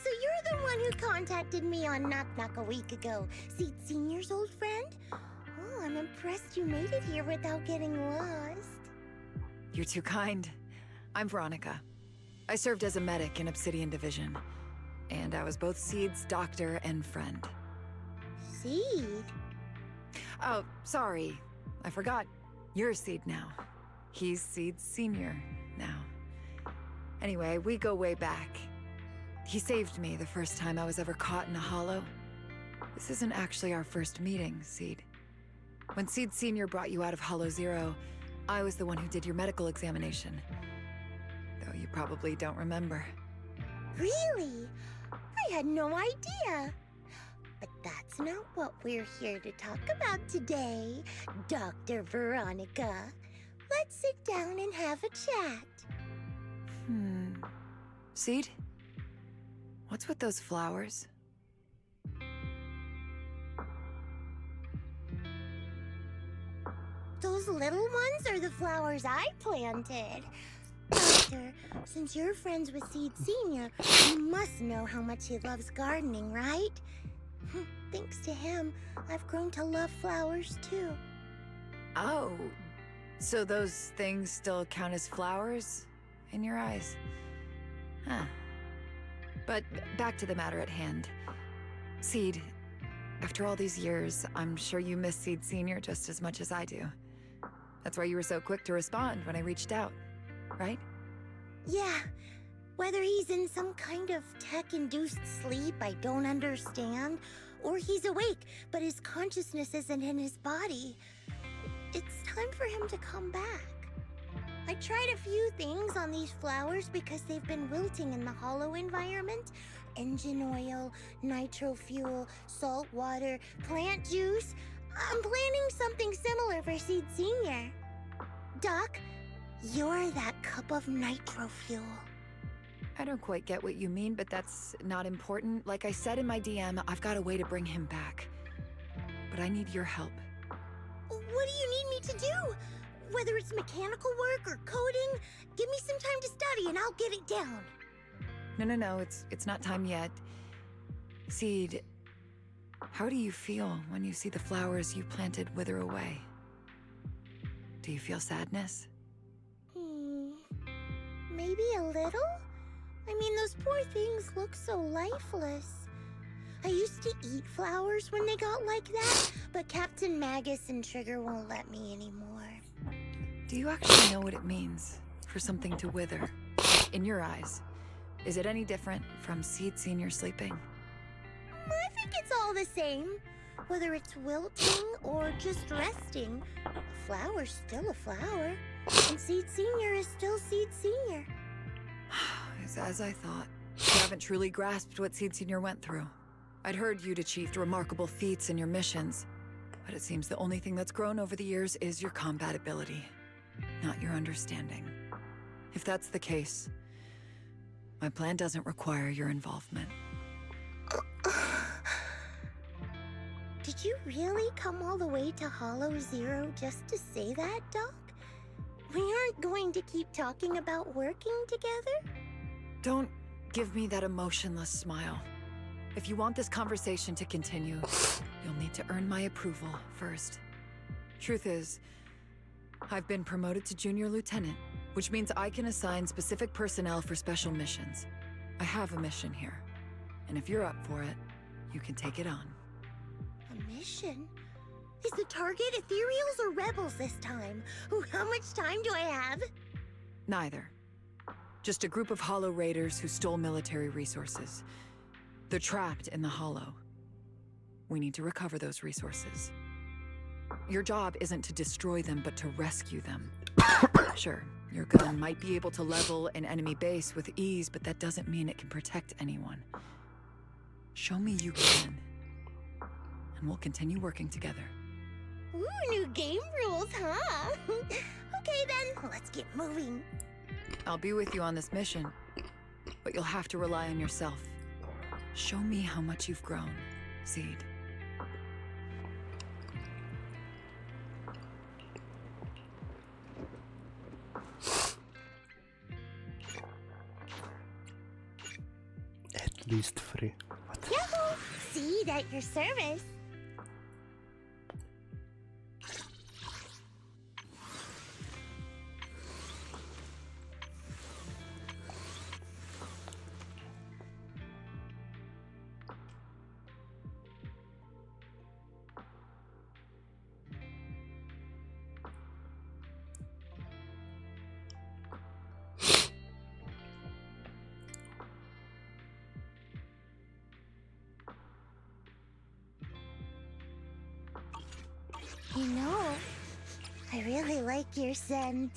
So you're the one who contacted me on Knock Knock a week ago, Seed Senior's old friend? Oh, I'm impressed you made it here without getting lost. You're too kind. I'm Veronica. I served as a medic in Obsidian Division, and I was both Seed's doctor and friend. Seed? Oh, sorry. I forgot. You're Seed now. He's Seed Senior now. Anyway, we go way back. He saved me the first time I was ever caught in a hollow. This isn't actually our first meeting, Seed. When Seed Senior brought you out of Hollow Zero, I was the one who did your medical examination. Though you probably don't remember. Really? I had no idea. But that's not what we're here to talk about today, Dr. Veronica. Let's sit down and have a chat. Seed? What's with those flowers? Those little ones are the flowers I planted. Doctor, since you're friends with Seed Senior, you must know how much he loves gardening, right? Thanks to him, I've grown to love flowers too. Oh, so those things still count as flowers in your eyes? Huh, But back to the matter at hand. Seed, after all these years, I'm sure you miss Seed Sr. just as much as I do. That's why you were so quick to respond when I reached out, right? Yeah. Whether he's in some kind of tech-induced sleep I don't understand, or he's awake, but his consciousness isn't in his body, it's time for him to come back. I tried a few things on these flowers because they've been wilting in the hollow environment. Engine oil, nitro fuel, salt water, plant juice. I'm planning something similar for Seed Sr. Doc, you're that cup of nitro fuel. I don't quite get what you mean, but that's not important. Like I said in my DM, I've got a way to bring him back. But I need your help. What do you need me to do? Whether it's mechanical work or coding, give me some time to study and I'll get it down. No, it's not time yet. Seed, how do you feel when you see the flowers you planted wither away? Do you feel sadness? Maybe a little? I mean, those poor things look so lifeless. I used to eat flowers when they got like that, but Captain Magus and Trigger won't let me anymore. Do you actually know what it means for something to wither? In your eyes, is it any different from Seed Sr. sleeping? I think it's all the same. Whether it's wilting or just resting, a flower's still a flower, and Seed Sr. is still Seed Sr. It's as I thought. You haven't truly grasped what Seed Sr. went through. I'd heard you'd achieved remarkable feats in your missions, but it seems the only thing that's grown over the years is your combat ability, not your understanding. If that's the case, my plan doesn't require your involvement. Did you really come all the way to Hollow Zero just to say that, Doc? We aren't going to keep talking about working together? Don't give me that emotionless smile. If you want this conversation to continue, you'll need to earn my approval first. Truth is, I've been promoted to Junior Lieutenant, which means I can assign specific personnel for special missions. I have a mission here, and if you're up for it, you can take it on. A mission? Is the target Ethereals or Rebels this time? How much time do I have? Neither. Just a group of Hollow Raiders who stole military resources. They're trapped in the Hollow. We need to recover those resources. Your job isn't to destroy them, but to rescue them. Sure, your gun might be able to level an enemy base with ease, but that doesn't mean it can protect anyone. Show me you can, and we'll continue working together. Ooh, new game rules, huh? Okay then, let's get moving. I'll be with you on this mission, but you'll have to rely on yourself. Show me how much you've grown, Seed. At least free. Yahoo! Seed at your service. You know, I really like your scent.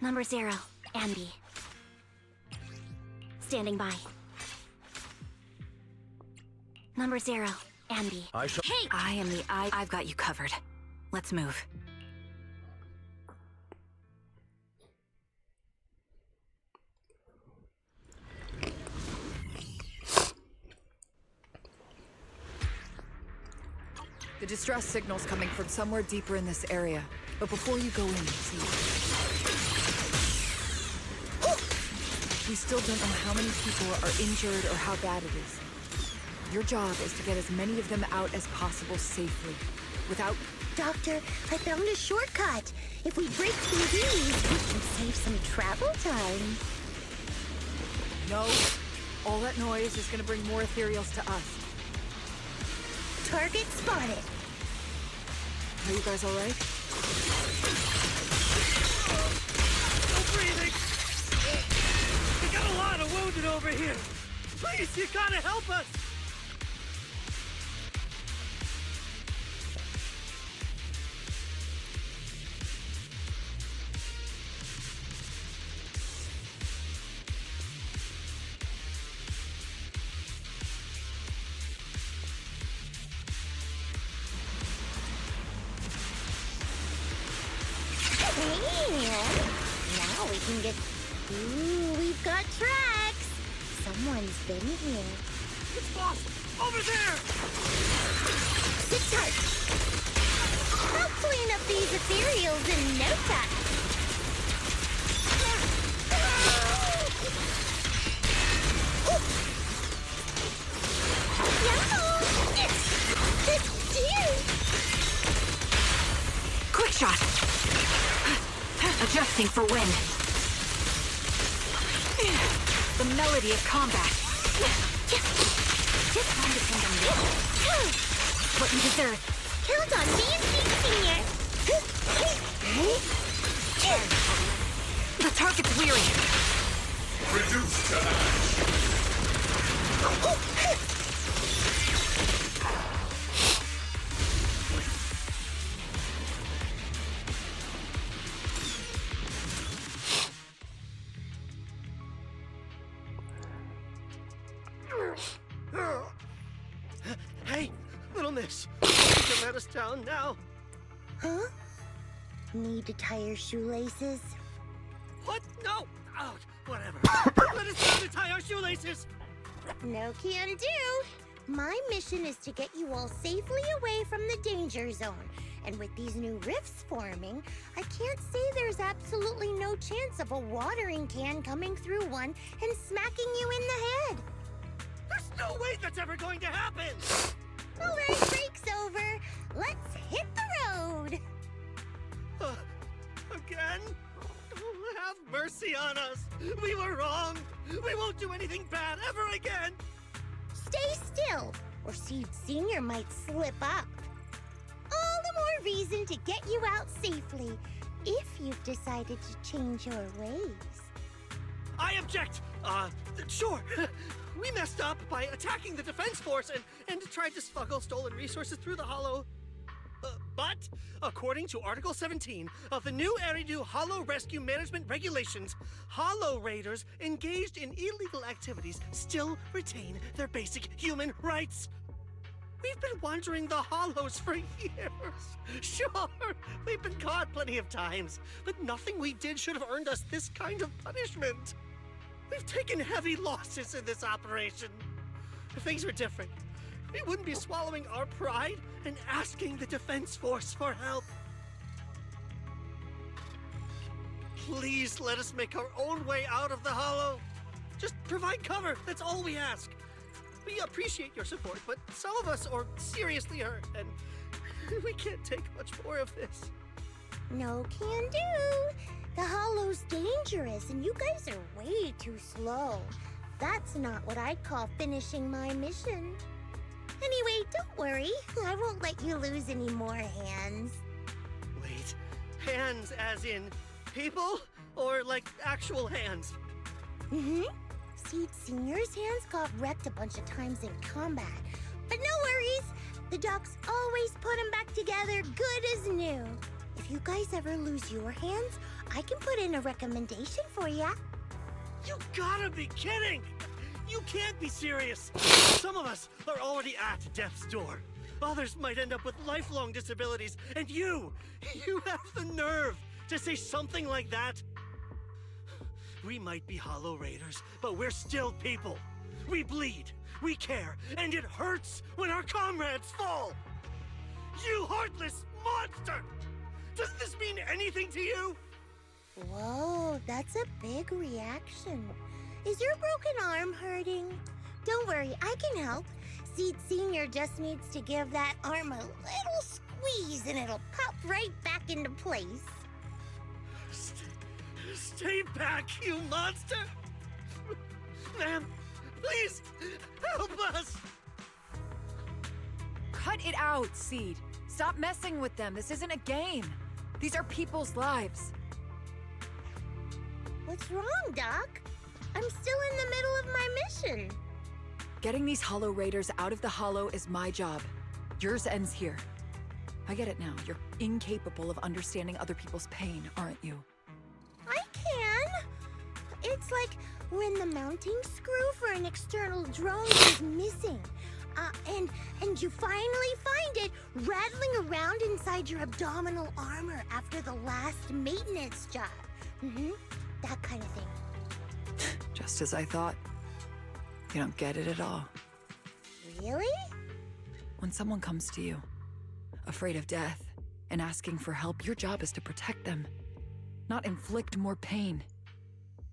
Number 0, Ambi. Standing by. Number 0, Ambi. Hey! I am the I've got you covered. Let's move. The distress signal's coming from somewhere deeper in this area. But before you go in, see. We still don't know how many people are injured or how bad it is. Your job is to get as many of them out as possible safely. without... Doctor, I found a shortcut. If we break through these, we can save some travel time. No. All that noise is gonna bring more ethereals to us. Target spotted. Are you guys alright? No breathing! We got a lot of wounded over here! Please, you gotta help us! Now we can get... Ooh, we've got tracks. Someone's been here. It's boss! Over there! Sit tight. I'll clean up these ethereals in no time. Quick shot! Adjusting for wind. The melody of combat. Just trying to send them this. What you deserve. Count on me and Senior. The target's weary. Reduce to ash. Hey, little miss. You can let us down now. Huh? Need to tie your shoelaces? What? No! Oh, whatever. Let us down to tie our shoelaces! No can do. My mission is to get you all safely away from the danger zone. And with these new rifts forming, I can't say there's absolutely no chance of a watering can coming through one and smacking you in the head. There's no way that's ever going to happen! All right, break's over. Let's hit the road. Again? Have mercy on us. We were wrong. We won't do anything bad ever again. Stay still, or Seed Senior might slip up. All the more reason to get you out safely, if you've decided to change your ways. I object! Sure. We messed up by attacking the defense force and tried to smuggle stolen resources through the Hollow. But, according to Article 17 of the new Eridu Hollow Rescue Management Regulations, Hollow Raiders engaged in illegal activities still retain their basic human rights. We've been wandering the Hollows for years. Sure, we've been caught plenty of times, but nothing we did should have earned us this kind of punishment. We've taken heavy losses in this operation. If things were different, we wouldn't be swallowing our pride and asking the defense force for help. Please let us make our own way out of the Hollow. Just provide cover, that's all we ask. We appreciate your support, but some of us are seriously hurt, and we can't take much more of this. No can do. The Hollow's dangerous, and you guys are way too slow. That's not what I'd call finishing my mission. Anyway, don't worry. I won't let you lose any more hands. Wait, hands as in people? Or like actual hands? Mm-hmm. Seed Senior's hands got wrecked a bunch of times in combat. But no worries. The docs always put them back together good as new. If you guys ever lose your hands, I can put in a recommendation for ya. You gotta be kidding! You can't be serious! Some of us are already at death's door. Others might end up with lifelong disabilities, and you have the nerve to say something like that? We might be Hollow Raiders, but we're still people. We bleed, we care, and it hurts when our comrades fall! You heartless monster! Doesn't this mean anything to you? Whoa, that's a big reaction. Is your broken arm hurting? Don't worry, I can help. Seed Senior just needs to give that arm a little squeeze and it'll pop right back into place. Stay back, you monster! Ma'am, please, help us! Cut it out, Seed. Stop messing with them. This isn't a game. These are people's lives. What's wrong, Doc? I'm still in the middle of my mission. Getting these Hollow Raiders out of the Hollow is my job. Yours ends here. I get it now. You're incapable of understanding other people's pain, aren't you? I can. It's like when the mounting screw for an external drone is missing. And you finally find it rattling around inside your abdominal armor after the last maintenance job. That kind of thing. Just as I thought. You don't get it at all. Really? When someone comes to you, afraid of death, and asking for help, your job is to protect them, not inflict more pain.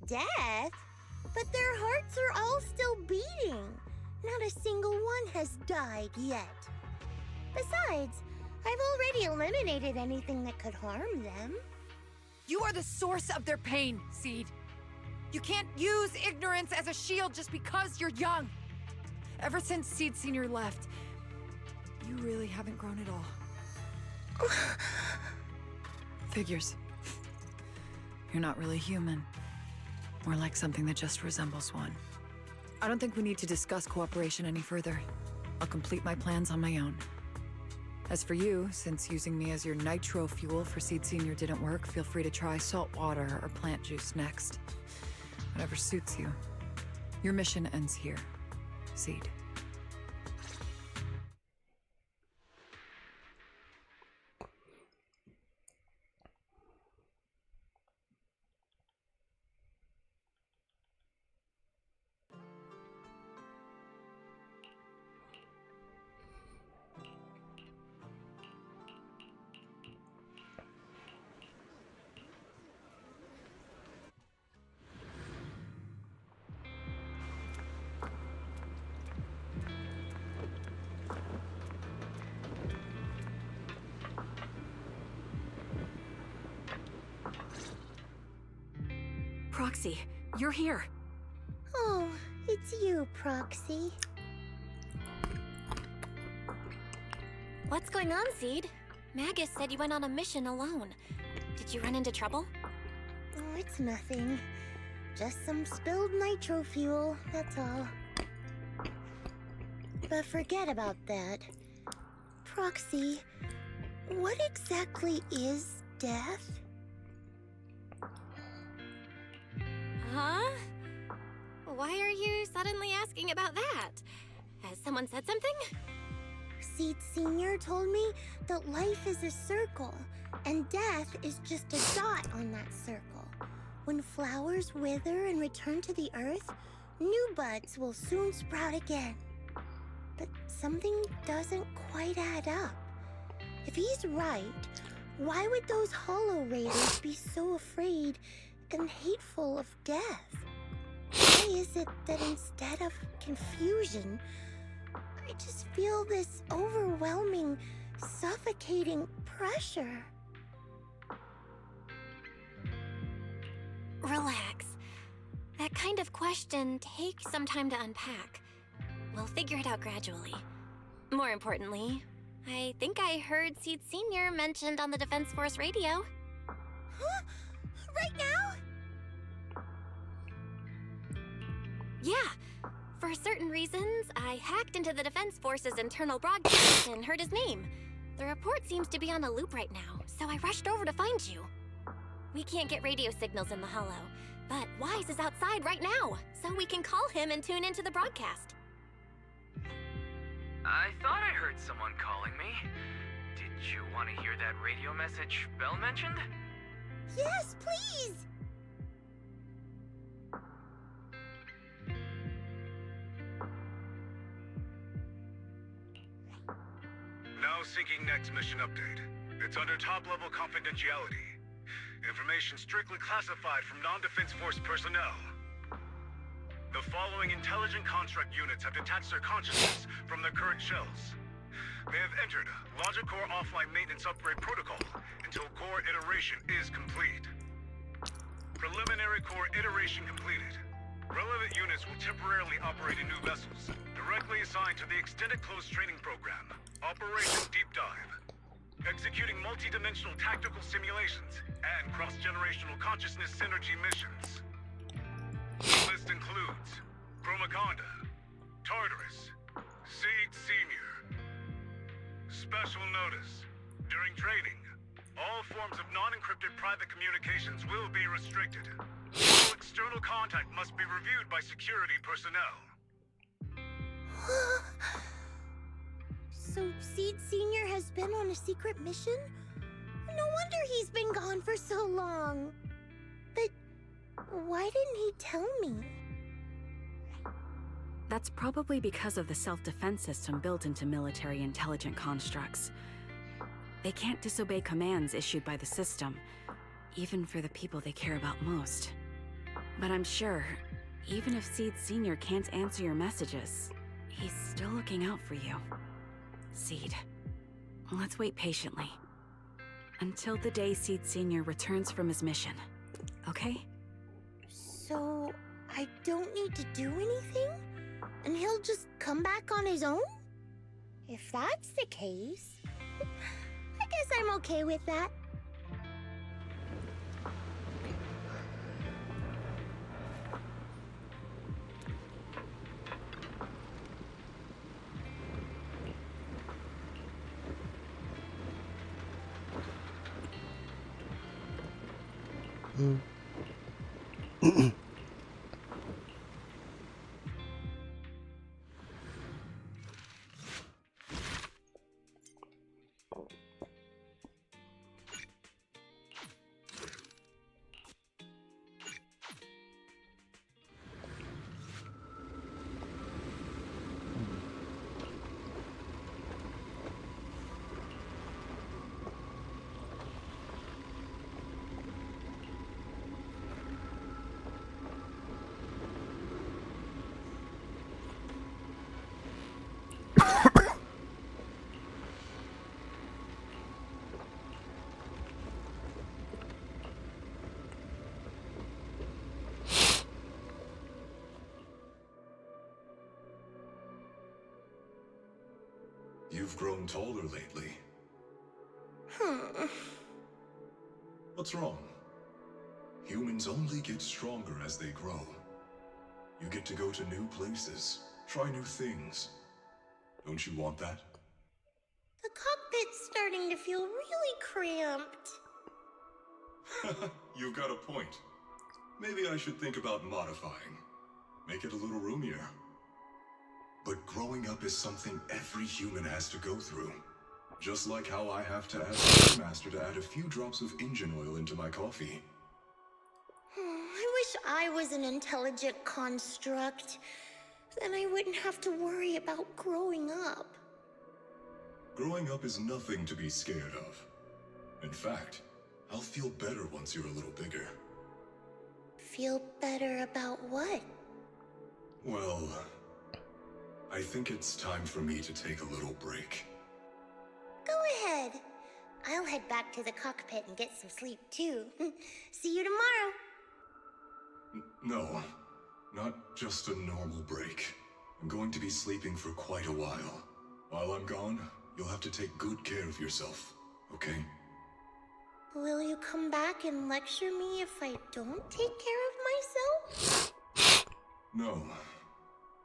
Death? But their hearts are all still beating. Not a single one has died yet. Besides, I've already eliminated anything that could harm them. You are the source of their pain, Seed. You can't use ignorance as a shield just because you're young. Ever since Seed Senior left, you really haven't grown at all. Figures. You're not really human. More like something that just resembles one. I don't think we need to discuss cooperation any further. I'll complete my plans on my own. As for you, since using me as your nitro fuel for Seed Senior didn't work, feel free to try salt water or plant juice next. Whatever suits you. Your mission ends here, Seed. Proxy, you're here. Oh, it's you, Proxy. What's going on, Seed? Magus said you went on a mission alone. Did you run into trouble? Oh, it's nothing. Just some spilled nitro fuel, that's all. But forget about that. Proxy, what exactly is death? Huh? Why are you suddenly asking about that? Has someone said something? Seed Senior told me that life is a circle, and death is just a dot on that circle. When flowers wither and return to the earth, new buds will soon sprout again. But something doesn't quite add up. If he's right, why would those Hollow Raiders be so afraid and hateful of death? Why is it that instead of confusion, I just feel this overwhelming, suffocating pressure? Relax. That kind of question takes some time to unpack. We'll figure it out gradually. More importantly, I think I heard Seed Senior mentioned on the Defense Force radio. Huh? Right now? Yeah. For certain reasons, I hacked into the Defense Force's internal broadcast and heard his name. The report seems to be on a loop right now, so I rushed over to find you. We can't get radio signals in the Hollow, but Wise is outside right now, so we can call him and tune into the broadcast. I thought I heard someone calling me. Did you want to hear that radio message Belle mentioned? Yes, please! Now syncing next mission update. It's under top-level confidentiality. Information strictly classified from non-Defense Force personnel. The following intelligent construct units have detached their consciousness from their current shells. They have entered Logic Core offline maintenance upgrade protocol until core iteration is complete. Preliminary core iteration completed. Relevant units will temporarily operate in new vessels, directly assigned to the Extended Close Training Program, Operation Deep Dive. Executing multi-dimensional tactical simulations and cross-generational consciousness synergy missions. The list includes Chromaconda, Tartarus, Seed Senior. Special notice. During training, all forms of non-encrypted private communications will be restricted. All external contact must be reviewed by security personnel. So Seed Senior has been on a secret mission? No wonder he's been gone for so long. But why didn't he tell me? That's probably because of the self-defense system built into military intelligent constructs. They can't disobey commands issued by the system, even for the people they care about most. But I'm sure, even if Seed Senior can't answer your messages, he's still looking out for you. Seed, let's wait patiently. Until the day Seed Senior returns from his mission, okay? So I don't need to do anything? And he'll just come back on his own? If that's the case, I guess I'm okay with that. You've grown taller lately. What's wrong? Humans only get stronger as they grow. You get to go to new places, try new things. Don't you want that? The cockpit's starting to feel really cramped. You've got a point. Maybe I should think about modifying. Make it a little roomier. But growing up is something every human has to go through. Just like how I have to ask my master to add a few drops of engine oil into my coffee. I wish I was an intelligent construct. Then I wouldn't have to worry about growing up. Growing up is nothing to be scared of. In fact, I'll feel better once you're a little bigger. Feel better about what? Well, I think it's time for me to take a little break. Go ahead. I'll head back to the cockpit and get some sleep too. See you tomorrow. No, not just a normal break. I'm going to be sleeping for quite a while. While I'm gone, you'll have to take good care of yourself, okay? Will you come back and lecture me if I don't take care of myself? No,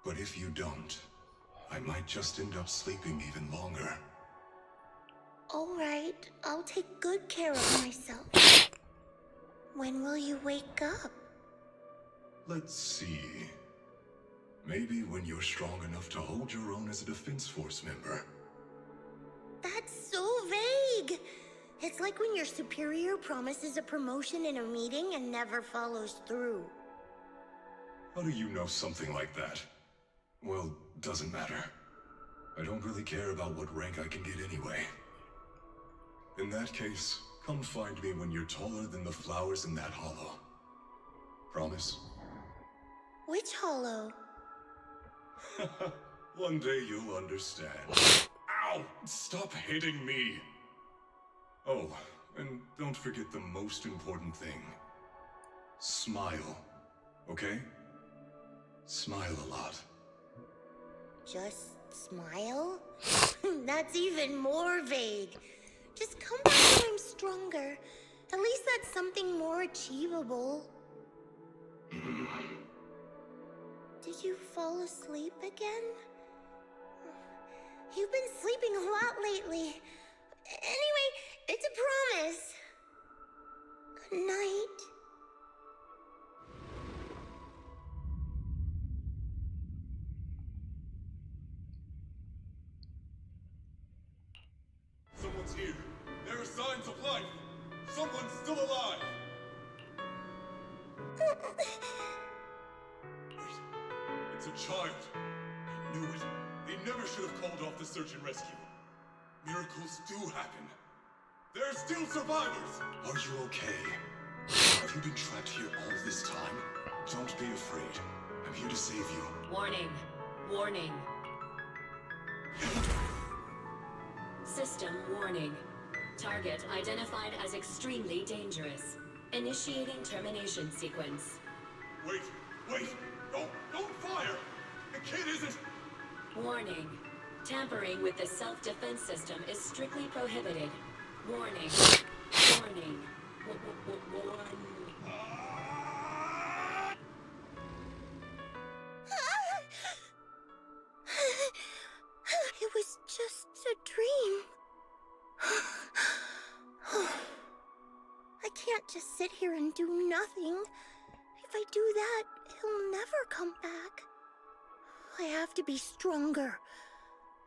but if you don't, I might just end up sleeping even longer. All right, I'll take good care of myself. When will you wake up? Let's see. Maybe when you're strong enough to hold your own as a Defense Force member. That's so vague. It's like when your superior promises a promotion in a meeting and never follows through. How do you know something like that? Well, doesn't matter. I don't really care about what rank I can get anyway. In that case, come find me when you're taller than the flowers in that hollow. Promise? Which hollow? One day you'll understand. Ow! Stop hitting me! Oh, and don't forget the most important thing. Smile. Okay? Smile a lot. Just smile? That's even more vague. Just come back when I'm stronger. At least that's something more achievable. Did you fall asleep again? You've been sleeping a lot lately. Anyway, it's a promise. Good night. Someone's here. There are signs of life. Someone's still alive. Wait, it's a child. I knew it. They never should have called off the search and rescue. Miracles do happen. There are still survivors. Are you okay? Have you been trapped here all this time? Don't be afraid. I'm here to save you. Warning. Warning. System warning. Target identified as extremely dangerous. Initiating termination sequence. Wait! Don't fire! The kid isn't... Warning. Tampering with the self-defense system is strictly prohibited. Warning. Warning. Warning. It was just a dream. I can't just sit here and do nothing. If I do that, he'll never come back. I have to be stronger.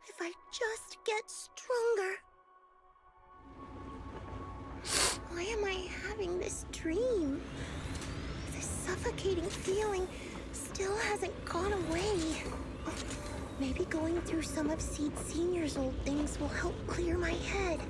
If I just get stronger. Why am I having this dream? This suffocating feeling still hasn't gone away. Maybe going through some of Seed Senior's old things will help clear my head.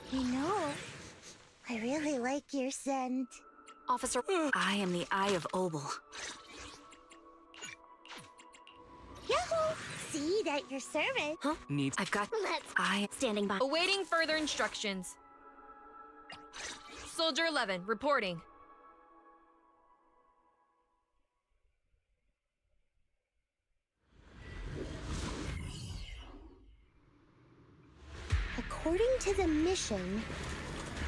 You know, I really like your scent. Officer, I am the Eye of Obel. Yahoo! See that your servant. Huh? I've got... Let's... standing by. Awaiting further instructions. Soldier 11, reporting. According to the mission,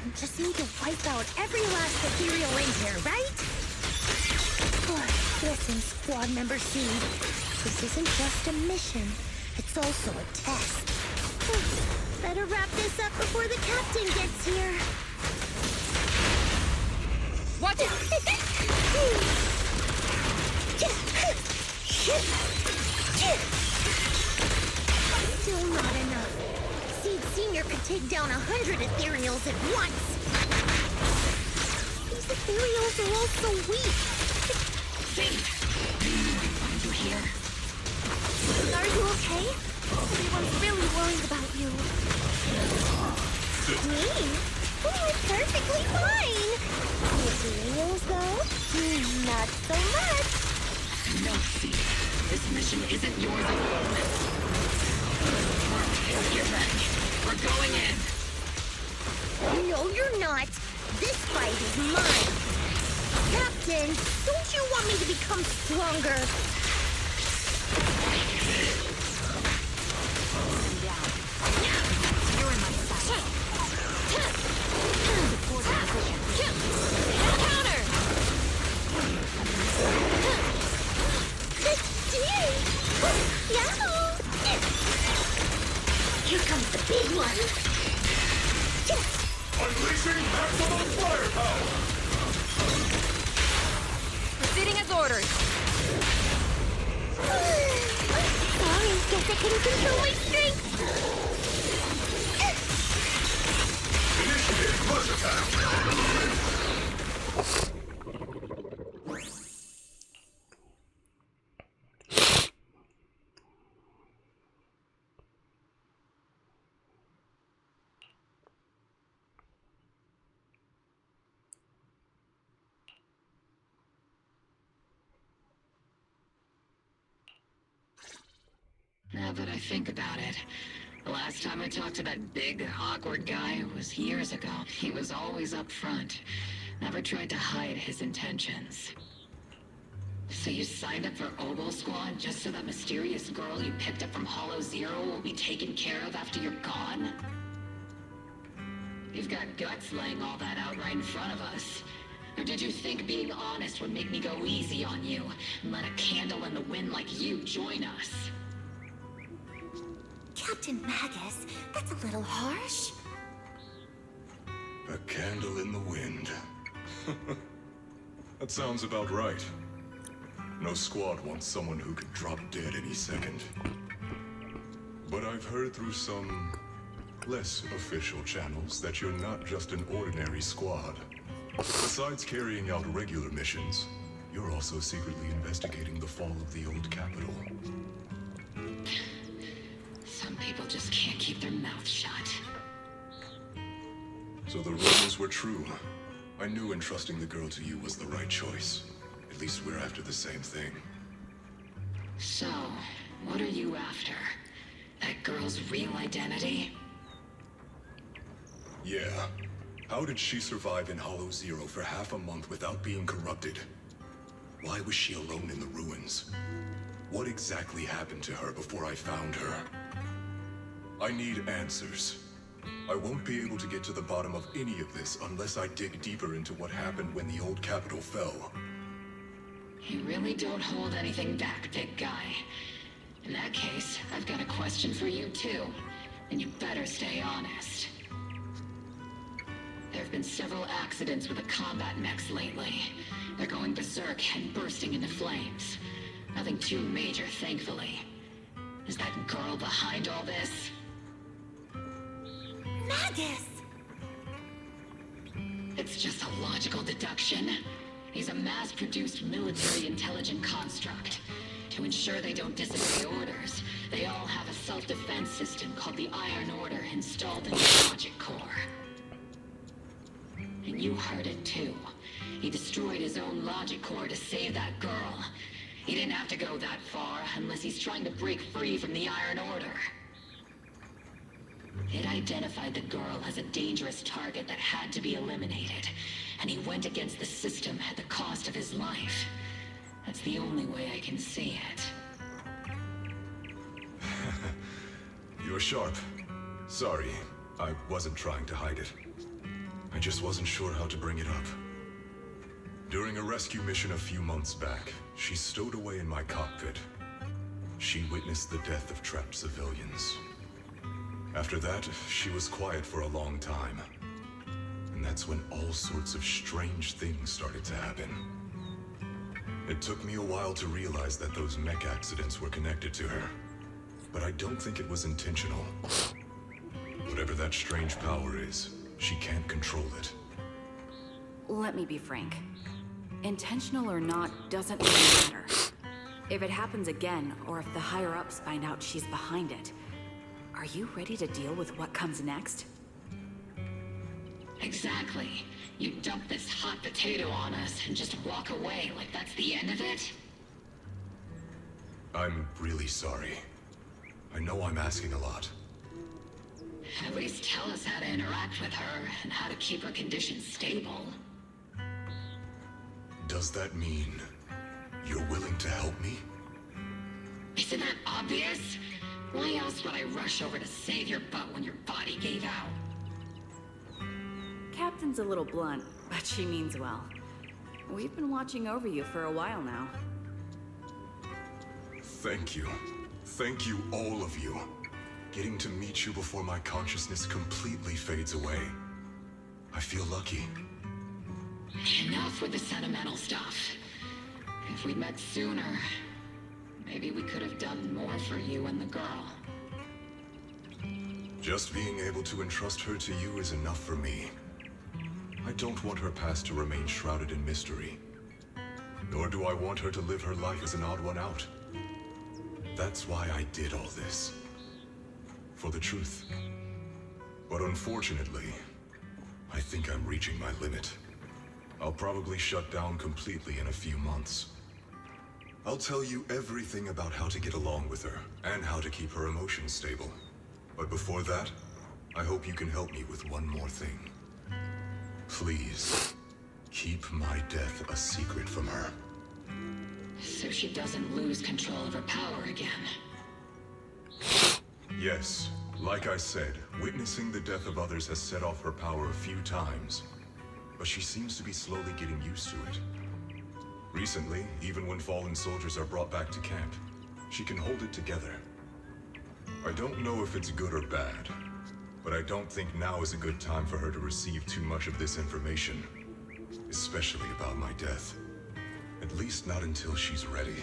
I just need to wipe out every last ethereal in here, right? Listen, squad member C, this isn't just a mission, it's also a test. Better wrap this up before the captain gets here. Watch it! Still not enough. Seed Senior could take down 100 ethereals at once. These ethereals are all so weak. Find you here. Are you okay? Everyone's really worried about you. Me? Oh, I'm perfectly fine. The ethereals, though? Not so much. No, see, this mission isn't yours alone. Get ready. We're going in. No, you're not. This fight is mine. Captain, don't you want me to become stronger? You're in my sight. Counter! Yahoo! Here comes the big one. Unleashing maximum firepower! Proceeding as ordered. Sorry, guess I couldn't control my strength. Initiate push attack! Now that I think about it, the last time I talked to that big, awkward guy was years ago. He was always up front, never tried to hide his intentions. So you signed up for Oboe Squad just so that mysterious girl you picked up from Hollow Zero will be taken care of after you're gone? You've got guts laying all that out right in front of us. Or did you think being honest would make me go easy on you and let a candle in the wind like you join us? Captain Magus, that's a little harsh. A candle in the wind. That sounds about right. No squad wants someone who could drop dead any second. But I've heard through some less official channels that you're not just an ordinary squad. Besides carrying out regular missions, you're also secretly investigating the fall of the old capital. Some people just can't keep their mouths shut. So the rumors were true. I knew entrusting the girl to you was the right choice. At least we're after the same thing. So, what are you after? That girl's real identity? Yeah. How did she survive in Hollow Zero for half a month without being corrupted? Why was she alone in the ruins? What exactly happened to her before I found her? I need answers. I won't be able to get to the bottom of any of this unless I dig deeper into what happened when the old capital fell. You really don't hold anything back, big guy. In that case, I've got a question for you too. And you better stay honest. There have been several accidents with the combat mechs lately. They're going berserk and bursting into flames. Nothing too major, thankfully. Is that girl behind all this? Magus! It's just a logical deduction. He's a mass-produced military intelligent construct. To ensure they don't disobey orders, they all have a self-defense system called the Iron Order installed in their logic core. And you heard it too. He destroyed his own logic core to save that girl. He didn't have to go that far unless he's trying to break free from the Iron Order. It identified the girl as a dangerous target that had to be eliminated, and he went against the system at the cost of his life. That's the only way I can see it. You're sharp. Sorry, I wasn't trying to hide it. I just wasn't sure how to bring it up. During a rescue mission a few months back, she stowed away in my cockpit. She witnessed the death of trapped civilians. After that, she was quiet for a long time. And that's when all sorts of strange things started to happen. It took me a while to realize that those mech accidents were connected to her. But I don't think it was intentional. Whatever that strange power is, she can't control it. Let me be frank. Intentional or not doesn't really matter. If it happens again, or if the higher-ups find out she's behind it, are you ready to deal with what comes next? Exactly. You dump this hot potato on us and just walk away like that's the end of it? I'm really sorry. I know I'm asking a lot. At least tell us how to interact with her and how to keep her condition stable. Does that mean you're willing to help me? Isn't that obvious? Why else would I rush over to save your butt when your body gave out? Captain's a little blunt, but she means well. We've been watching over you for a while now. Thank you. Thank you, all of you. Getting to meet you before my consciousness completely fades away. I feel lucky. Enough with the sentimental stuff. If we'd met sooner, maybe we could have done more for you and the girl. Just being able to entrust her to you is enough for me. I don't want her past to remain shrouded in mystery. Nor do I want her to live her life as an odd one out. That's why I did all this. For the truth. But unfortunately, I think I'm reaching my limit. I'll probably shut down completely in a few months. I'll tell you everything about how to get along with her, and how to keep her emotions stable. But before that, I hope you can help me with one more thing. Please, keep my death a secret from her. So she doesn't lose control of her power again. Yes, like I said, witnessing the death of others has set off her power a few times. But she seems to be slowly getting used to it. Recently, even when fallen soldiers are brought back to camp, she can hold it together. I don't know if it's good or bad, but I don't think now is a good time for her to receive too much of this information, especially about my death. At least not until she's ready.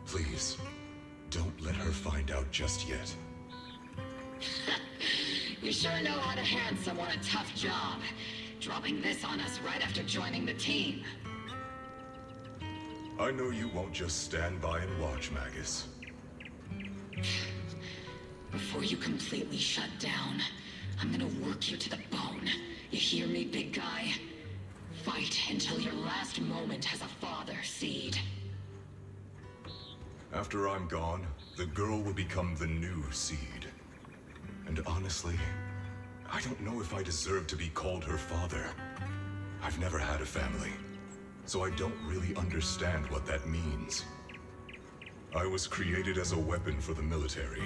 Please, don't let her find out just yet. You sure know how to hand someone a tough job. Dropping this on us right after joining the team. I know you won't just stand by and watch, Magus. Before you completely shut down, I'm gonna work you to the bone. You hear me, big guy? Fight until your last moment has a father seed. After I'm gone, the girl will become the new seed. And honestly, I don't know if I deserve to be called her father. I've never had a family, so I don't really understand what that means. I was created as a weapon for the military.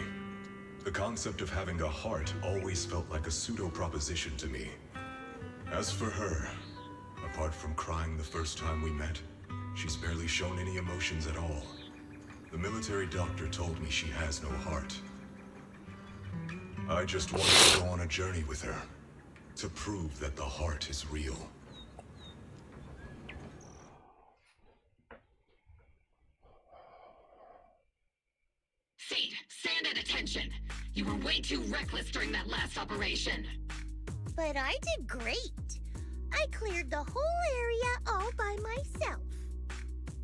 The concept of having a heart always felt like a pseudo-proposition to me. As for her, apart from crying the first time we met, she's barely shown any emotions at all. The military doctor told me she has no heart. I just wanted to go on a journey with her, to prove that the heart is real. Seed, stand at attention! You were way too reckless during that last operation. But I did great. I cleared the whole area all by myself.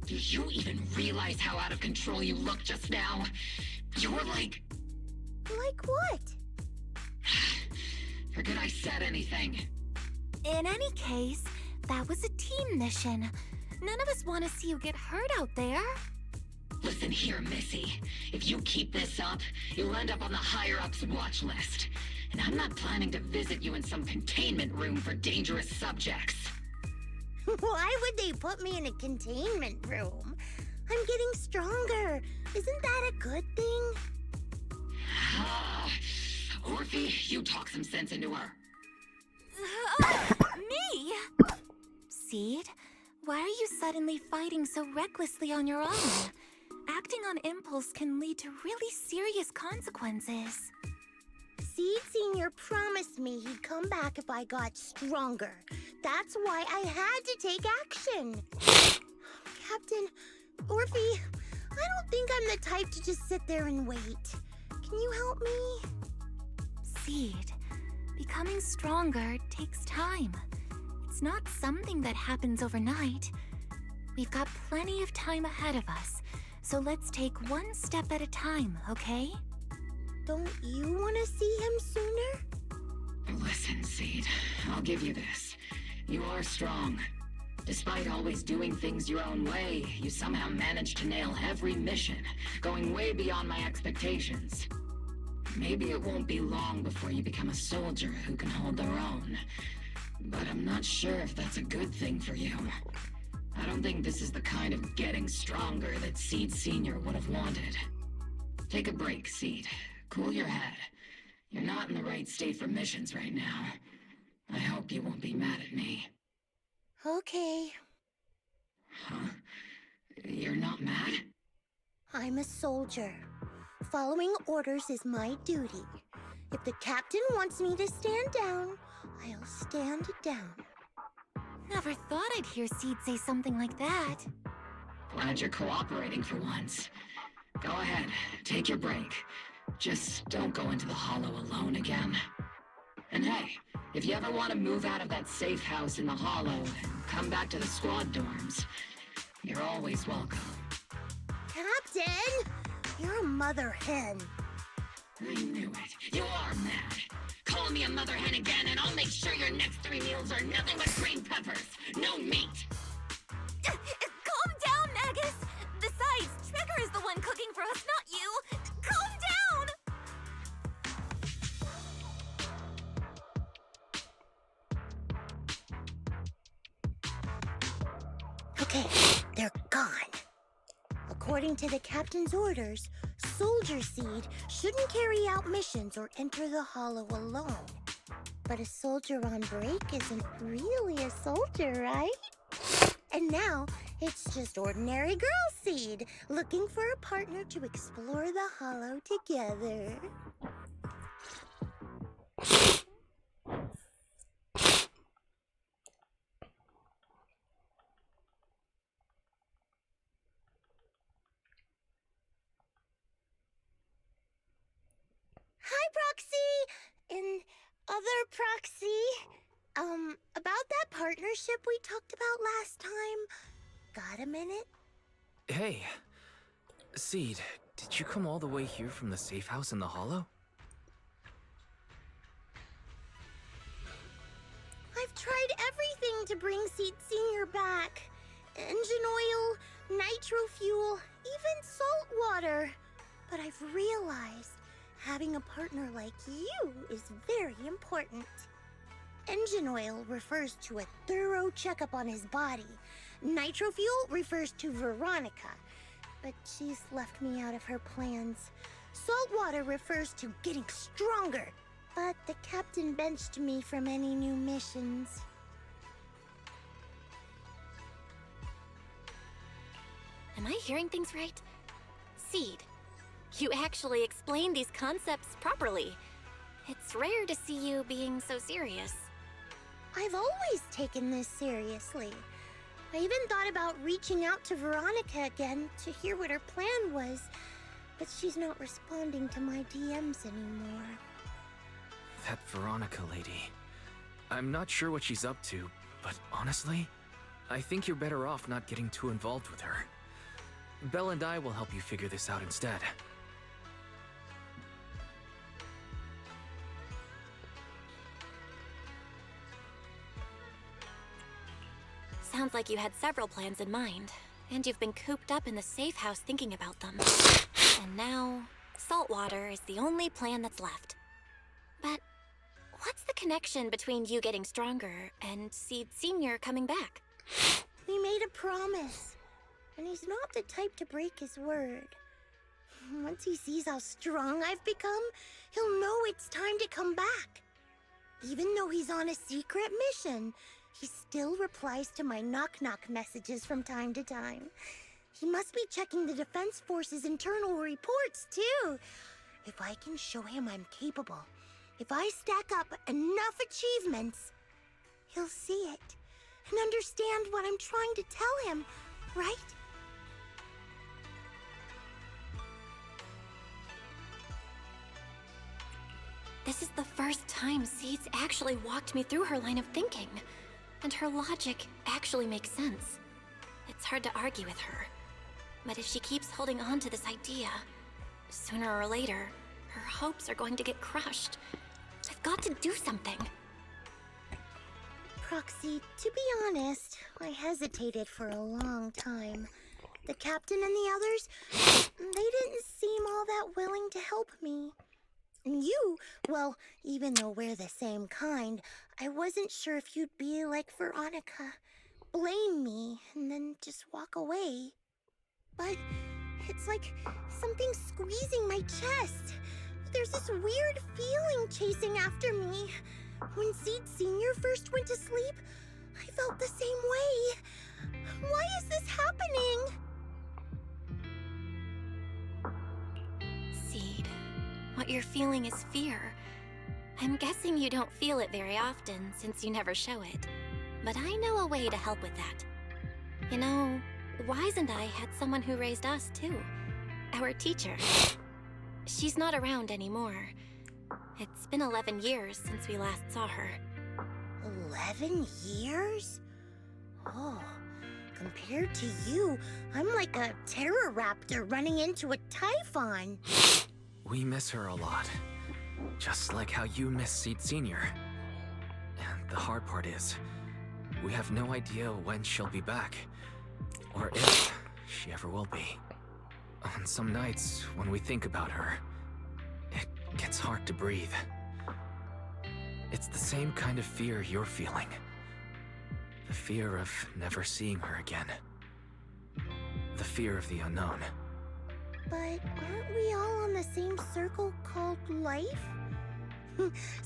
Do you even realize how out of control you looked just now? You were like... Like what? Forget I said anything. In any case, that was a team mission. None of us want to see you get hurt out there. Listen here, Missy. If you keep this up, you'll end up on the higher-ups watch list. And I'm not planning to visit you in some containment room for dangerous subjects. Why would they put me in a containment room? I'm getting stronger. Isn't that a good thing? Orphe, you talk some sense into her. Me? Seed, why are you suddenly fighting so recklessly on your own? Acting on impulse can lead to really serious consequences. Seed Senior promised me he'd come back if I got stronger. That's why I had to take action. Captain, Orphe, I don't think I'm the type to just sit there and wait. Can you help me? Seed, becoming stronger takes time. It's not something that happens overnight. We've got plenty of time ahead of us, so let's take one step at a time, okay? Don't you want to see him sooner? Listen, Seed, I'll give you this. You are strong. Despite always doing things your own way, you somehow managed to nail every mission, going way beyond my expectations. Maybe it won't be long before you become a soldier who can hold their own. But I'm not sure if that's a good thing for you. I don't think this is the kind of getting stronger that Seed Senior would have wanted. Take a break, Seed. Cool your head. You're not in the right state for missions right now. I hope you won't be mad at me. Okay. Huh? You're not mad? I'm a soldier. Following orders is my duty. If the captain wants me to stand down, I'll stand down. Never thought I'd hear Seed say something like that. Glad you're cooperating for once. Go ahead, take your break. Just don't go into the hollow alone again. And hey, if you ever want to move out of that safe house in the hollow and come back to the squad dorms, you're always welcome. Captain! You're a mother hen. I knew it. You are mad. Call me a mother hen again and I'll make sure your next 3 meals are nothing but green peppers. No meat. Calm down, Magus! Besides, Trigger is the one cooking for us, not you! Calm down! Okay, they're gone. According to the captain's orders, Soldier Seed shouldn't carry out missions or enter the hollow alone. But a soldier on break isn't really a soldier, right? And now, it's just ordinary girl Seed, looking for a partner to explore the hollow together. Hi, Proxy! And other Proxy. About that partnership we talked about last time. Got a minute? Hey, Seed, did you come all the way here from the safe house in the hollow? I've tried everything to bring Seed Senior back. Engine oil, nitro fuel, even salt water. But I've realized having a partner like you is very important. Engine oil refers to a thorough checkup on his body. Nitro fuel refers to Veronica, but she's left me out of her plans. Salt water refers to getting stronger, but the captain benched me from any new missions. Am I hearing things right? Seed, you actually explained these concepts properly. It's rare to see you being so serious. I've always taken this seriously. I even thought about reaching out to Veronica again to hear what her plan was, but she's not responding to my DMs anymore. That Veronica lady. I'm not sure what she's up to, but honestly, I think you're better off not getting too involved with her. Belle and I will help you figure this out instead. Sounds like you had several plans in mind, and you've been cooped up in the safe house thinking about them. And now, saltwater is the only plan that's left. But what's the connection between you getting stronger and Seed Senior coming back? We made a promise, and he's not the type to break his word. Once he sees how strong I've become, he'll know it's time to come back. Even though he's on a secret mission, he still replies to my knock-knock messages from time to time. He must be checking the Defense Force's internal reports, too. If I can show him I'm capable, if I stack up enough achievements, he'll see it and understand what I'm trying to tell him, right? This is the first time Seeds actually walked me through her line of thinking, and her logic actually makes sense. It's hard to argue with her, but if she keeps holding on to this idea, sooner or later, her hopes are going to get crushed. I've got to do something. Proxy, to be honest, I hesitated for a long time. The captain and the others, they didn't seem all that willing to help me. And you, well, even though we're the same kind, I wasn't sure if you'd be like Veronica. Blame me and then just walk away. But it's like something squeezing my chest. There's this weird feeling chasing after me. When Seed Sr. first went to sleep, I felt the same way. Why is this happening? Seed, what you're feeling is fear. I'm guessing you don't feel it very often since you never show it. But I know a way to help with that. You know, Wise and I had someone who raised us too. Our teacher. She's not around anymore. It's been 11 years since we last saw her. 11 years? Oh, compared to you, I'm like a terror raptor running into a typhon. We miss her a lot. Just like how you miss Seed Sr. And the hard part is, we have no idea when she'll be back. Or if she ever will be. On some nights, when we think about her, it gets hard to breathe. It's the same kind of fear you're feeling. The fear of never seeing her again. The fear of the unknown. But aren't we all on the same circle called life?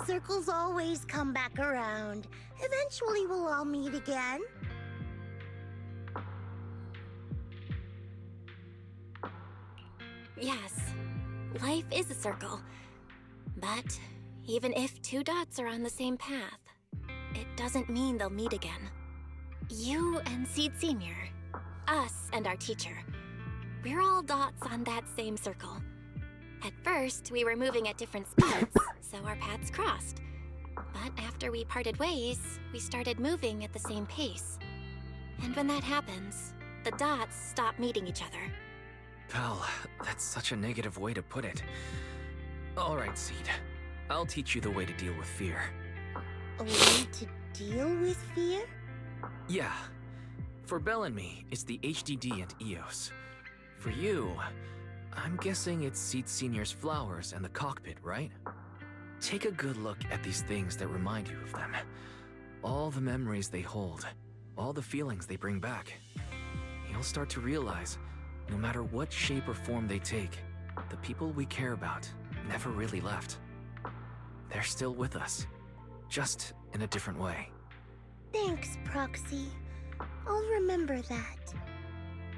Circles always come back around. Eventually we'll all meet again. Yes, life is a circle. But even if two dots are on the same path, it doesn't mean they'll meet again. You and Seed Sr., us and our teacher, we're all dots on that same circle. At first, we were moving at different speeds, so our paths crossed. But after we parted ways, we started moving at the same pace. And when that happens, the dots stop meeting each other. Pal, that's such a negative way to put it. Alright, Seed. I'll teach you the way to deal with fear. A way to deal with fear? Yeah. For Belle and me, it's the HDD and EOS. For you, I'm guessing it's Seed Sr.'s flowers and the cockpit, right? Take a good look at these things that remind you of them. All the memories they hold, all the feelings they bring back. You'll start to realize, no matter what shape or form they take, the people we care about never really left. They're still with us, just in a different way. Thanks, Proxy. I'll remember that.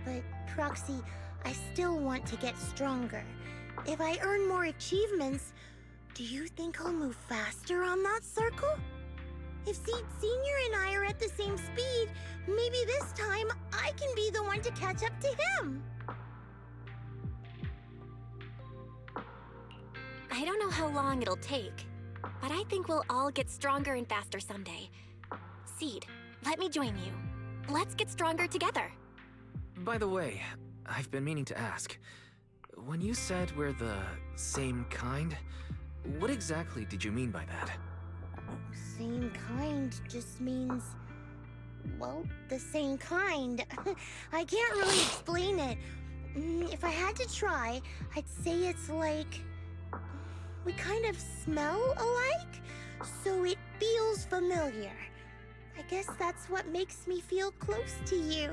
But, Proxy, I still want to get stronger. If I earn more achievements, do you think I'll move faster on that circle? If Seed Sr. and I are at the same speed, maybe this time I can be the one to catch up to him. I don't know how long it'll take, but I think we'll all get stronger and faster someday. Seed, let me join you. Let's get stronger together. By the way, I've been meaning to ask. When you said we're the same kind, what exactly did you mean by that? Same kind just means, well, the same kind. I can't really explain it. If I had to try, I'd say it's like we kind of smell alike, so it feels familiar. I guess that's what makes me feel close to you.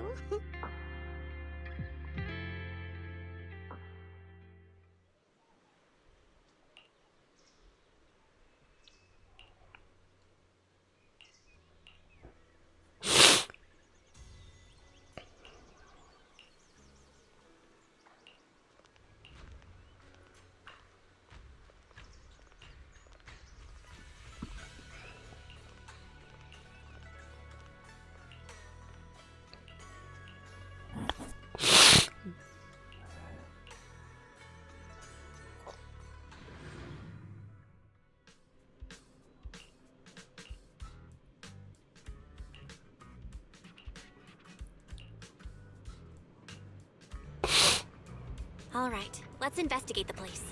All right, let's investigate the place.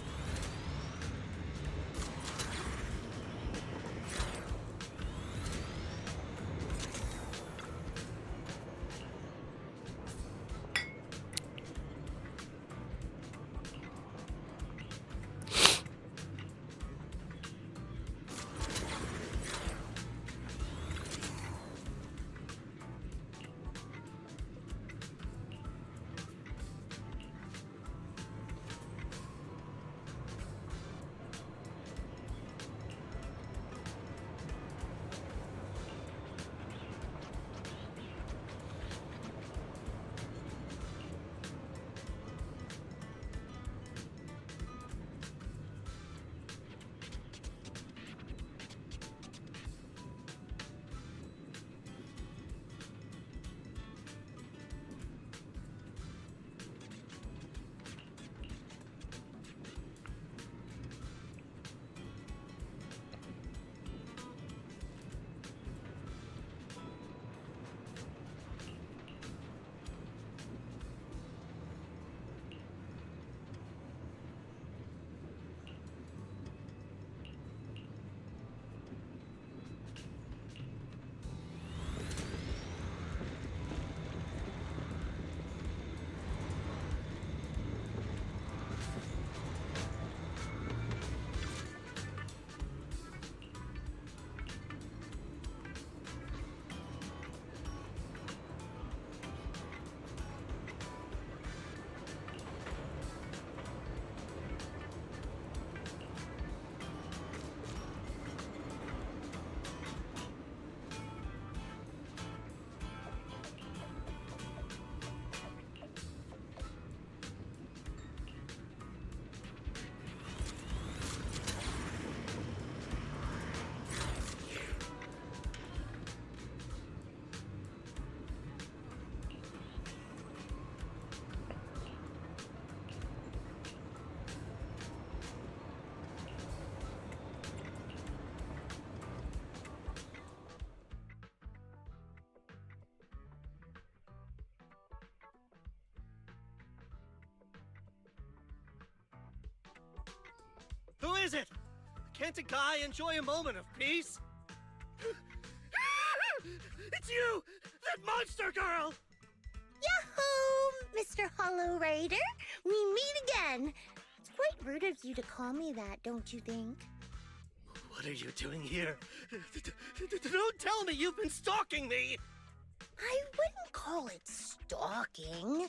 Who is it? Can't a guy enjoy a moment of peace? It's you! That monster girl! Yahoo! Mr. Hollow Raider, we meet again. It's quite rude of you to call me that, don't you think? What are you doing here? Don't tell me you've been stalking me! I wouldn't call it stalking.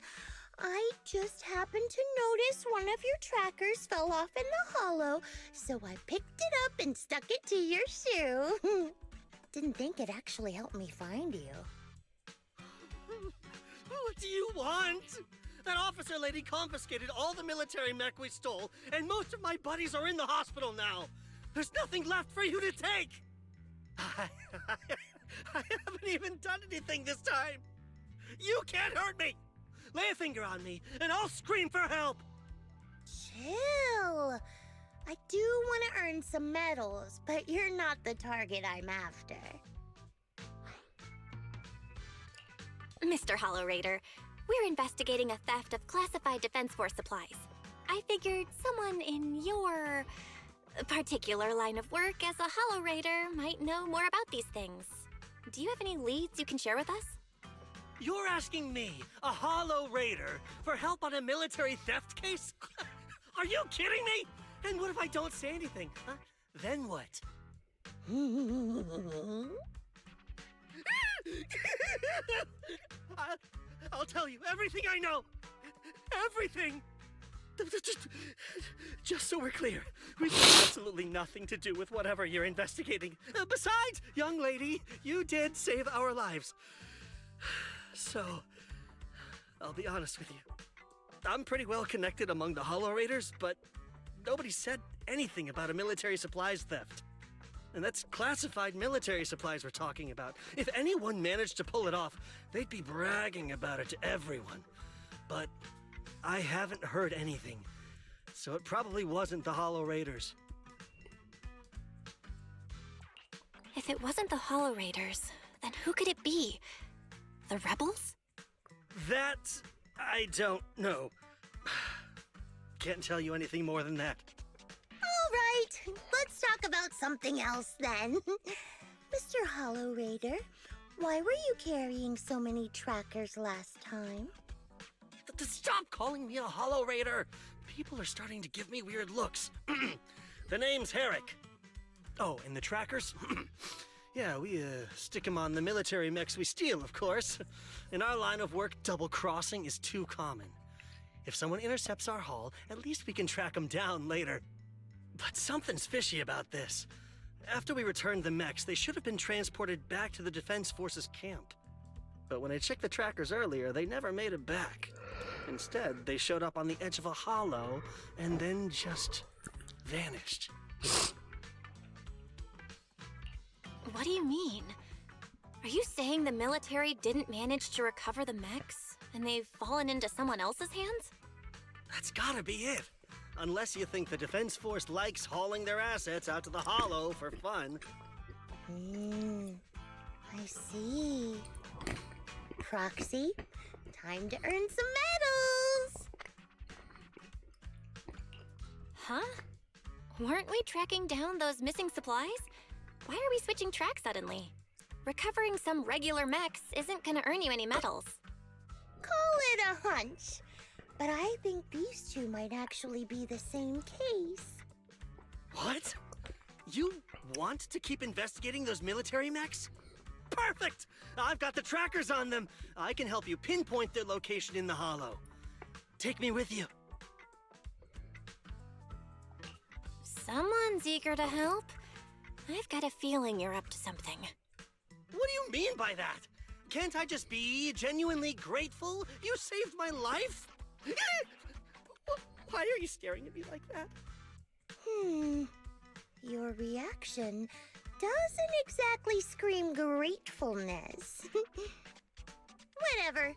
I just happened to notice one of your trackers fell off in the hollow, so I picked it up and stuck it to your shoe. Didn't think it actually helped me find you. What do you want? That officer lady confiscated all the military mech we stole, and most of my buddies are in the hospital now. There's nothing left for you to take. I haven't even done anything this time. You can't hurt me. Lay a finger on me, and I'll scream for help! Chill! I do want to earn some medals, but you're not the target I'm after. Mr. Hollow Raider, we're investigating a theft of classified Defense Force supplies. I figured someone in your particular line of work as a Hollow Raider might know more about these things. Do you have any leads you can share with us? You're asking me, a Hollow Raider, for help on a military theft case? Are you kidding me? And what if I don't say anything? Huh? Then what? I'll tell you everything I know. Everything. Just so we're clear, we've got absolutely nothing to do with whatever you're investigating. Besides, young lady, you did save our lives. So, I'll be honest with you. I'm pretty well connected among the Hollow Raiders, but nobody said anything about a military supplies theft. And that's classified military supplies we're talking about. If anyone managed to pull it off, they'd be bragging about it to everyone. But I haven't heard anything, so it probably wasn't the Hollow Raiders. If it wasn't the Hollow Raiders, then who could it be? The rebels? That I don't know. can't tell you anything more than that. All right, let's talk about something else then. Mr. Hollow Raider, why were you carrying so many trackers last time? Stop calling me a Hollow Raider! People are starting to give me weird looks. The name's Herrick. Oh, and the trackers? Yeah, we stick them on the military mechs we steal, of course. In our line of work, double-crossing is too common. If someone intercepts our haul, at least we can track them down later. But something's fishy about this. After we returned the mechs, they should have been transported back to the Defense Forces camp. But when I checked the trackers earlier, they never made it back. Instead, they showed up on the edge of a hollow and then just vanished. What do you mean? Are you saying the military didn't manage to recover the mechs, and they've fallen into someone else's hands? That's gotta be it. Unless you think the Defense Force likes hauling their assets out to the hollow for fun. I see. Proxy, time to earn some medals! Huh? Weren't we tracking down those missing supplies? Why are we switching tracks suddenly? Recovering some regular mechs isn't gonna earn you any medals. Call it a hunch. But I think these two might actually be the same case. What? You want to keep investigating those military mechs? Perfect! I've got the trackers on them. I can help you pinpoint their location in the hollow. Take me with you. Someone's eager to help. I've got a feeling you're up to something. What do you mean by that? Can't I just be genuinely grateful? You saved my life? Why are you staring at me like that? Your reaction doesn't exactly scream gratefulness. Whatever.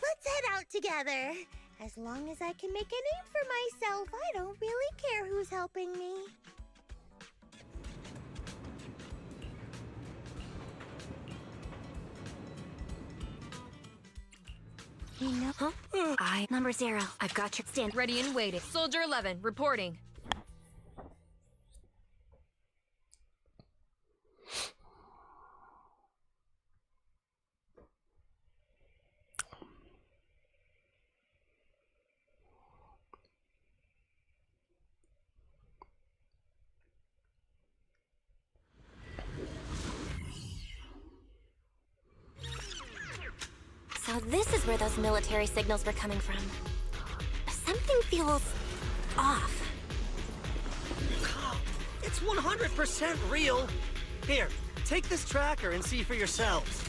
Let's head out together. As long as I can make a name for myself, I don't really care who's helping me. You know, Number 0. I've got your stand. Ready and waiting. Soldier 11, reporting. So this is where those military signals were coming from. Something feels off. It's 100% real. Here, take this tracker and see for yourselves.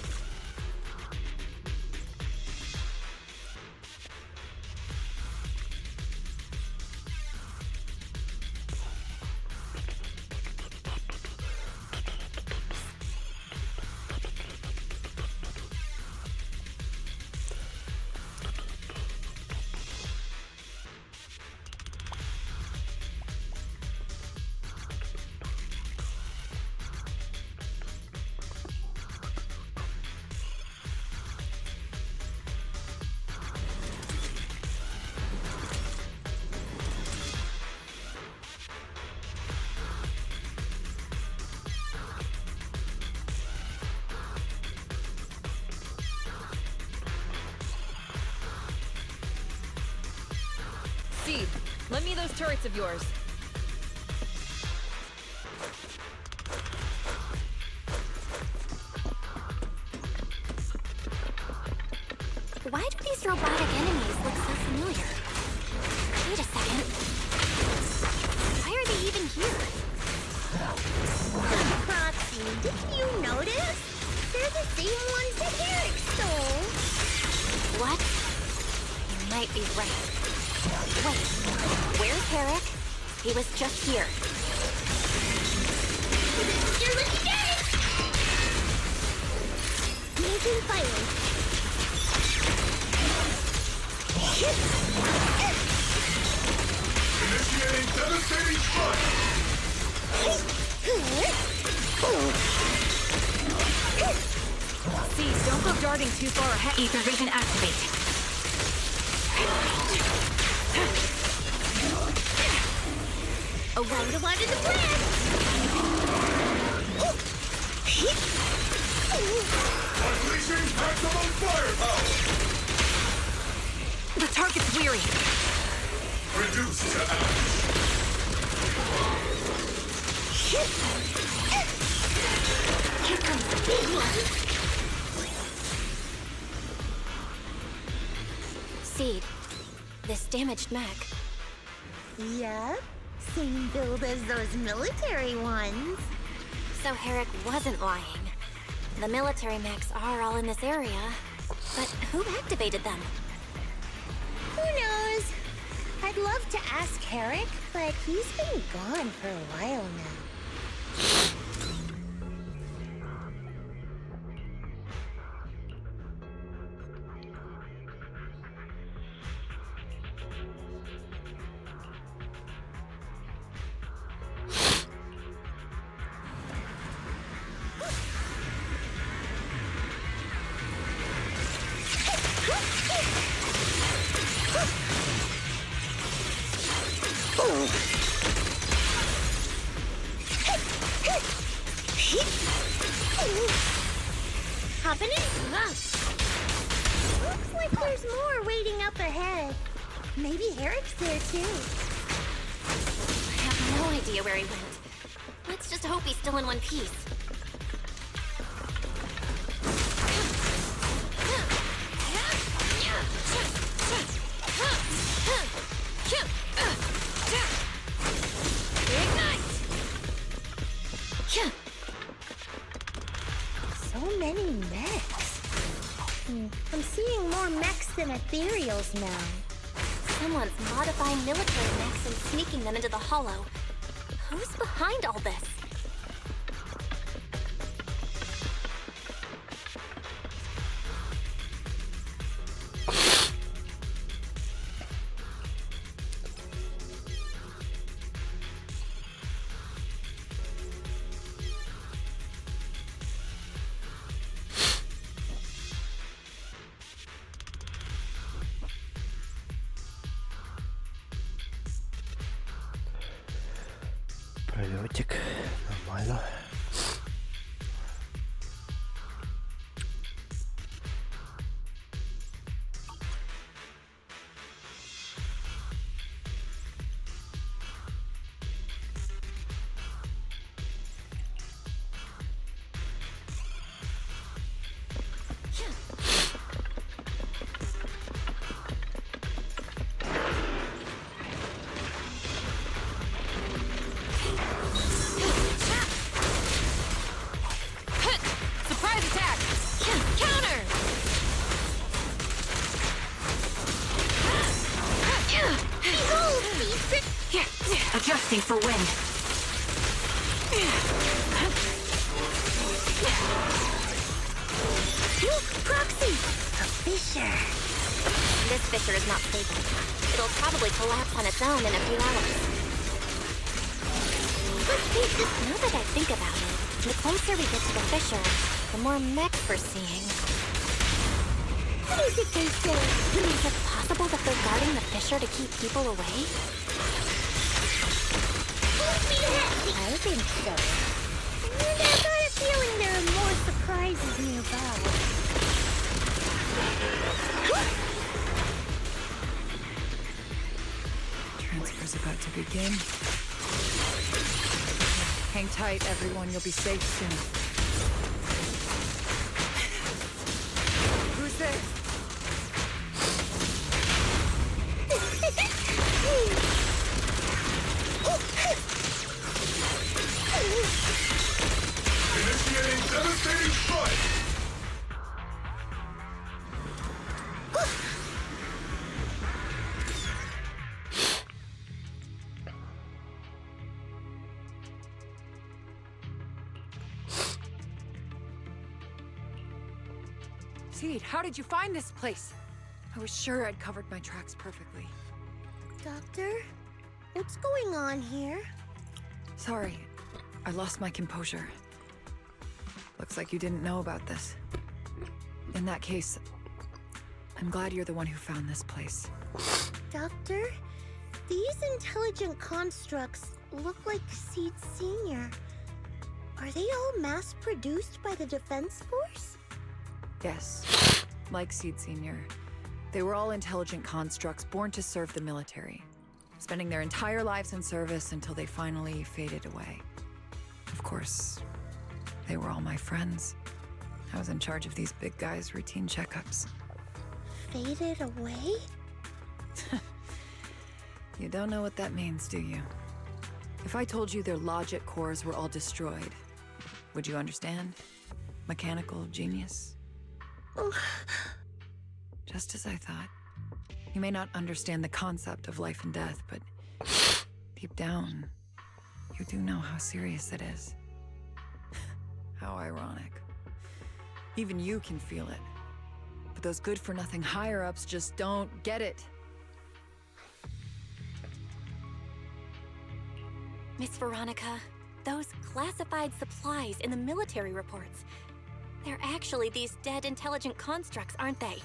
Seed, lend me those turrets of yours. Why do these robotic enemies look so familiar? Wait a second. Why are they even here? Proxy, didn't you notice? They're the same ones that Eric stole. What? You might be right. Wait, where's Herrick? He was just here. You're looking at it! Making fire. Initiating devastating strike! Seed, don't go darting too far ahead. Ether vision activate. A round under the blast! Unleashing maximum firepower! The target's weary. Reduce to ash. Here comes the big one! Seed, this damaged mech. Yep, same build as those military ones. So Herrick wasn't lying. The military mechs are all in this area. But who activated them? Who knows? I'd love to ask Herrick, but he's been gone for a while now. Hopping in? Looks like there's more waiting up ahead. Maybe Herrick's there too. I have no idea where he went. Let's just hope he's still in one piece. So many mechs. I'm seeing more mechs than ethereals now. Someone's modifying military mechs and sneaking them into the hollow. Who's behind all this? Пролетик. Нормально. Surprise attack! Counter! Behold, Adjusting for wind. Look, Proxy! A fissure. This fissure is not stable. It'll probably collapse on its own in a few hours. Now that I think about it, the closer we get to the fissure, the more mechs we're seeing. What is it they say? Is it possible that they're guarding the fissure to keep people away? I think so. And I got a feeling there are more surprises nearby. Transfer's about to begin. Hang tight, everyone. You'll be safe soon. Who's there? Initiating devastating strike! Seed, how did you find this place? I was sure I'd covered my tracks perfectly. Doctor? What's going on here? Sorry, I lost my composure. Looks like you didn't know about this. In that case, I'm glad you're the one who found this place. Doctor? These intelligent constructs, look like Seed Senior. Are they all mass-produced by the Defense Force? Yes, like Seed Senior. They were all intelligent constructs born to serve the military, spending their entire lives in service until they finally faded away. Of course, they were all my friends. I was in charge of these big guys' routine checkups. Faded away? You don't know what that means, do you? If I told you their logic cores were all destroyed, would you understand? Mechanical genius? Just as I thought. You may not understand the concept of life and death, but deep down, you do know how serious it is. How ironic. Even you can feel it. But those good-for-nothing higher-ups just don't get it. Miss Veronica, those classified supplies in the military reports, they're actually these dead intelligent constructs, aren't they?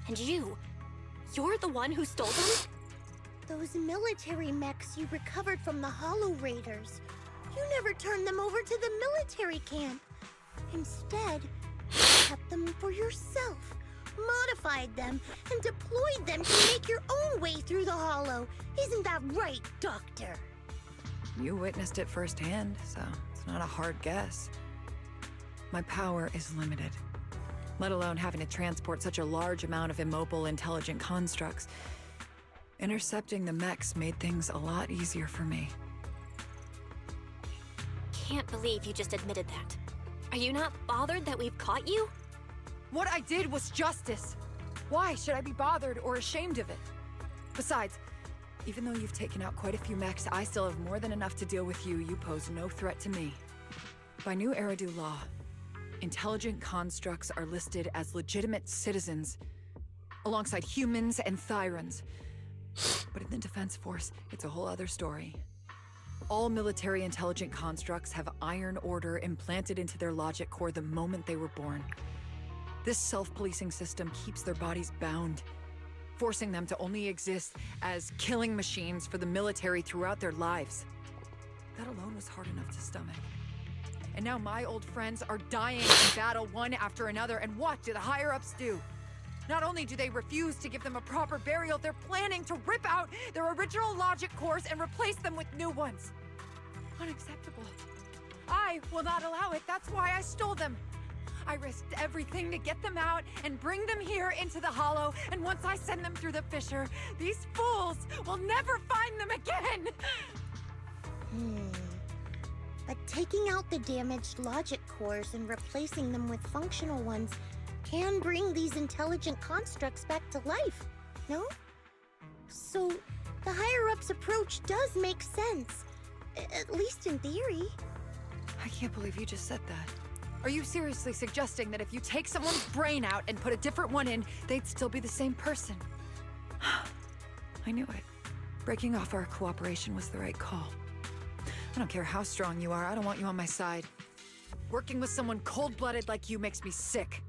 And you're the one who stole them? Those military mechs you recovered from the Hollow Raiders. You never turned them over to the military camp. Instead, you kept them for yourself, modified them, and deployed them to make your own way through the Hollow. Isn't that right, Doctor? You witnessed it firsthand, so it's not a hard guess. My power is limited, let alone having to transport such a large amount of immobile, intelligent constructs. Intercepting the mechs made things a lot easier for me. Can't believe you just admitted that. Are you not bothered that we've caught you? What I did was justice. Why should I be bothered or ashamed of it? Besides, even though you've taken out quite a few mechs, I still have more than enough to deal with you. You pose no threat to me. By new Eridu law, intelligent constructs are listed as legitimate citizens, alongside humans and Thyrans. But in the Defense Force, it's a whole other story. All military intelligent constructs have Iron Order implanted into their logic core the moment they were born. This self-policing system keeps their bodies bound, forcing them to only exist as killing machines for the military throughout their lives. That alone was hard enough to stomach. And now my old friends are dying in battle one after another, and what do the higher-ups do? Not only do they refuse to give them a proper burial, they're planning to rip out their original logic cores and replace them with new ones. Unacceptable. I will not allow it. That's why I stole them. I risked everything to get them out and bring them here into the Hollow, and once I send them through the fissure, these fools will never find them again! But taking out the damaged logic cores and replacing them with functional ones can bring these intelligent constructs back to life, no? So, the higher-ups approach does make sense, at least in theory. I can't believe you just said that. Are you seriously suggesting that if you take someone's brain out and put a different one in, they'd still be the same person? I knew it. Breaking off our cooperation was the right call. I don't care how strong you are, I don't want you on my side. Working with someone cold-blooded like you makes me sick.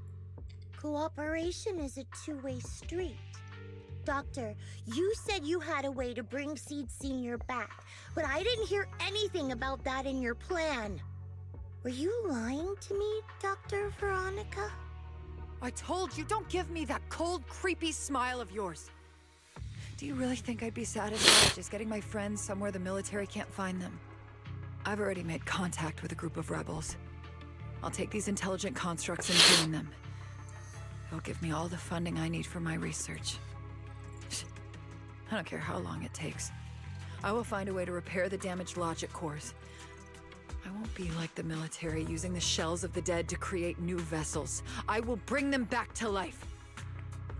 Cooperation is a two-way street. Doctor, you said you had a way to bring Seed Senior back, but I didn't hear anything about that in your plan. Were you lying to me, Dr. Veronica? I told you, don't give me that cold, creepy smile of yours. Do you really think I'd be satisfied just getting my friends somewhere the military can't find them? I've already made contact with a group of rebels. I'll take these intelligent constructs and join them. They'll give me all the funding I need for my research. I don't care how long it takes. I will find a way to repair the damaged logic cores. I won't be like the military, using the shells of the dead to create new vessels. I will bring them back to life.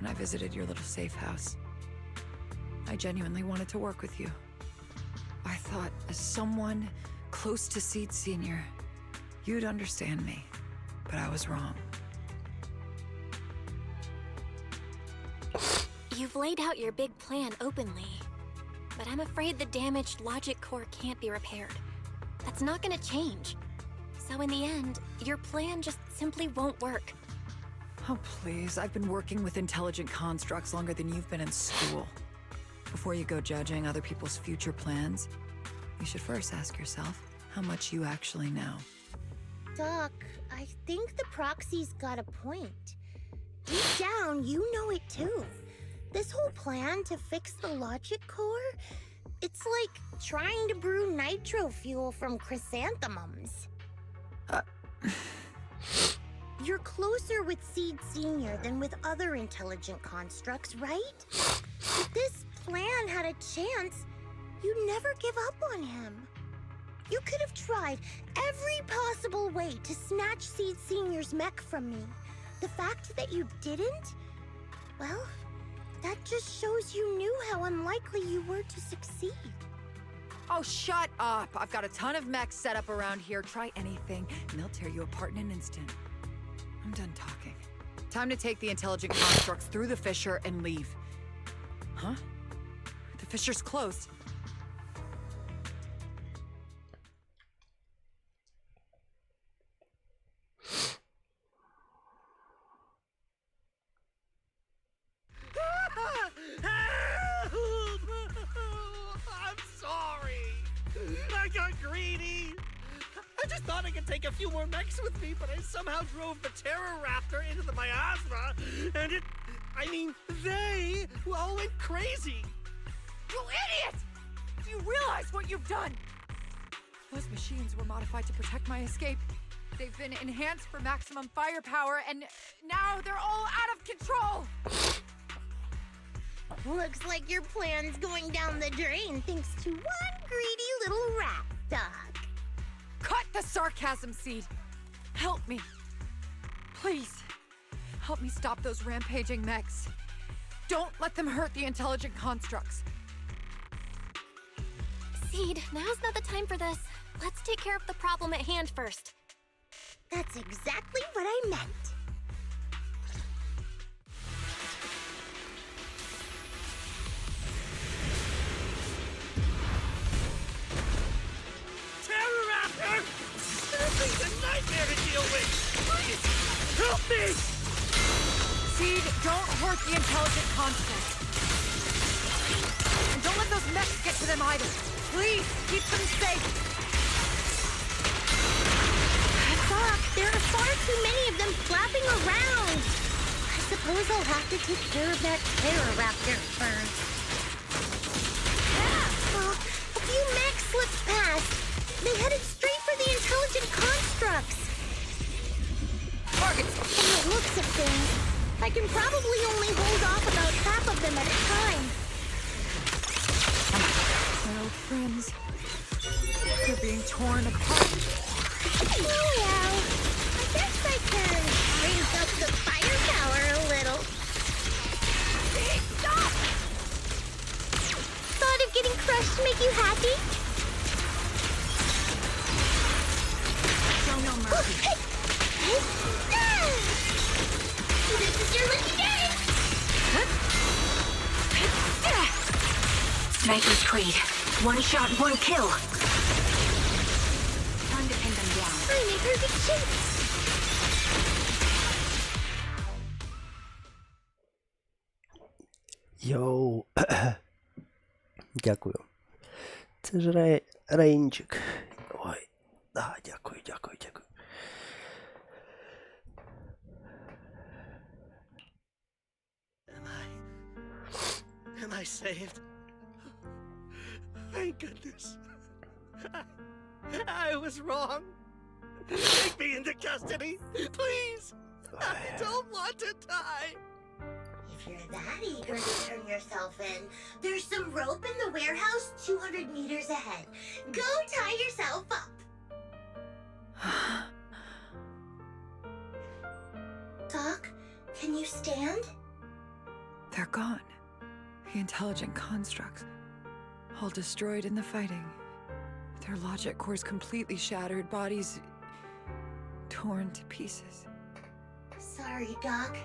When I visited your little safe house, I genuinely wanted to work with you. I thought, as someone close to Seed Senior, you'd understand me, but I was wrong. You've laid out your big plan openly, but I'm afraid the damaged logic core can't be repaired. That's not gonna change. So in the end, your plan just simply won't work. Oh, please. I've been working with intelligent constructs longer than you've been in school. Before you go judging other people's future plans, you should first ask yourself how much you actually know. Doc, I think the proxy's got a point. Deep down, you know it too. This whole plan to fix the logic core, it's like trying to brew nitro fuel from chrysanthemums. You're closer with Seed Senior than with other intelligent constructs, right? If this plan had a chance, you'd never give up on him. You could have tried every possible way to snatch Seed Senior's mech from me. The fact that you didn't, well, that just shows you knew how unlikely you were to succeed. Oh, shut up! I've got a ton of mechs set up around here. Try anything, and they'll tear you apart in an instant. I'm done talking. Time to take the intelligent constructs through the fissure and leave. Huh? The fissure's closed. I'm sorry. I got greedy. I just thought I could take a few more mechs with me, but I somehow drove the Terror Raptor into the miasma, and they all went crazy. You idiot! Do you realize what you've done? Those machines were modified to protect my escape. They've been enhanced for maximum firepower, and now they're all out of control! Looks like your plan's going down the drain thanks to one greedy little rat, Doc. Cut the sarcasm, Seed. Help me. Please. Help me stop those rampaging mechs. Don't let them hurt the intelligent constructs. Seed, now's not the time for this. Let's take care of the problem at hand first. That's exactly what I meant. Terror Raptor! This thing's a nightmare to deal with! Please, help me! Seed, don't hurt the intelligent constructs. And don't let those mechs get to them either. Please, keep them safe. Doc, there are far too many of them flapping around. I suppose I'll have to take care of that Terror Raptor first. A few mechs slipped past. They headed straight for the intelligent constructs. Targets! From the looks of things, I can probably only hold off about half of them at a time. My old friends. They're being torn apart. Oh well, I guess I can raise up the firepower a little. Hey, stop! Thought of getting crushed make you happy? Show no mercy. This is your lucky day! Sniper's Creed. One shot, one kill. Time to pin them down. I'm in perfect shape! Йоу. Дякую. Це ж Рейнчик. Ой. Да, дякую. Am I saved? Thank goodness. I was wrong. Take me into custody, please. I don't want to die. If you're that eager to turn yourself in, there's some rope in the warehouse 200 meters ahead. Go tie yourself up. Doc, can you stand? They're gone. The intelligent constructs. All destroyed in the fighting. Their logic cores completely shattered, bodies torn to pieces. Sorry, Doc.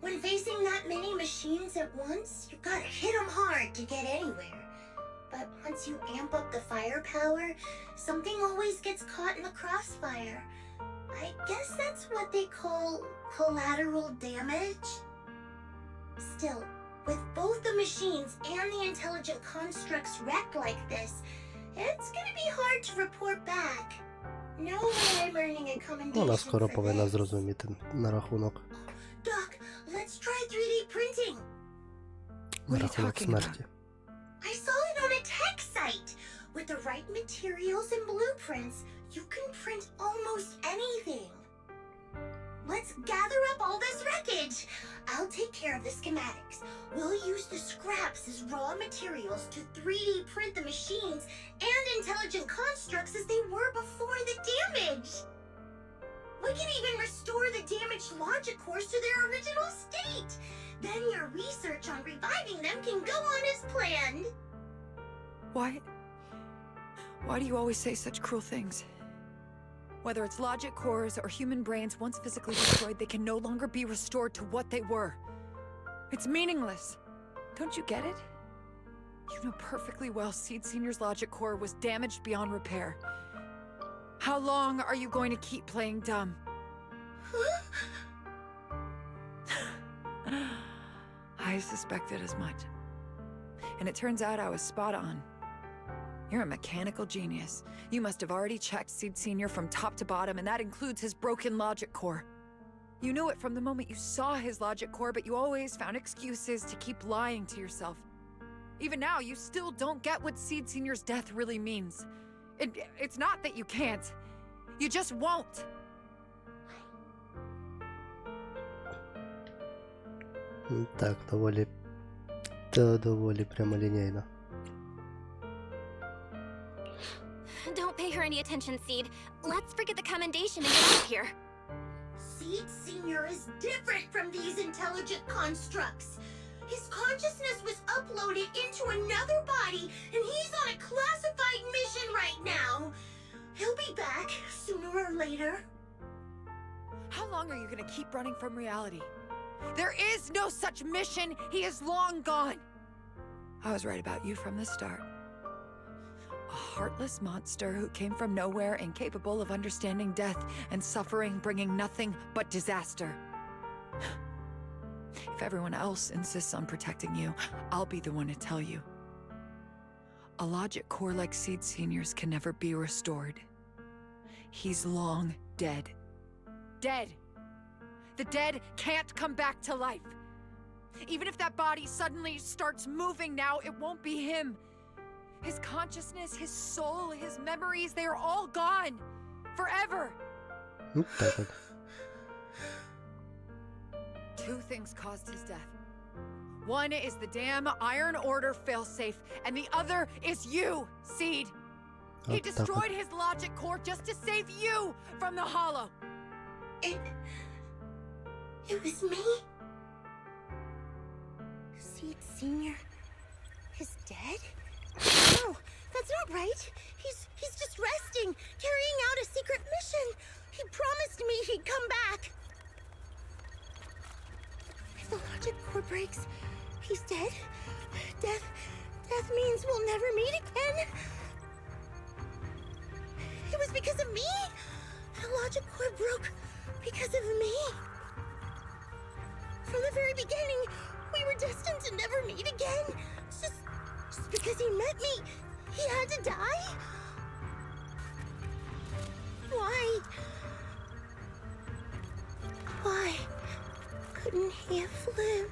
When facing that many machines at once, you gotta hit them hard to get anywhere. But once you amp up the firepower, something always gets caught in the crossfire. I guess that's what they call collateral damage. Still, with both the machines and the intelligent constructs wrecked like this, It's gonna be hard to report back. No way I'm earning a commendation Вона скоро for повинна this. зрозуміти на рахунок, Doc, let's try 3D printing. на рахунок смерті. I saw it on a tech site. With the right materials and blueprints, you can print almost anything. Let's gather up all this wreckage. I'll take care of the schematics. We'll use the scraps as raw materials to 3D print the machines and intelligent constructs as they were before the damage. We can even restore the damaged logic cores to their original state. Then your research on reviving them can go on as planned. Why do you always say such cruel things? Whether it's logic cores or human brains once physically destroyed, they can no longer be restored to what they were. It's meaningless. Don't you get it? You know perfectly well Seed Senior's logic core was damaged beyond repair. How long are you going to keep playing dumb? I suspected as much. And it turns out I was spot on. You're a mechanical genius. You must have already checked Seed Senior from top to bottom, and that includes his broken logic core. You knew it from the moment you saw his logic core, but you always found excuses to keep lying to yourself. Even now, you still don't get what Seed Senior's death really means. It's not that you can't. You just won't. Так, доволі прямолінійно. Don't pay her any attention, Seed. Let's forget the commendation and get out of here. Seed Senior is different from these intelligent constructs. His consciousness was uploaded into another body, and he's on a classified mission right now. He'll be back sooner or later. How long are you gonna keep running from reality? There is no such mission! He is long gone! I was right about you from the start. A heartless monster who came from nowhere, incapable of understanding death and suffering, bringing nothing but disaster. If everyone else insists on protecting you, I'll be the one to tell you. A logic core like Seed Senior's can never be restored. He's long dead. Dead! The dead can't come back to life. Even if that body suddenly starts moving now, it won't be him. His consciousness, his soul, his memories, they are all gone. Forever. Two things caused his death. One is the damn Iron Order failsafe, and the other is you, Seed. He destroyed his logic core just to save you from the Hollow. It was me? Seed Senior is dead? No, that's not right. He's just resting, carrying out a secret mission. He promised me he'd come back. If the logic core breaks, he's dead. Death means we'll never meet again. It was because of me. The logic core broke because of me. From the very beginning, we were destined to never meet again. Just because he met me, he had to die? Why couldn't he have lived?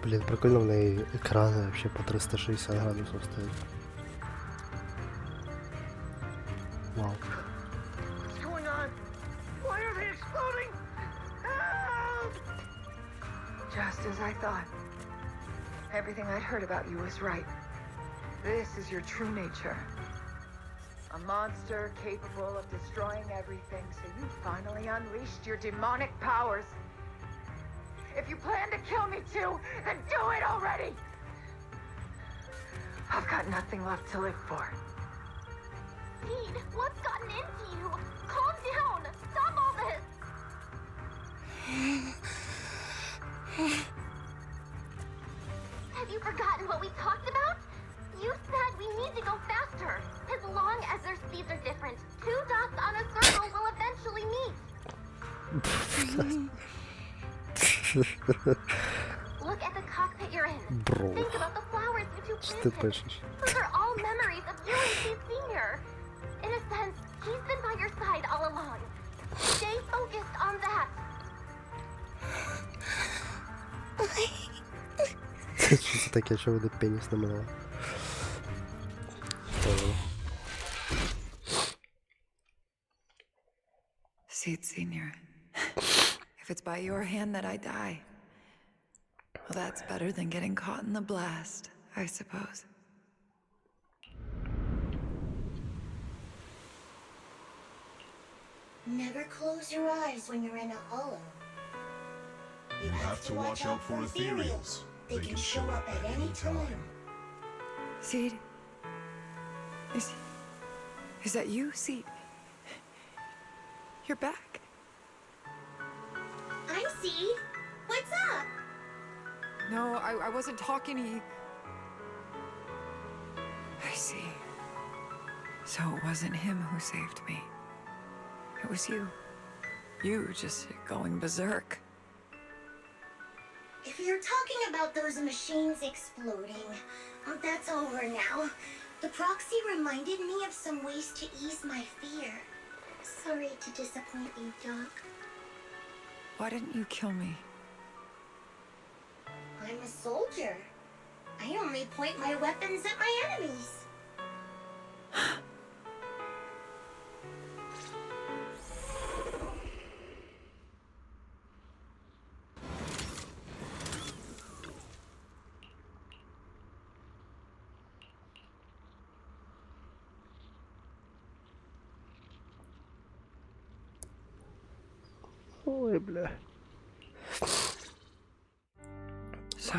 Блін, прикольно в неї екрани вообще по 360 градусів стоять. Вау. What's going on? Why are they exploding? Help! Just as I thought. Everything I'd heard about you was right. This is your true nature. A monster capable of destroying everything, so you finally unleashed your demonic powers. If you plan to kill me too, then do it already! I've got nothing left to live for. Seed, what's gotten into you? Calm down! Stop all this! Have you we talked about? You said we need to go faster. As long as their speeds are different, two dots on a circle will eventually meet. Look at the cockpit you're in. Bro. Think about the flowers you two Що ти planted. пишеш? Those are all memories of you and Steve Sr. In a sense, he's been by your side all along. Stay focused on that. Що це таке, що вони пеніс намалювали? Seed Senior. If it's by your hand that I die, well, that's better than getting caught in the blast, I suppose. Never close your eyes when you're in a hollow. You have to watch out for ethereals. They can show up at any time. Seed? Is that you, Seed? You're back. I see. What's up? No, I wasn't talking to you. I see. So it wasn't him who saved me. It was you. You just going berserk. If you're talking about those machines exploding, that's over now. The proxy reminded me of some ways to ease my fear. Sorry to disappoint you, Doc. Why didn't you kill me? I'm a soldier. I only point my weapons at my enemies. Ой, бля. So,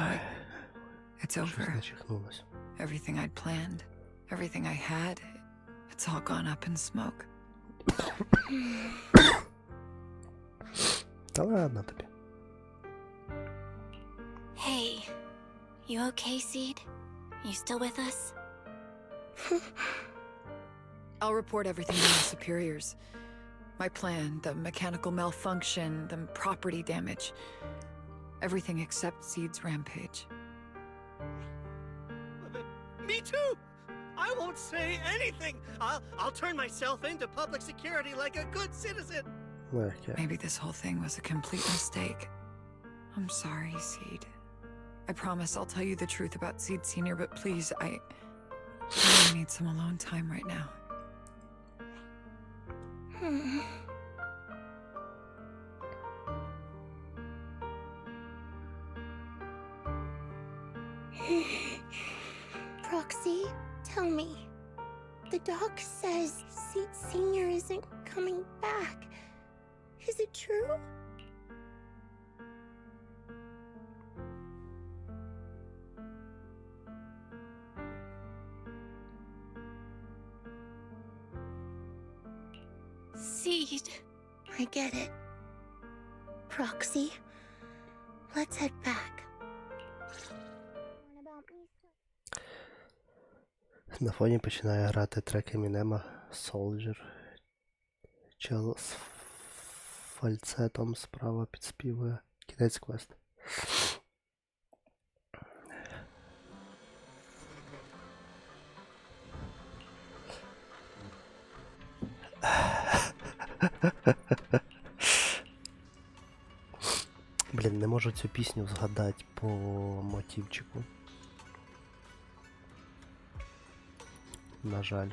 it's over. Начихнулась. Everything I'd planned, everything I had, it's all gone up in smoke. Та ладно тобі. Hey, you okay, Seed? You still with us? I'll report everything to my superiors. My plan, the mechanical malfunction, the property damage. Everything except Seed's rampage. Me too! I won't say anything! I'll turn myself into public security like a good citizen! Okay. Maybe this whole thing was a complete mistake. I'm sorry, Seed. I promise I'll tell you the truth about Seed Senior, but please, I really need some alone time right now. Proxy, tell me. The doc says Seed Senior isn't coming back. Is it true? Seed. I get it. Proxy, let's head back. На фоні починає грати трек Емінема Soldier. Чел з фальцетом справа підспівує. Кінець квесту. Блін, не можу цю пісню згадати по мотивчику. На жаль.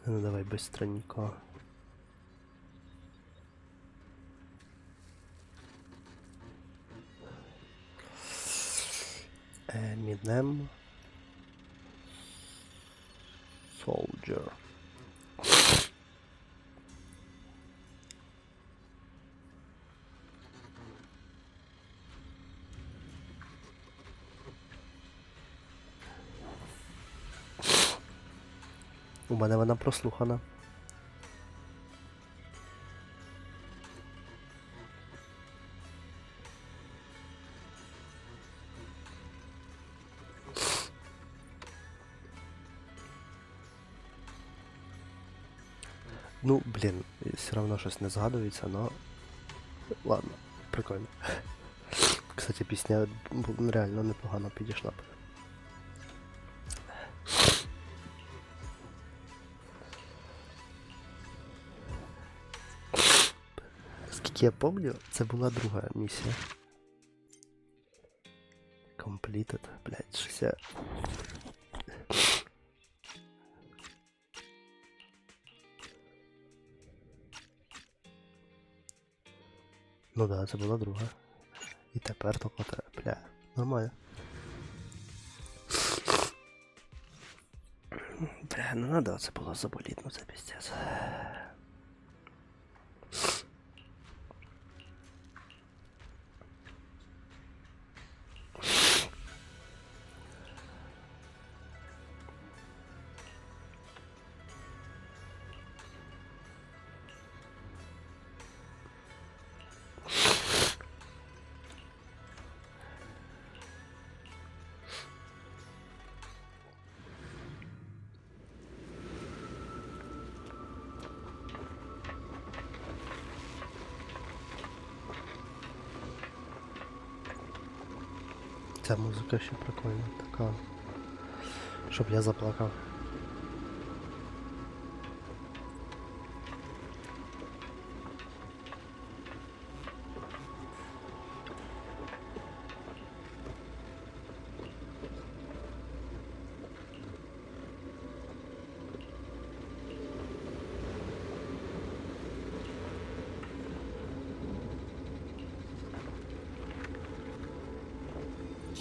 Ну давай быстренько. Eminem Soldier. У мене вона прослухана. Ну, блін, все одно щось не згадується, но ладно, прикольно. Кстати, пісня реально непогано підійшла б. Скільки я пам'ятаю, це була друга місія. Completed, блядь, щось я... Ну да, це була друга. І тепер тільки те, бля, нормально. Бля, ну надо це було заболіти, ну це піздець. Ця музика ще прикольна, така, щоб я заплакав.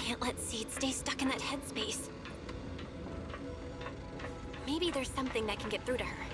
Can't let Seed stay stuck in that headspace. Maybe there's something that can get through to her.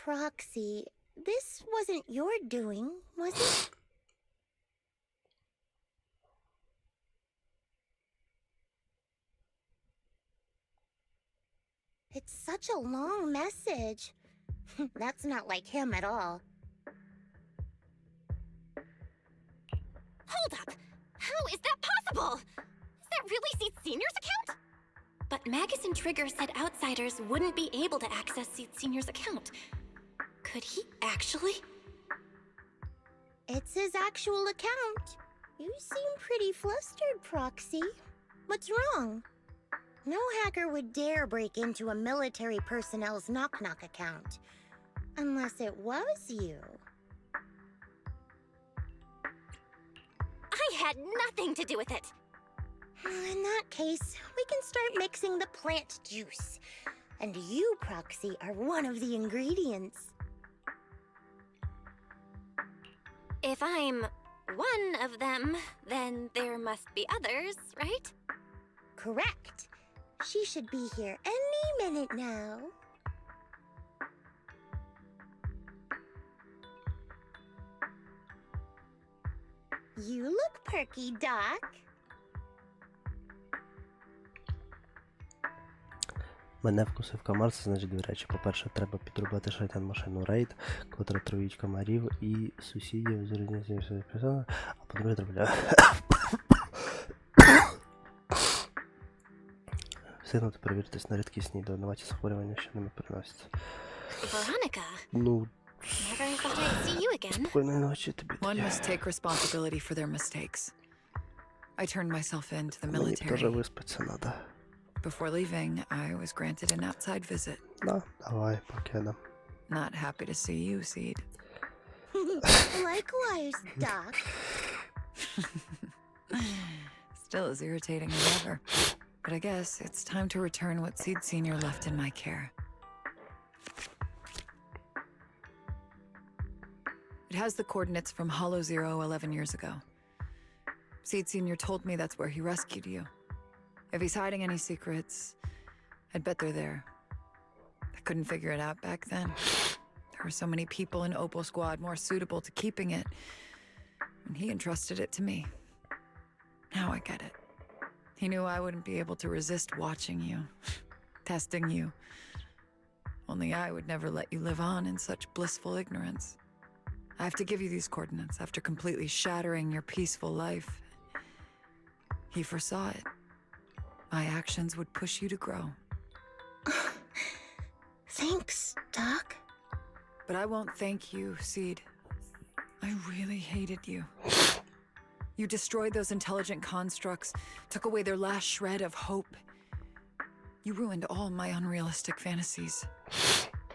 Proxy, this wasn't your doing, was it? It's such a long message. That's not like him at all. Hold up! How is that possible? Is that really Seed Senior's account? But Magus and Trigger said outsiders wouldn't be able to access Seed Senior's account. Could he actually? It's his actual account. You seem pretty flustered, Proxy. What's wrong? No hacker would dare break into a military personnel's knock-knock account. Unless it was you. I had nothing to do with it. In that case, we can start mixing the plant juice. And you, Proxy, are one of the ingredients. If I'm one of them, then there must be others, right? Correct. She should be here any minute now. You look perky, Doc. Мене вкусив комар, це значить дві речі. По-перше, треба підробити шайтан машину рейд, котра труїть комарів і сусідів з різних персон, а по-друге, треба... встигнути перевіритись на рідкісні і донуваті захворювання, що ними переносяться. Veronica. Ну, Never thought I'd see you again. спокійної ночі тобі. One must take responsibility for their mistakes. I turned myself in to the Мені теж military. виспатися надо. Before leaving, I was granted an outside visit. Да, давай, покидам. Not happy to see you, Seed. Likewise, Doc. Still as irritating as ever. But I guess it's time to return what Seed Senior left in my care. It has the coordinates from Hollow Zero 11 years ago. Seed Senior told me that's where he rescued you. If he's hiding any secrets, I'd bet they're there. I couldn't figure it out back then. There were so many people in Opal Squad more suitable to keeping it, and he entrusted it to me. Now I get it. He knew I wouldn't be able to resist watching you, testing you. Only I would never let you live on in such blissful ignorance. I have to give you these coordinates after completely shattering your peaceful life. He foresaw it. My actions would push you to grow. Thanks, Doc. But I won't thank you, Seed. I really hated you. You destroyed those intelligent constructs, took away their last shred of hope. You ruined all my unrealistic fantasies.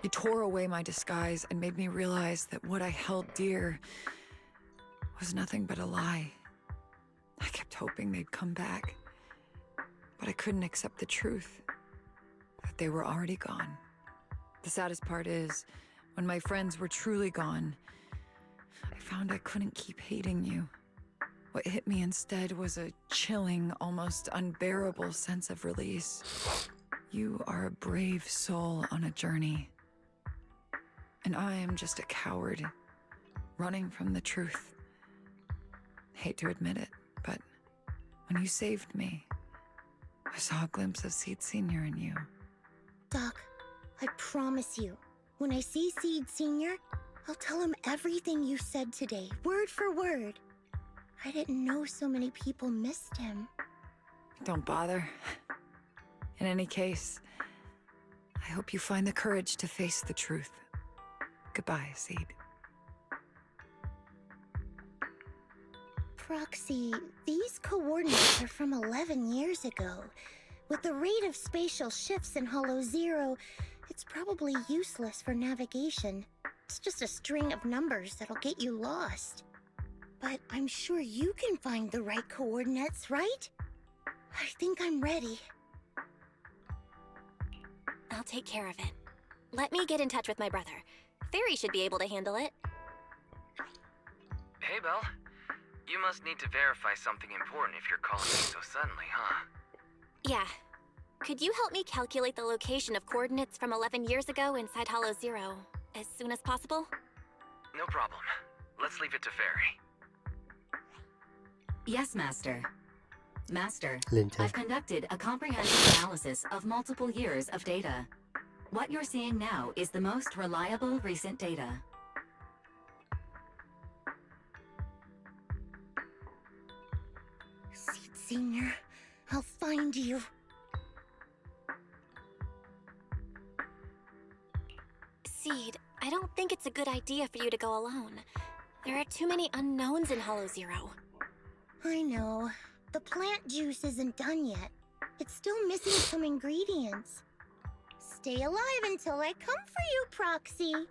You tore away my disguise and made me realize that what I held dear was nothing but a lie. I kept hoping they'd come back, but I couldn't accept the truth, that they were already gone. The saddest part is, when my friends were truly gone, I found I couldn't keep hating you. What hit me instead was a chilling, almost unbearable sense of release. You are a brave soul on a journey. And I am just a coward, running from the truth. Hate to admit it, but when you saved me, I saw a glimpse of Seed Senior in you. Doc, I promise you, when I see Seed Senior, I'll tell him everything you said today, word for word. I didn't know so many people missed him. Don't bother. In any case, I hope you find the courage to face the truth. Goodbye, Seed. Proxy, these coordinates are from 11 years ago. With the rate of spatial shifts in Hollow Zero, it's probably useless for navigation. It's just a string of numbers that'll get you lost. But I'm sure you can find the right coordinates, right? I think I'm ready. I'll take care of it. Let me get in touch with my brother. Fairy should be able to handle it. Hey, Belle. You must need to verify something important if you're calling me so suddenly, huh? Yeah. Could you help me calculate the location of coordinates from 11 years ago inside Hollow Zero as soon as possible? No problem. Let's leave it to Fairy. Yes, Master. Master, Linton. I've conducted a comprehensive analysis of multiple years of data. What you're seeing now is the most reliable recent data. Seed Senior, I'll find you. Seed, I don't think it's a good idea for you to go alone. There are too many unknowns in Hollow Zero. I know. The plant juice isn't done yet. It's still missing some ingredients. Stay alive until I come for you, Proxy.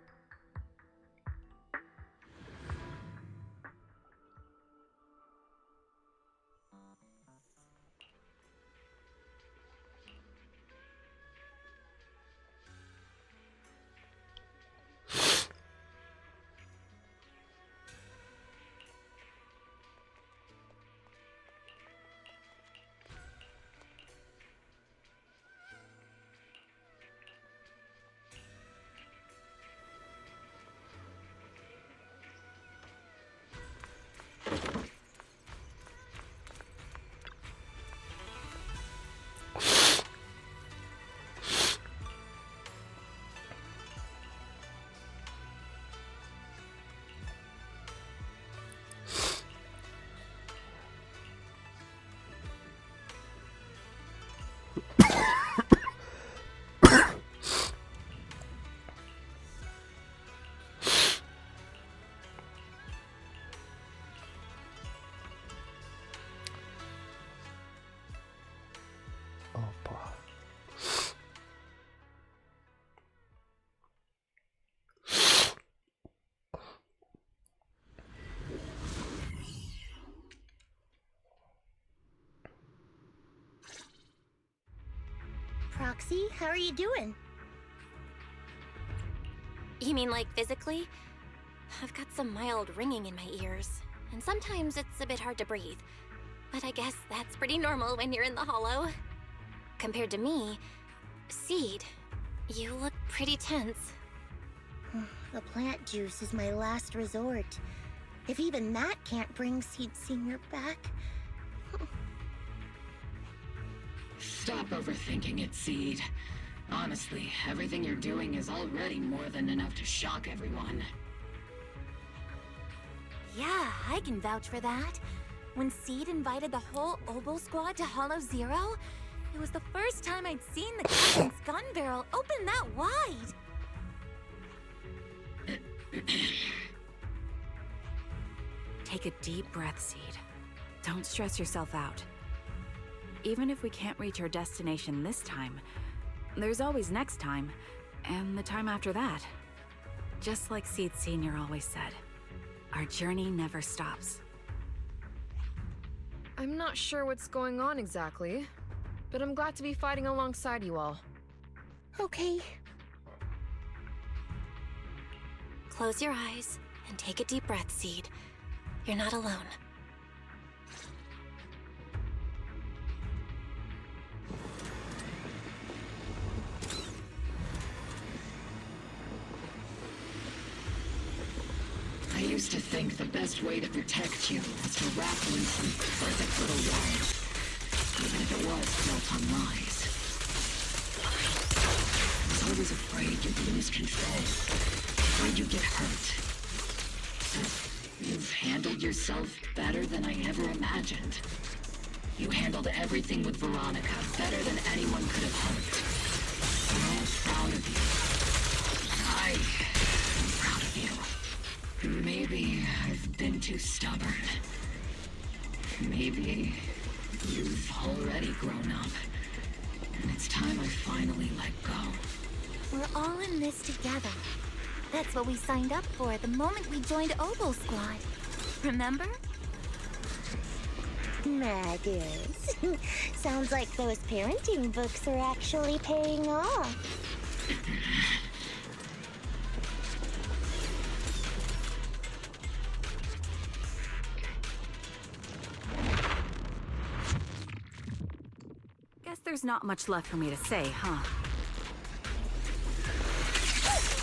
Roxy. How are you doing? You mean like physically? I've got some mild ringing in my ears, and sometimes it's a bit hard to breathe. But I guess that's pretty normal when you're in the hollow. Compared to me, Seed, you look pretty tense. The plant juice is my last resort. If even that can't bring Seed Senior back... Stop overthinking it, Seed. Honestly, everything you're doing is already more than enough to shock everyone. Yeah, I can vouch for that. When Seed invited the whole Obol squad to Hollow Zero, it was the first time I'd seen the captain's gun barrel open that wide. Take a deep breath, Seed. Don't stress yourself out. Even if we can't reach our destination this time, there's always next time, and the time after that. Just like Seed Senior always said, our journey never stops. I'm not sure what's going on exactly, but I'm glad to be fighting alongside you all. Okay. Close your eyes and take a deep breath, Seed. You're not alone. I used to think the best way to protect you was to wrap you in some perfect little world, even if it was built on lies. I was always afraid you'd lose control, afraid you'd get hurt. You've handled yourself better than I ever imagined. You handled everything with Veronica better than anyone could have hoped. I'm all proud of you. I am proud of you. Maybe I've been too stubborn. Maybe you've already grown up. And it's time I finally let go. We're all in this together. That's what we signed up for the moment we joined Obol Squad. Remember? Magus. Sounds like those parenting books are actually paying off. Guess there's not much left for me to say, huh?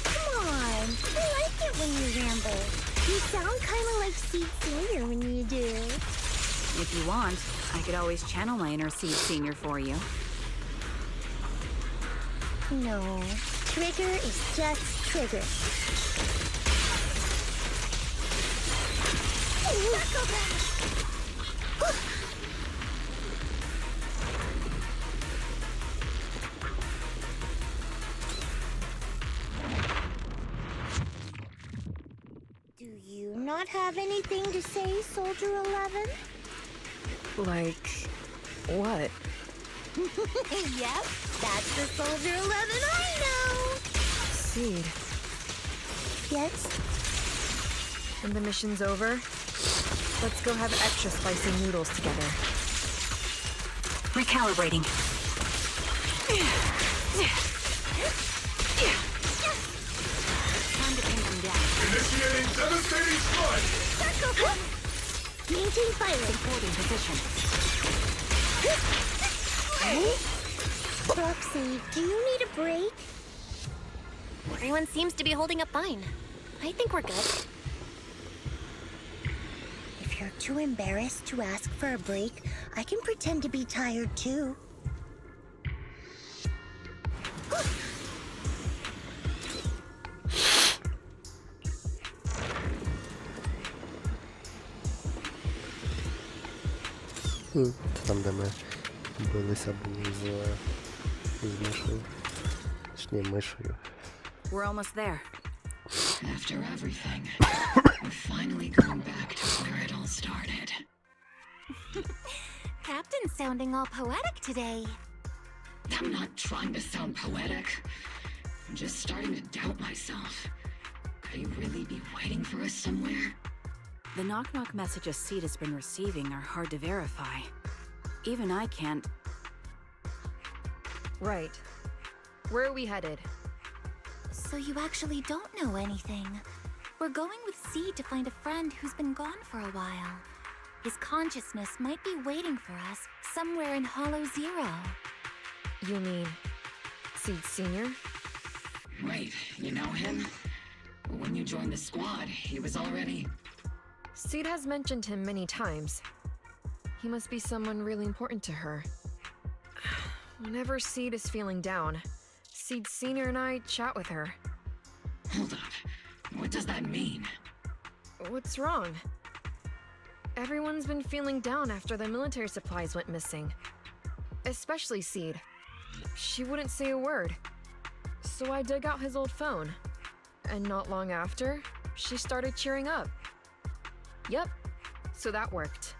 Come on. I like it when you ramble. You sound kind of like Seed Senior when you do. If you want, I could always channel my inner Seed Senior for you. No. Trigger is just Trigger. Do you not have anything to say, Soldier 11? Like, what? Yep, that's the Soldier 11 I know! Seed. Yes? When the mission's over, let's go have extra spicy noodles together. Recalibrating. Time to pin them down. Initiating devastating strike! Maintain fire. Supporting position. Roxy, do you need a break? Everyone seems to be holding up fine. I think we're good. If you're too embarrassed to ask for a break, I can pretend to be tired too. Це там, де ми билися були з мишою. Точніше, мишою. We're almost there. After everything, we're finally going back to where it all started. Captain's sounding all poetic today. I'm not trying to sound poetic. I'm just starting to doubt myself. Could he really be waiting for us somewhere? The knock-knock messages Seed has been receiving are hard to verify. Even I can't... Right. Where are we headed? So you actually don't know anything. We're going with Seed to find a friend who's been gone for a while. His consciousness might be waiting for us somewhere in Hollow Zero. You mean Seed Sr.? Wait, you know him? When you joined the squad, he was already... Seed has mentioned him many times. He must be someone really important to her. Whenever Seed is feeling down, Seed Sr. and I chat with her. Hold up. What does that mean? What's wrong? Everyone's been feeling down after the military supplies went missing. Especially Seed. She wouldn't say a word. So I dug out his old phone. And not long after, she started cheering up. Yep, so that worked.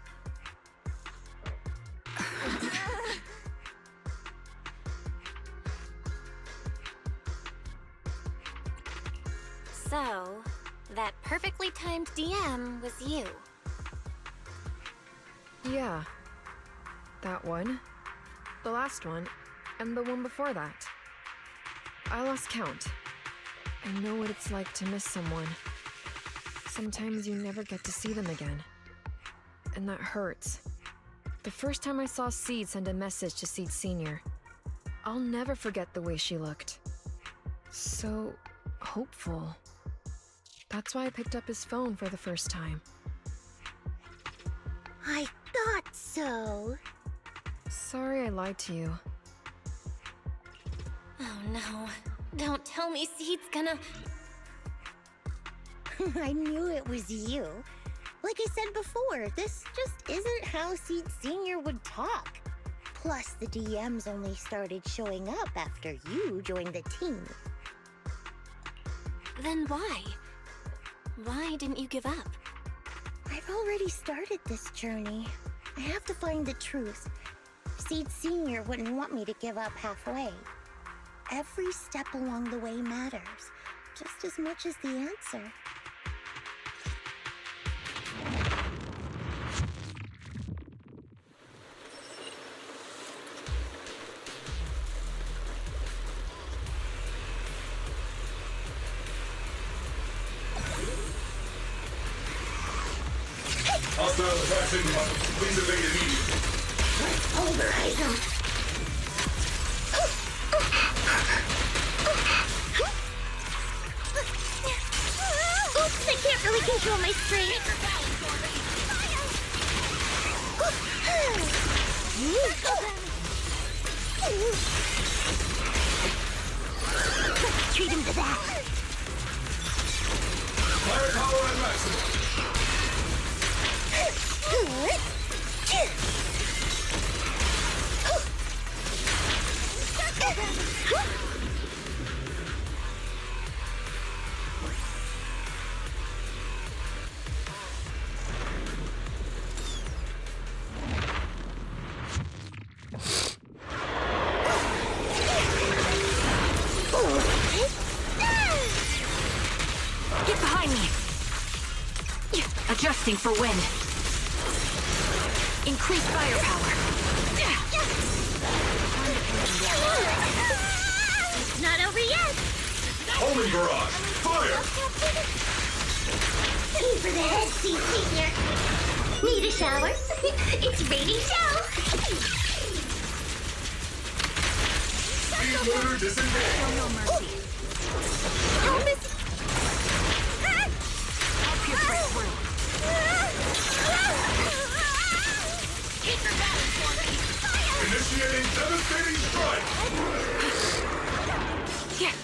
So, that perfectly timed DM was you. Yeah. That one, the last one, and the one before that. I lost count. I know what it's like to miss someone. Sometimes you never get to see them again. And that hurts. The first time I saw Seed send a message to Seed Sr., I'll never forget the way she looked. So hopeful. That's why I picked up his phone for the first time. I thought so. Sorry I lied to you. Oh no. Don't tell me Seed's gonna... I knew it was you. Like I said before, this just isn't how Seed Sr. would talk. Plus, the DMs only started showing up after you joined the team. Then why? Why didn't you give up? I've already started this journey. I have to find the truth. Seed Sr. wouldn't want me to give up halfway. Every step along the way matters, just as much as the answer. Hostile attacks incoming. Please evade immediately. Let's pulverize them. Oops, I can't really control my strength. Treat him to that. Fire power at maximum. Get behind me! Adjusting for wind. Increase firepower. It's not over yet. Homing barrage. Fire! Aim for the head, Seed Senior. Need a shower? It's raining shower. Speed loader disengaged. Show no mercy. Help us. I'll pierce right through. Keep your balance for me. Initiating devastating strike. Yeah.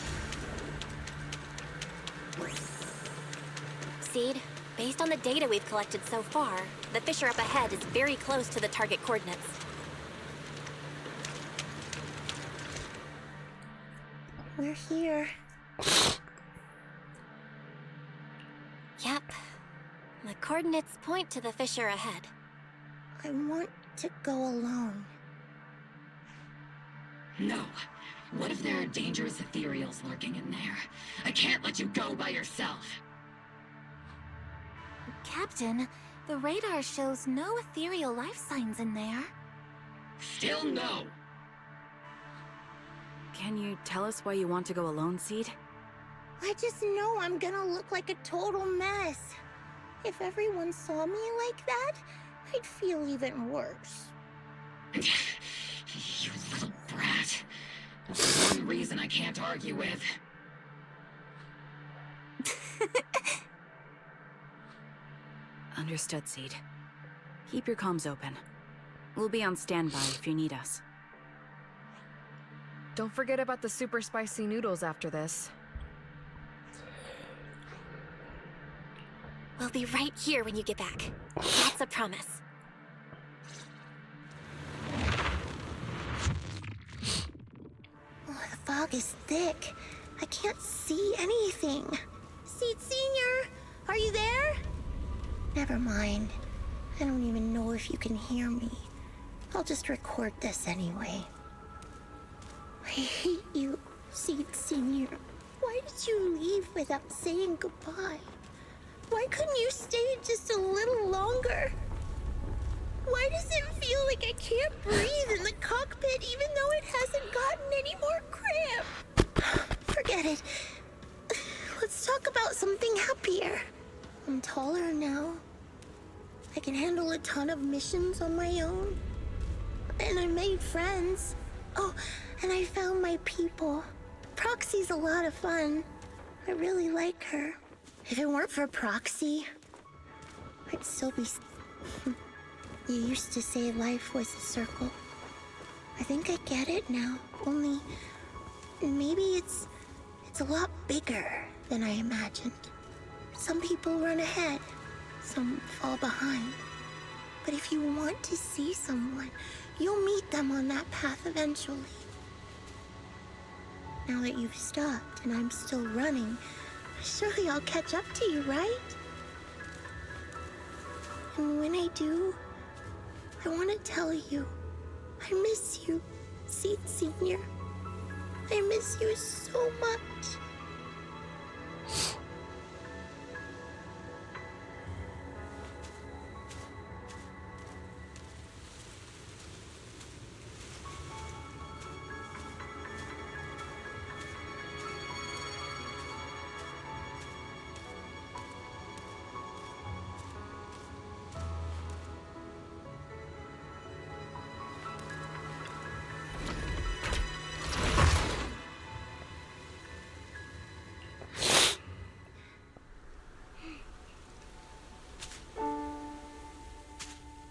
Seed, based on the data we've collected so far, the fissure up ahead is very close to the target coordinates. We're here. Yep. The coordinates point to the fissure ahead. I want to go alone. No. What if there are dangerous ethereals lurking in there? I can't let you go by yourself. Captain, the radar shows no ethereal life signs in there. Still no. Can you tell us why you want to go alone, Seed? I just know I'm gonna look like a total mess. If everyone saw me like that, I'd feel even worse. You little brat. That's one reason I can't argue with. Understood, Seed. Keep your comms open. We'll be on standby if you need us. Don't forget about the super spicy noodles after this. We'll be right here when you get back. That's a promise. Oh, the fog is thick. I can't see anything. Seed Senior, are you there? Never mind. I don't even know if you can hear me. I'll just record this anyway. I hate you, Seed Senior. Why did you leave without saying goodbye? Why couldn't you stay just a little longer? Why does it feel like I can't breathe in the cockpit even though it hasn't gotten any more cramped? Forget it. Let's talk about something happier. I'm taller now. I can handle a ton of missions on my own. And I made friends. Oh, and I found my people. Proxy's a lot of fun. I really like her. If it weren't for Proxy, I'd still be... You used to say life was a circle. I think I get it now. Only... maybe it's a lot bigger than I imagined. Some people run ahead. Some fall behind. But if you want to see someone, you'll meet them on that path eventually. Now that you've stopped and I'm still running, surely I'll catch up to you, right? And when I do, I want to tell you, I miss you, Seed Senior. I miss you so much.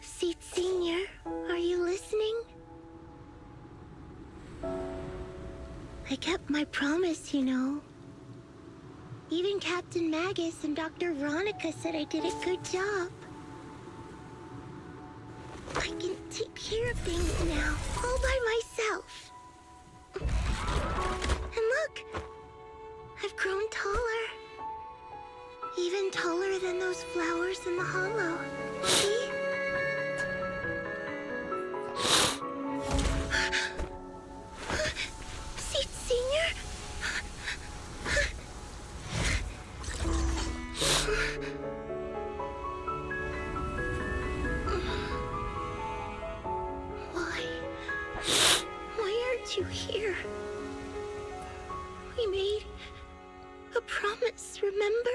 Seed Senior, are you listening? I kept my promise, you know. Even Captain Magus and Dr. Veronica said I did a good job. I can take care of things now, all by myself. And look, I've grown taller. Even taller than those flowers in the hollow. See? Seed Senior? Why aren't you here? We made a promise, remember?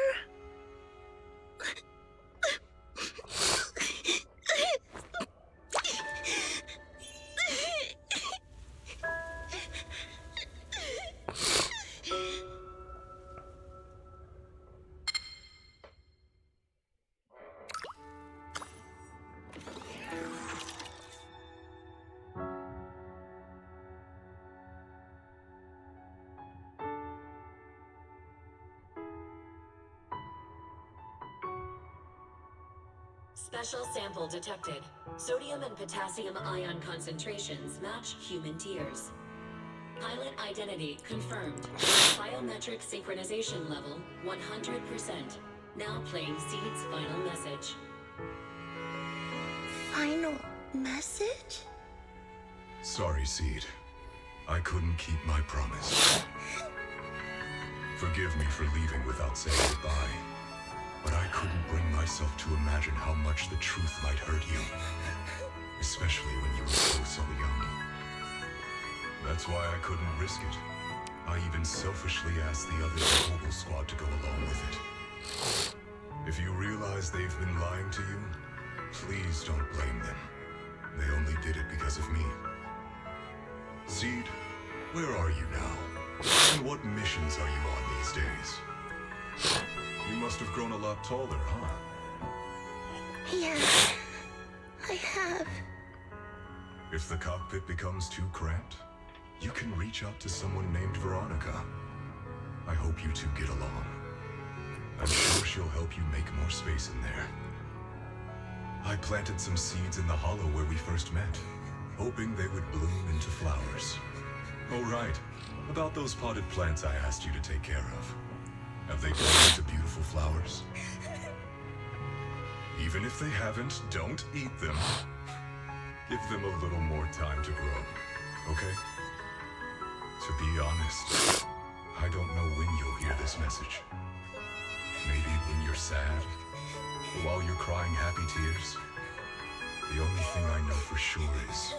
Special sample detected. Sodium and potassium ion concentrations match human tears. Pilot identity confirmed. Biometric synchronization level 100%. Now playing Seed's final message. Final message? Sorry, Seed. I couldn't keep my promise. Forgive me for leaving without saying goodbye. But I couldn't bring myself to imagine how much the truth might hurt you. Especially when you were so young. That's why I couldn't risk it. I even selfishly asked the other mobile squad to go along with it. If you realize they've been lying to you, please don't blame them. They only did it because of me. Seed, where are you now? And what missions are you on these days? You must have grown a lot taller, huh? Yeah, I have. If the cockpit becomes too cramped, you can reach out to someone named Veronica. I hope you two get along. I'm sure she'll help you make more space in there. I planted some seeds in the hollow where we first met, hoping they would bloom into flowers. Oh right, about those potted plants I asked you to take care of. Have they grown into beautiful flowers? Even if they haven't, don't eat them. Give them a little more time to grow, okay? To be honest, I don't know when you'll hear this message. Maybe when you're sad, or while you're crying happy tears. The only thing I know for sure is,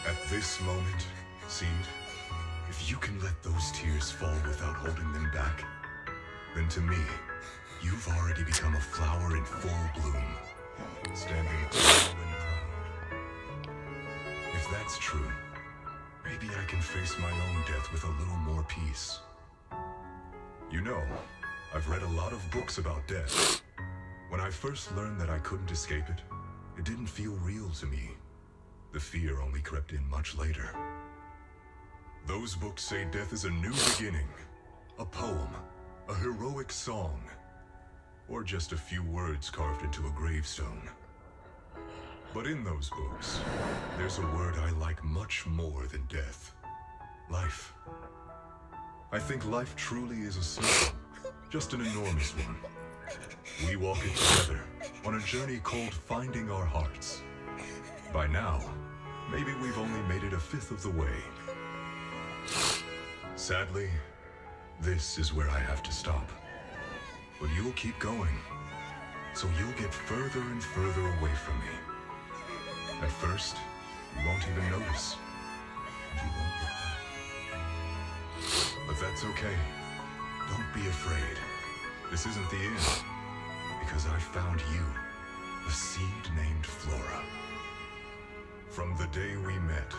at this moment, Seed, if you can let those tears fall without holding them back, then to me, you've already become a flower in full bloom, standing tall and proud. If that's true, maybe I can face my own death with a little more peace. You know, I've read a lot of books about death. When I first learned that I couldn't escape it, it didn't feel real to me. The fear only crept in much later. Those books say death is a new beginning, a poem, a heroic song, or just a few words carved into a gravestone. But in those books, there's a word I like much more than death. Life. I think life truly is a circle, just an enormous one. We walk it together, on a journey called finding our hearts. By now, maybe we've only made it a fifth of the way. Sadly, this is where I have to stop. But you'll keep going, so you'll get further and further away from me. At first, you won't even notice, and you won't look back. But that's okay. Don't be afraid. This isn't the end, because I found you, a seed named Flora. From the day we met,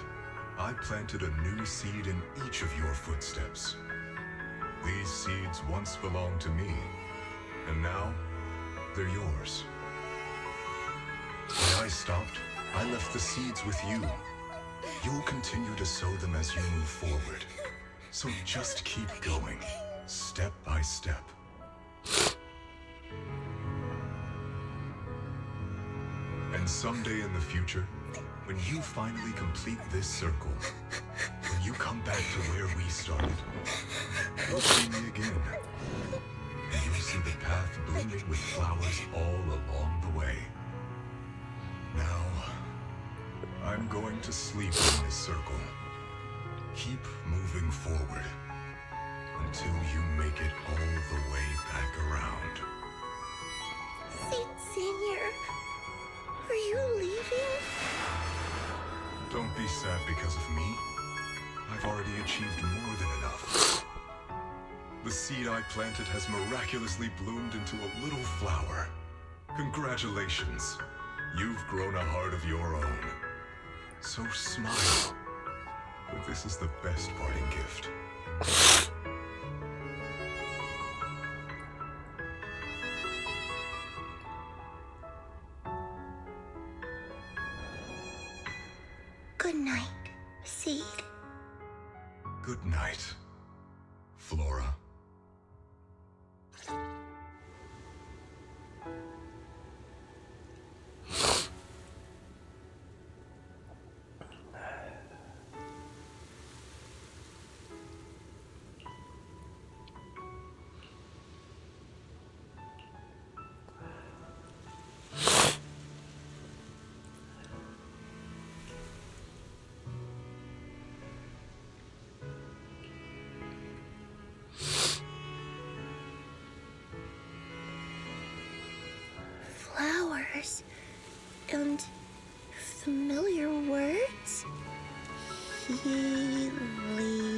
I planted a new seed in each of your footsteps. These seeds once belonged to me, and now they're yours. When I stopped, I left the seeds with you. You'll continue to sow them as you move forward. So just keep going, step by step. And someday in the future, when you finally complete this circle, when you come back to where we started, you'll see me again. And you'll see the path blooming with flowers all along the way. Now, I'm going to sleep in this circle. Keep moving forward until you make it all the way back around. Seed Senior, are you leaving? Don't be sad because of me. I've already achieved more than enough. The seed I planted has miraculously bloomed into a little flower. Congratulations. You've grown a heart of your own. So smile. For this is the best parting gift. Good night, Seed. Good night, Flora. Flowers and familiar words? h-hellooo.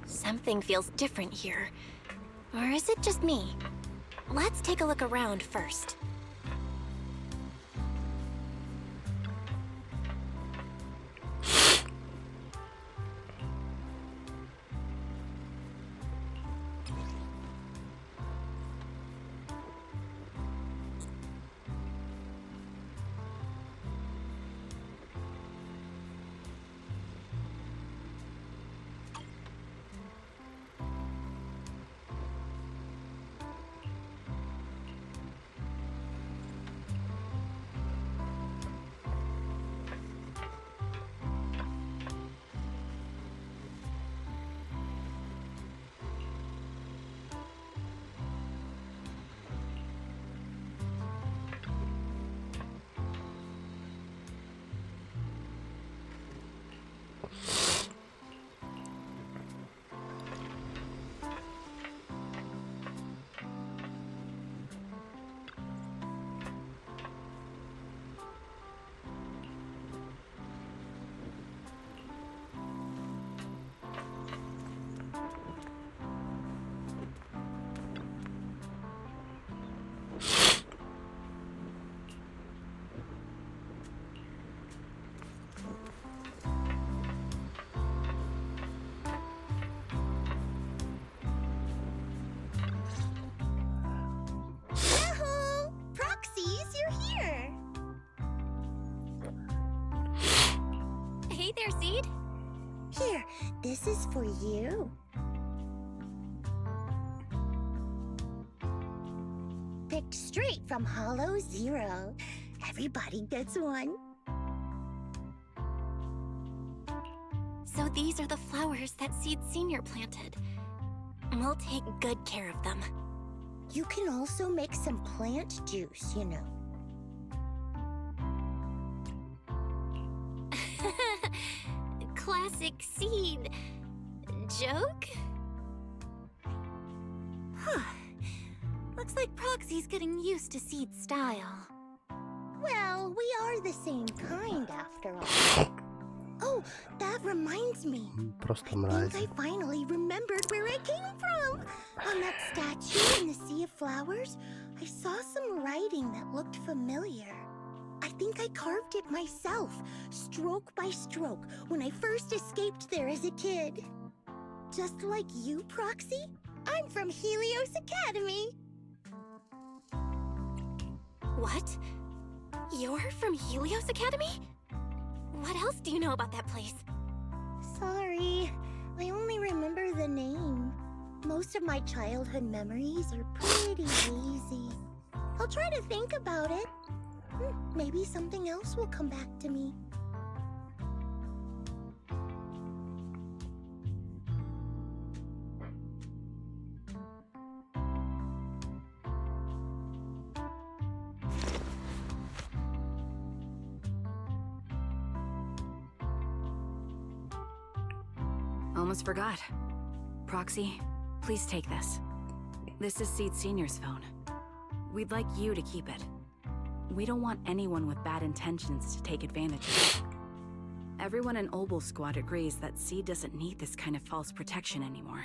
Something feels different here. Or is it just me? Let's take a look around first. Hey there, Seed. Here, this is for you. Picked straight from Hollow Zero. Everybody gets one. So these are the flowers that Seed Senior planted. We'll take good care of them. You can also make some plant juice, you know. Classic Seed. Joke? Huh. Looks like Proxy's getting used to Seed's style. Well, we are the same kind after all. Oh, that reminds me. I think I finally remembered where I came from. On that statue in the Sea of Flowers, I saw some writing that looked familiar. I think I carved it myself, stroke by stroke, when I first escaped there as a kid. Just like you, Proxy, I'm from Helios Academy. What? You're from Helios Academy? What else do you know about that place? Sorry, I only remember the name. Most of my childhood memories are pretty hazy. I'll try to think about it. Maybe something else will come back to me. Almost forgot. Proxy, please take this. This is Seed Senior's phone. We'd like you to keep it. We don't want anyone with bad intentions to take advantage of it. Everyone in Obel Squad agrees that Seed doesn't need this kind of false protection anymore.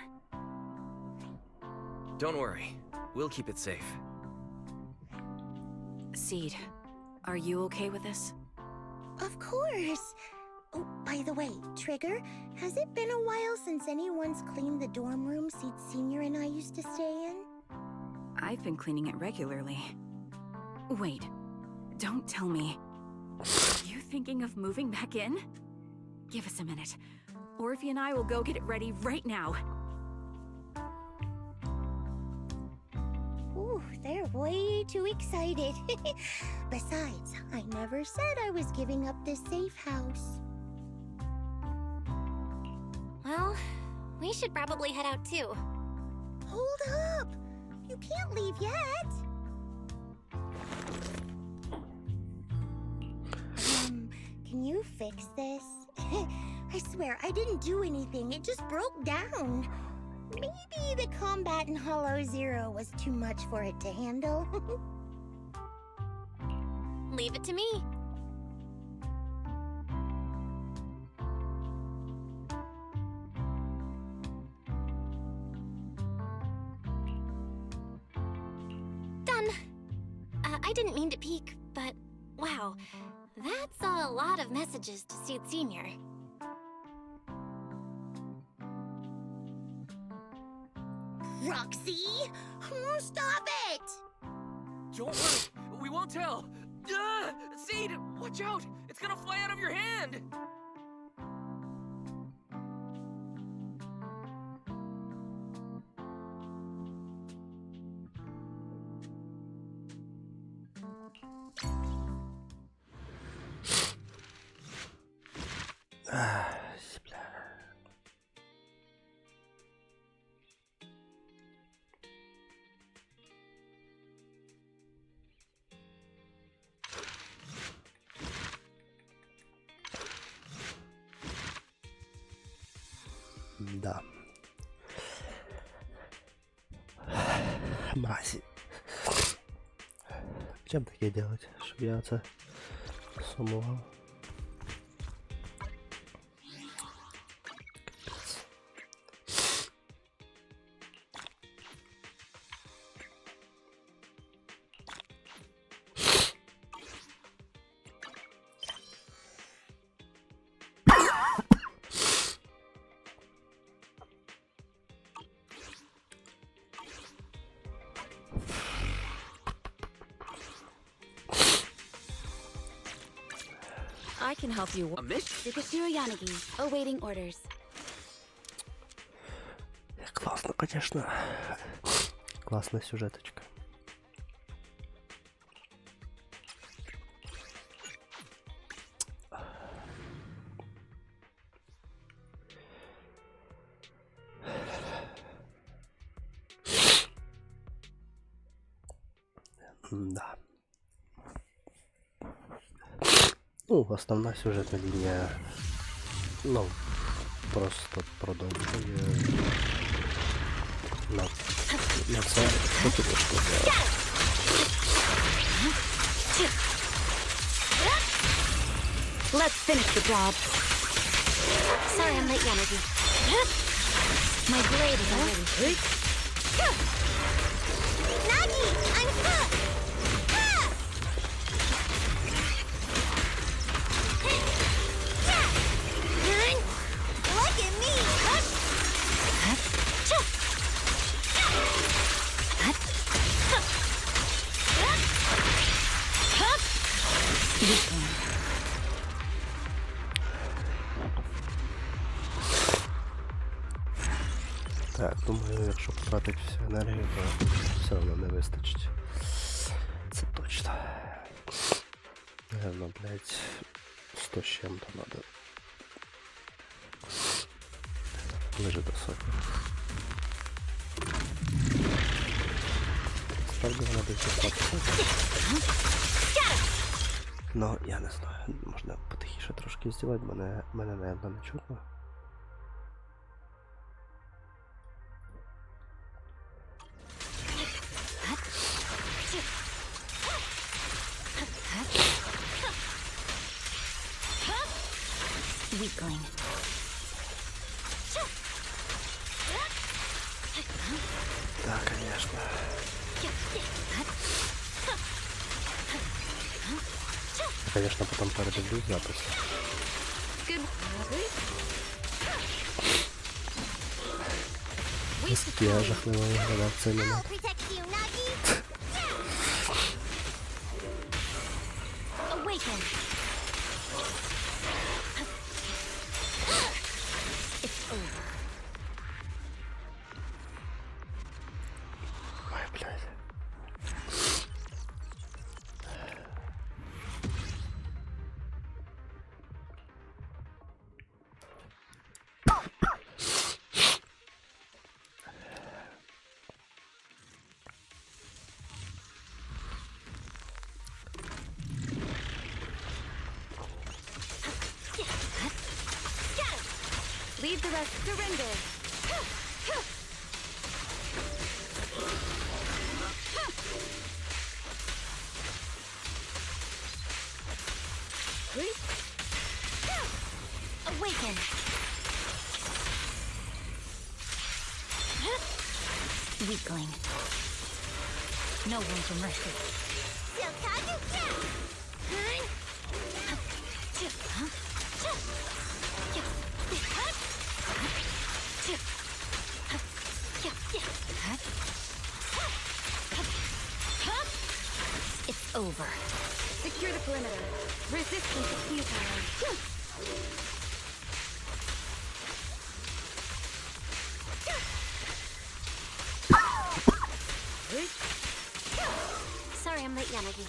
Don't worry. We'll keep it safe. Seed, are you okay with this? Of course. Oh, by the way, Trigger, has it been a while since anyone's cleaned the dorm room Seed Senior and I used to stay in? I've been cleaning it regularly. Wait, don't tell me. Are you thinking of moving back in? Give us a minute. Orphe and I will go get it ready right now. Ooh, they're way too excited. Besides, I never said I was giving up this safe house. Well, we should probably head out too. Hold up! You can't leave yet! Can you fix this? I swear, I didn't do anything. It just broke down. Maybe the combat in Hollow Zero was too much for it to handle. Leave it to me. Done. I didn't mean to peek, but wow, that's a lot of messages to Seed Senior. Roxy! Oh, stop it! Don't worry. We won't tell. Seed, watch out. It's gonna fly out of your hand. Да. Мрази. Чем таке делать, щоб я це сумував? I can help you. A mission? Yukashiro Yanagi, awaiting orders. Классно, конечно. Классная сюжеточка. Да. Ну, основна сюжетна лінія, ну, просто продовжує на це потрошку. Let's finish the job. Sorry I'm late, Yanagi. My blade is already... Nagi! I'm cut! Look at me! Так, думаю, якщо потратити всю енергію, то все одно не вистачить. Це точно. Наверно, блять, 100 з чим-то надо. Ближе до сотні. Справді вона десь достатньо. Ну, я не знаю, можна потихіше трошки здівати, мене, наверно, не чутно. Weakling. Так, конечно. конечно. Я, конечно, потом передивлюсь запис. Наскільки я жахливо виглядав в цей момент. Awaken. It's over. Ой, блядь. Leave the rest. Surrender. Awaken. Weakling. No room for mercy. It's over. Secure the perimeter. Resistance is futile. Sorry, I'm late, Yanagi.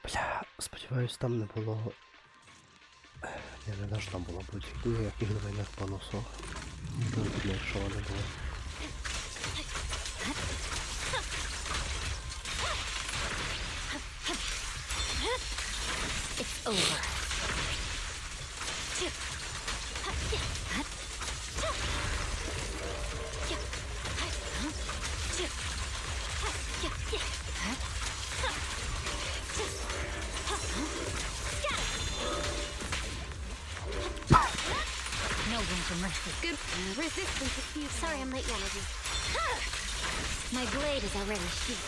Бля, сподіваюсь, там не було... Не должно було бути ніяких двойних бонусів. Не видно, якщо вони були. It's over. No room for mercy. Good. Resistance is futile. Sorry, I'm late, Yanagi. My blade is already sheathed.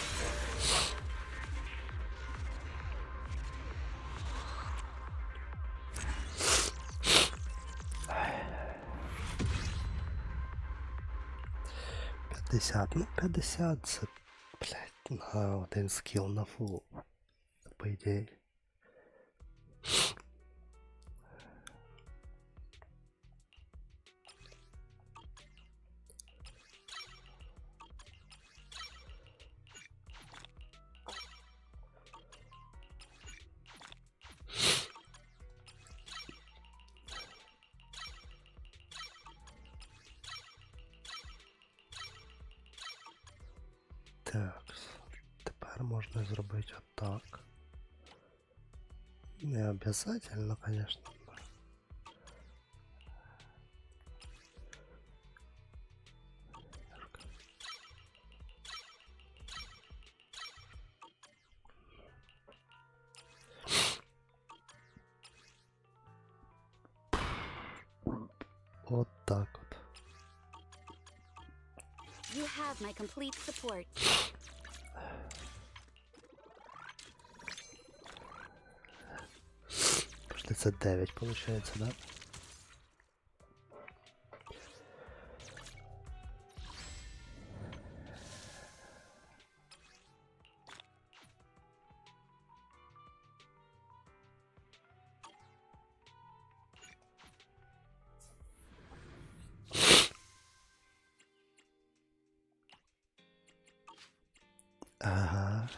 Ну 50 це, блядь, на один скіл на фул, по ідеї. Так, тепер можна зробити отак. Не обязательно, конечно. Вот так вот. You have my complete support. Пошли, це 9 получается, да? Ага.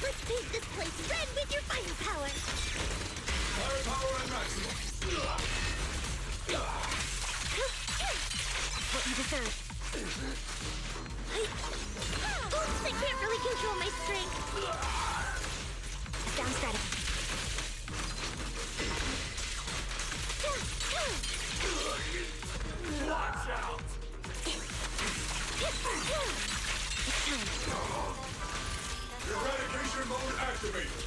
Let's paint this place red with your firepower. Firepower and maximum. What you deserve. Oops, I can't really control my strength. Down strategy. Watch out! It's time. Eradication mode activated.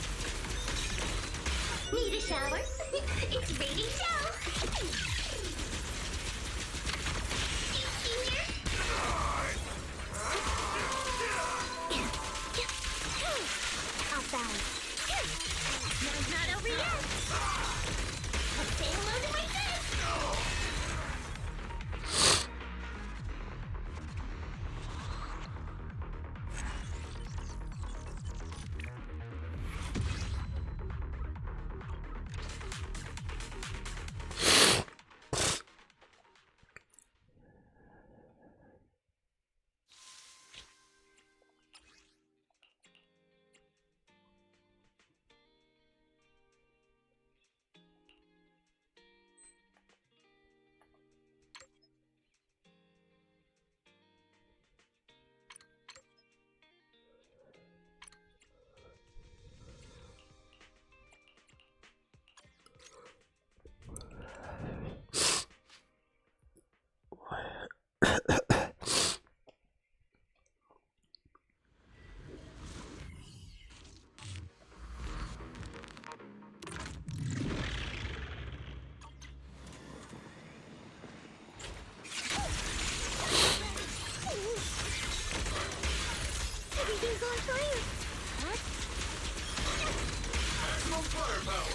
Need a shower? It's ready to go. Off balance. Mine's not over yet. Let's say hello to my face. Everything's on fire. What? Maximum firepower.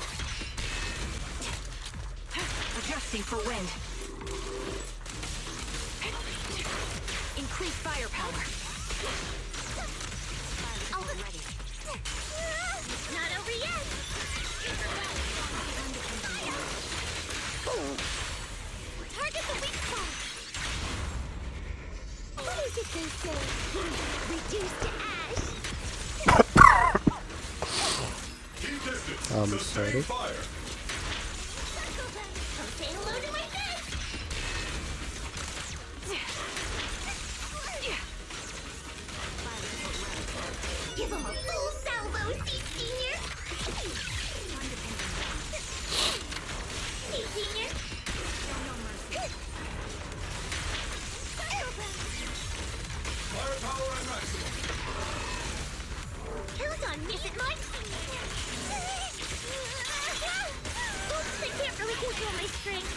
Adjusting for wind. Increase firepower. Ready. Not over yet. Target the weak spot. What is it they say? Reduce to ash. Keep distance. I'm Sustain sorry. fire. Come say hello to my face. Give him a full salvo, Senior. Hey, Senior. Firepower and maximum. Count on Miss It, Mike. Oops, I can't really control my strength.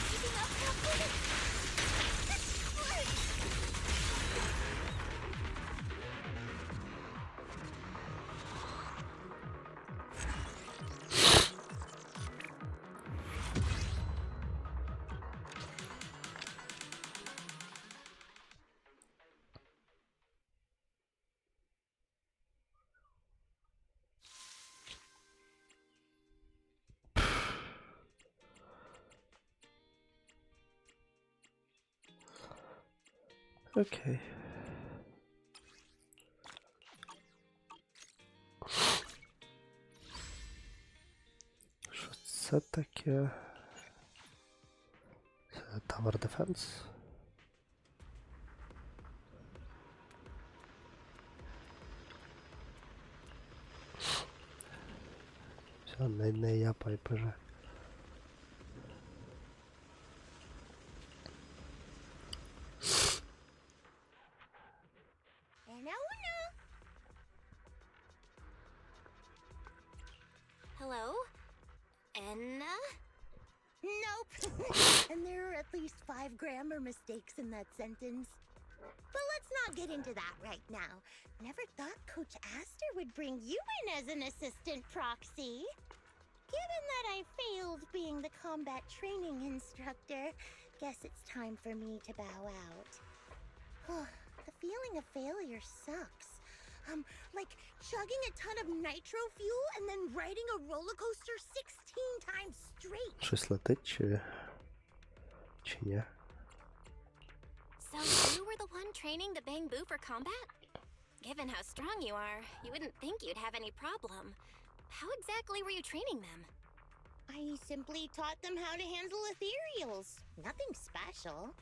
Окей. Що це таке? Це Tower Defense? Все, не я пайпеже. Hello? Enna? Nope. And there are at least 5 grammar mistakes in that sentence. But let's not get into that right now. Never thought Coach Aster would bring you in as an assistant proxy. Given that I failed being the combat training instructor, guess it's time for me to bow out. The feeling of failure sucks. Like chugging a ton of nitro fuel and then riding a roller coaster 16 times straight. Щось летить чи ні? So you were the one training the Bang Boo for combat? Given how strong you are, you wouldn't think you'd have any problem. How exactly were you training them? I simply taught them how to handle ethereals. Nothing special.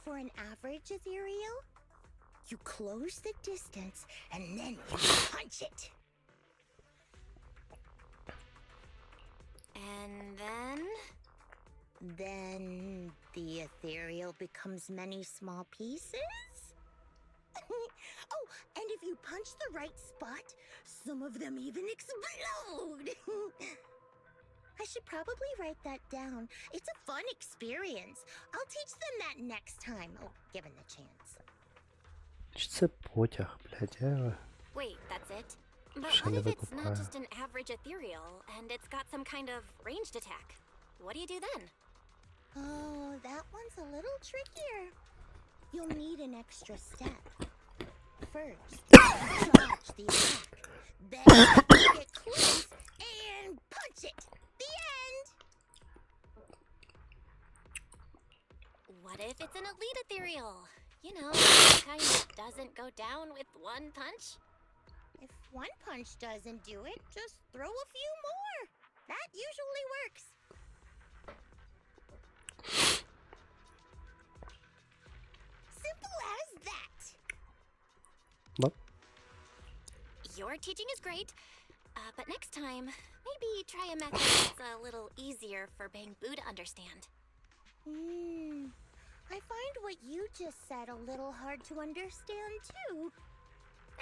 For an average ethereal, you close the distance and then you punch it. And then? Then the ethereal becomes many small pieces? Oh, and if you punch the right spot, some of them even explode! I should probably write that down. It's a fun experience. I'll teach them that next time. Oh, given the chance. Чи це потяг, блядь, я Wait, that's it? But ще what не if it's not викупаю. just an average ethereal, and it's got some kind of ranged attack? What do you do then? Oh, that one's a little trickier. You'll need an extra step. First, dodge the attack. Then get close and punch it. The end! What if it's an elite ethereal? You know, the kind that doesn't go down with one punch? If one punch doesn't do it, just throw a few more. That usually works. Simple as that. What? Your teaching is great, but next time, maybe try a method that's a little easier for Bangbu to understand. I find what you just said a little hard to understand, too.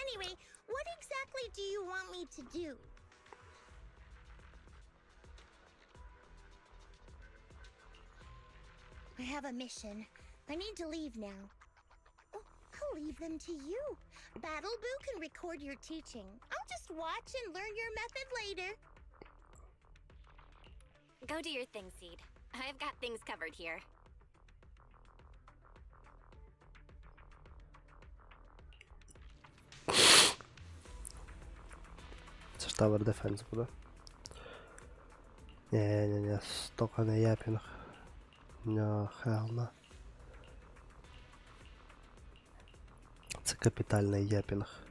Anyway, what exactly do you want me to do? I have a mission. I need to leave now. Oh, I'll leave them to you. Battleboo can record your teaching. I'll just watch and learn your method later. Go do your thing, Seed. I've got things covered here. Це ж Tower Defense буде. Ні, стока не япінг. No, hell no. Це капітальний япінг.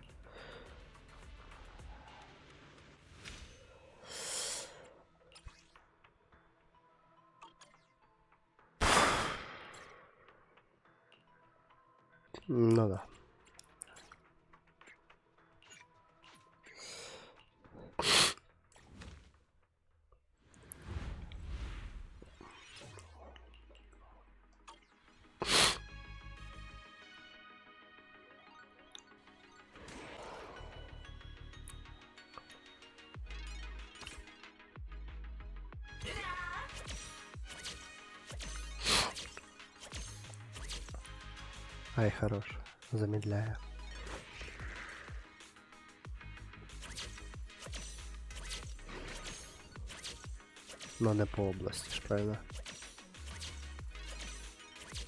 Ну да. Ай, хорош. Замедляє. Но не по області ж, правильно?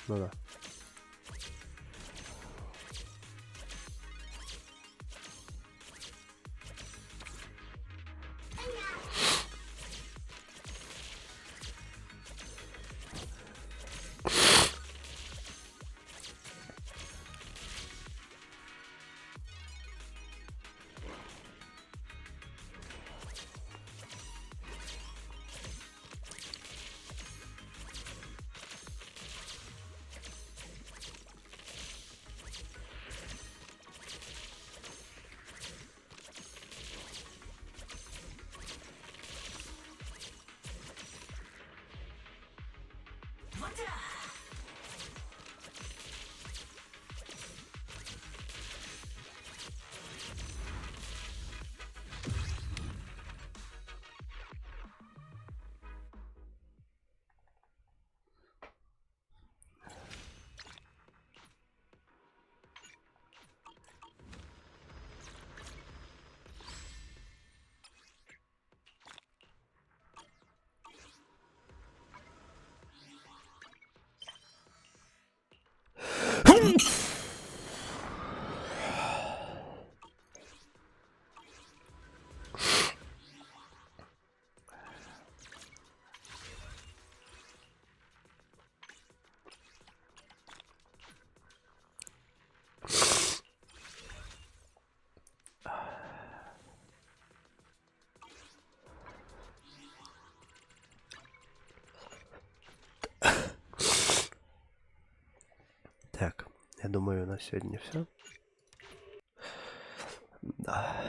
Ну да. думаю, на сегодня все. Да.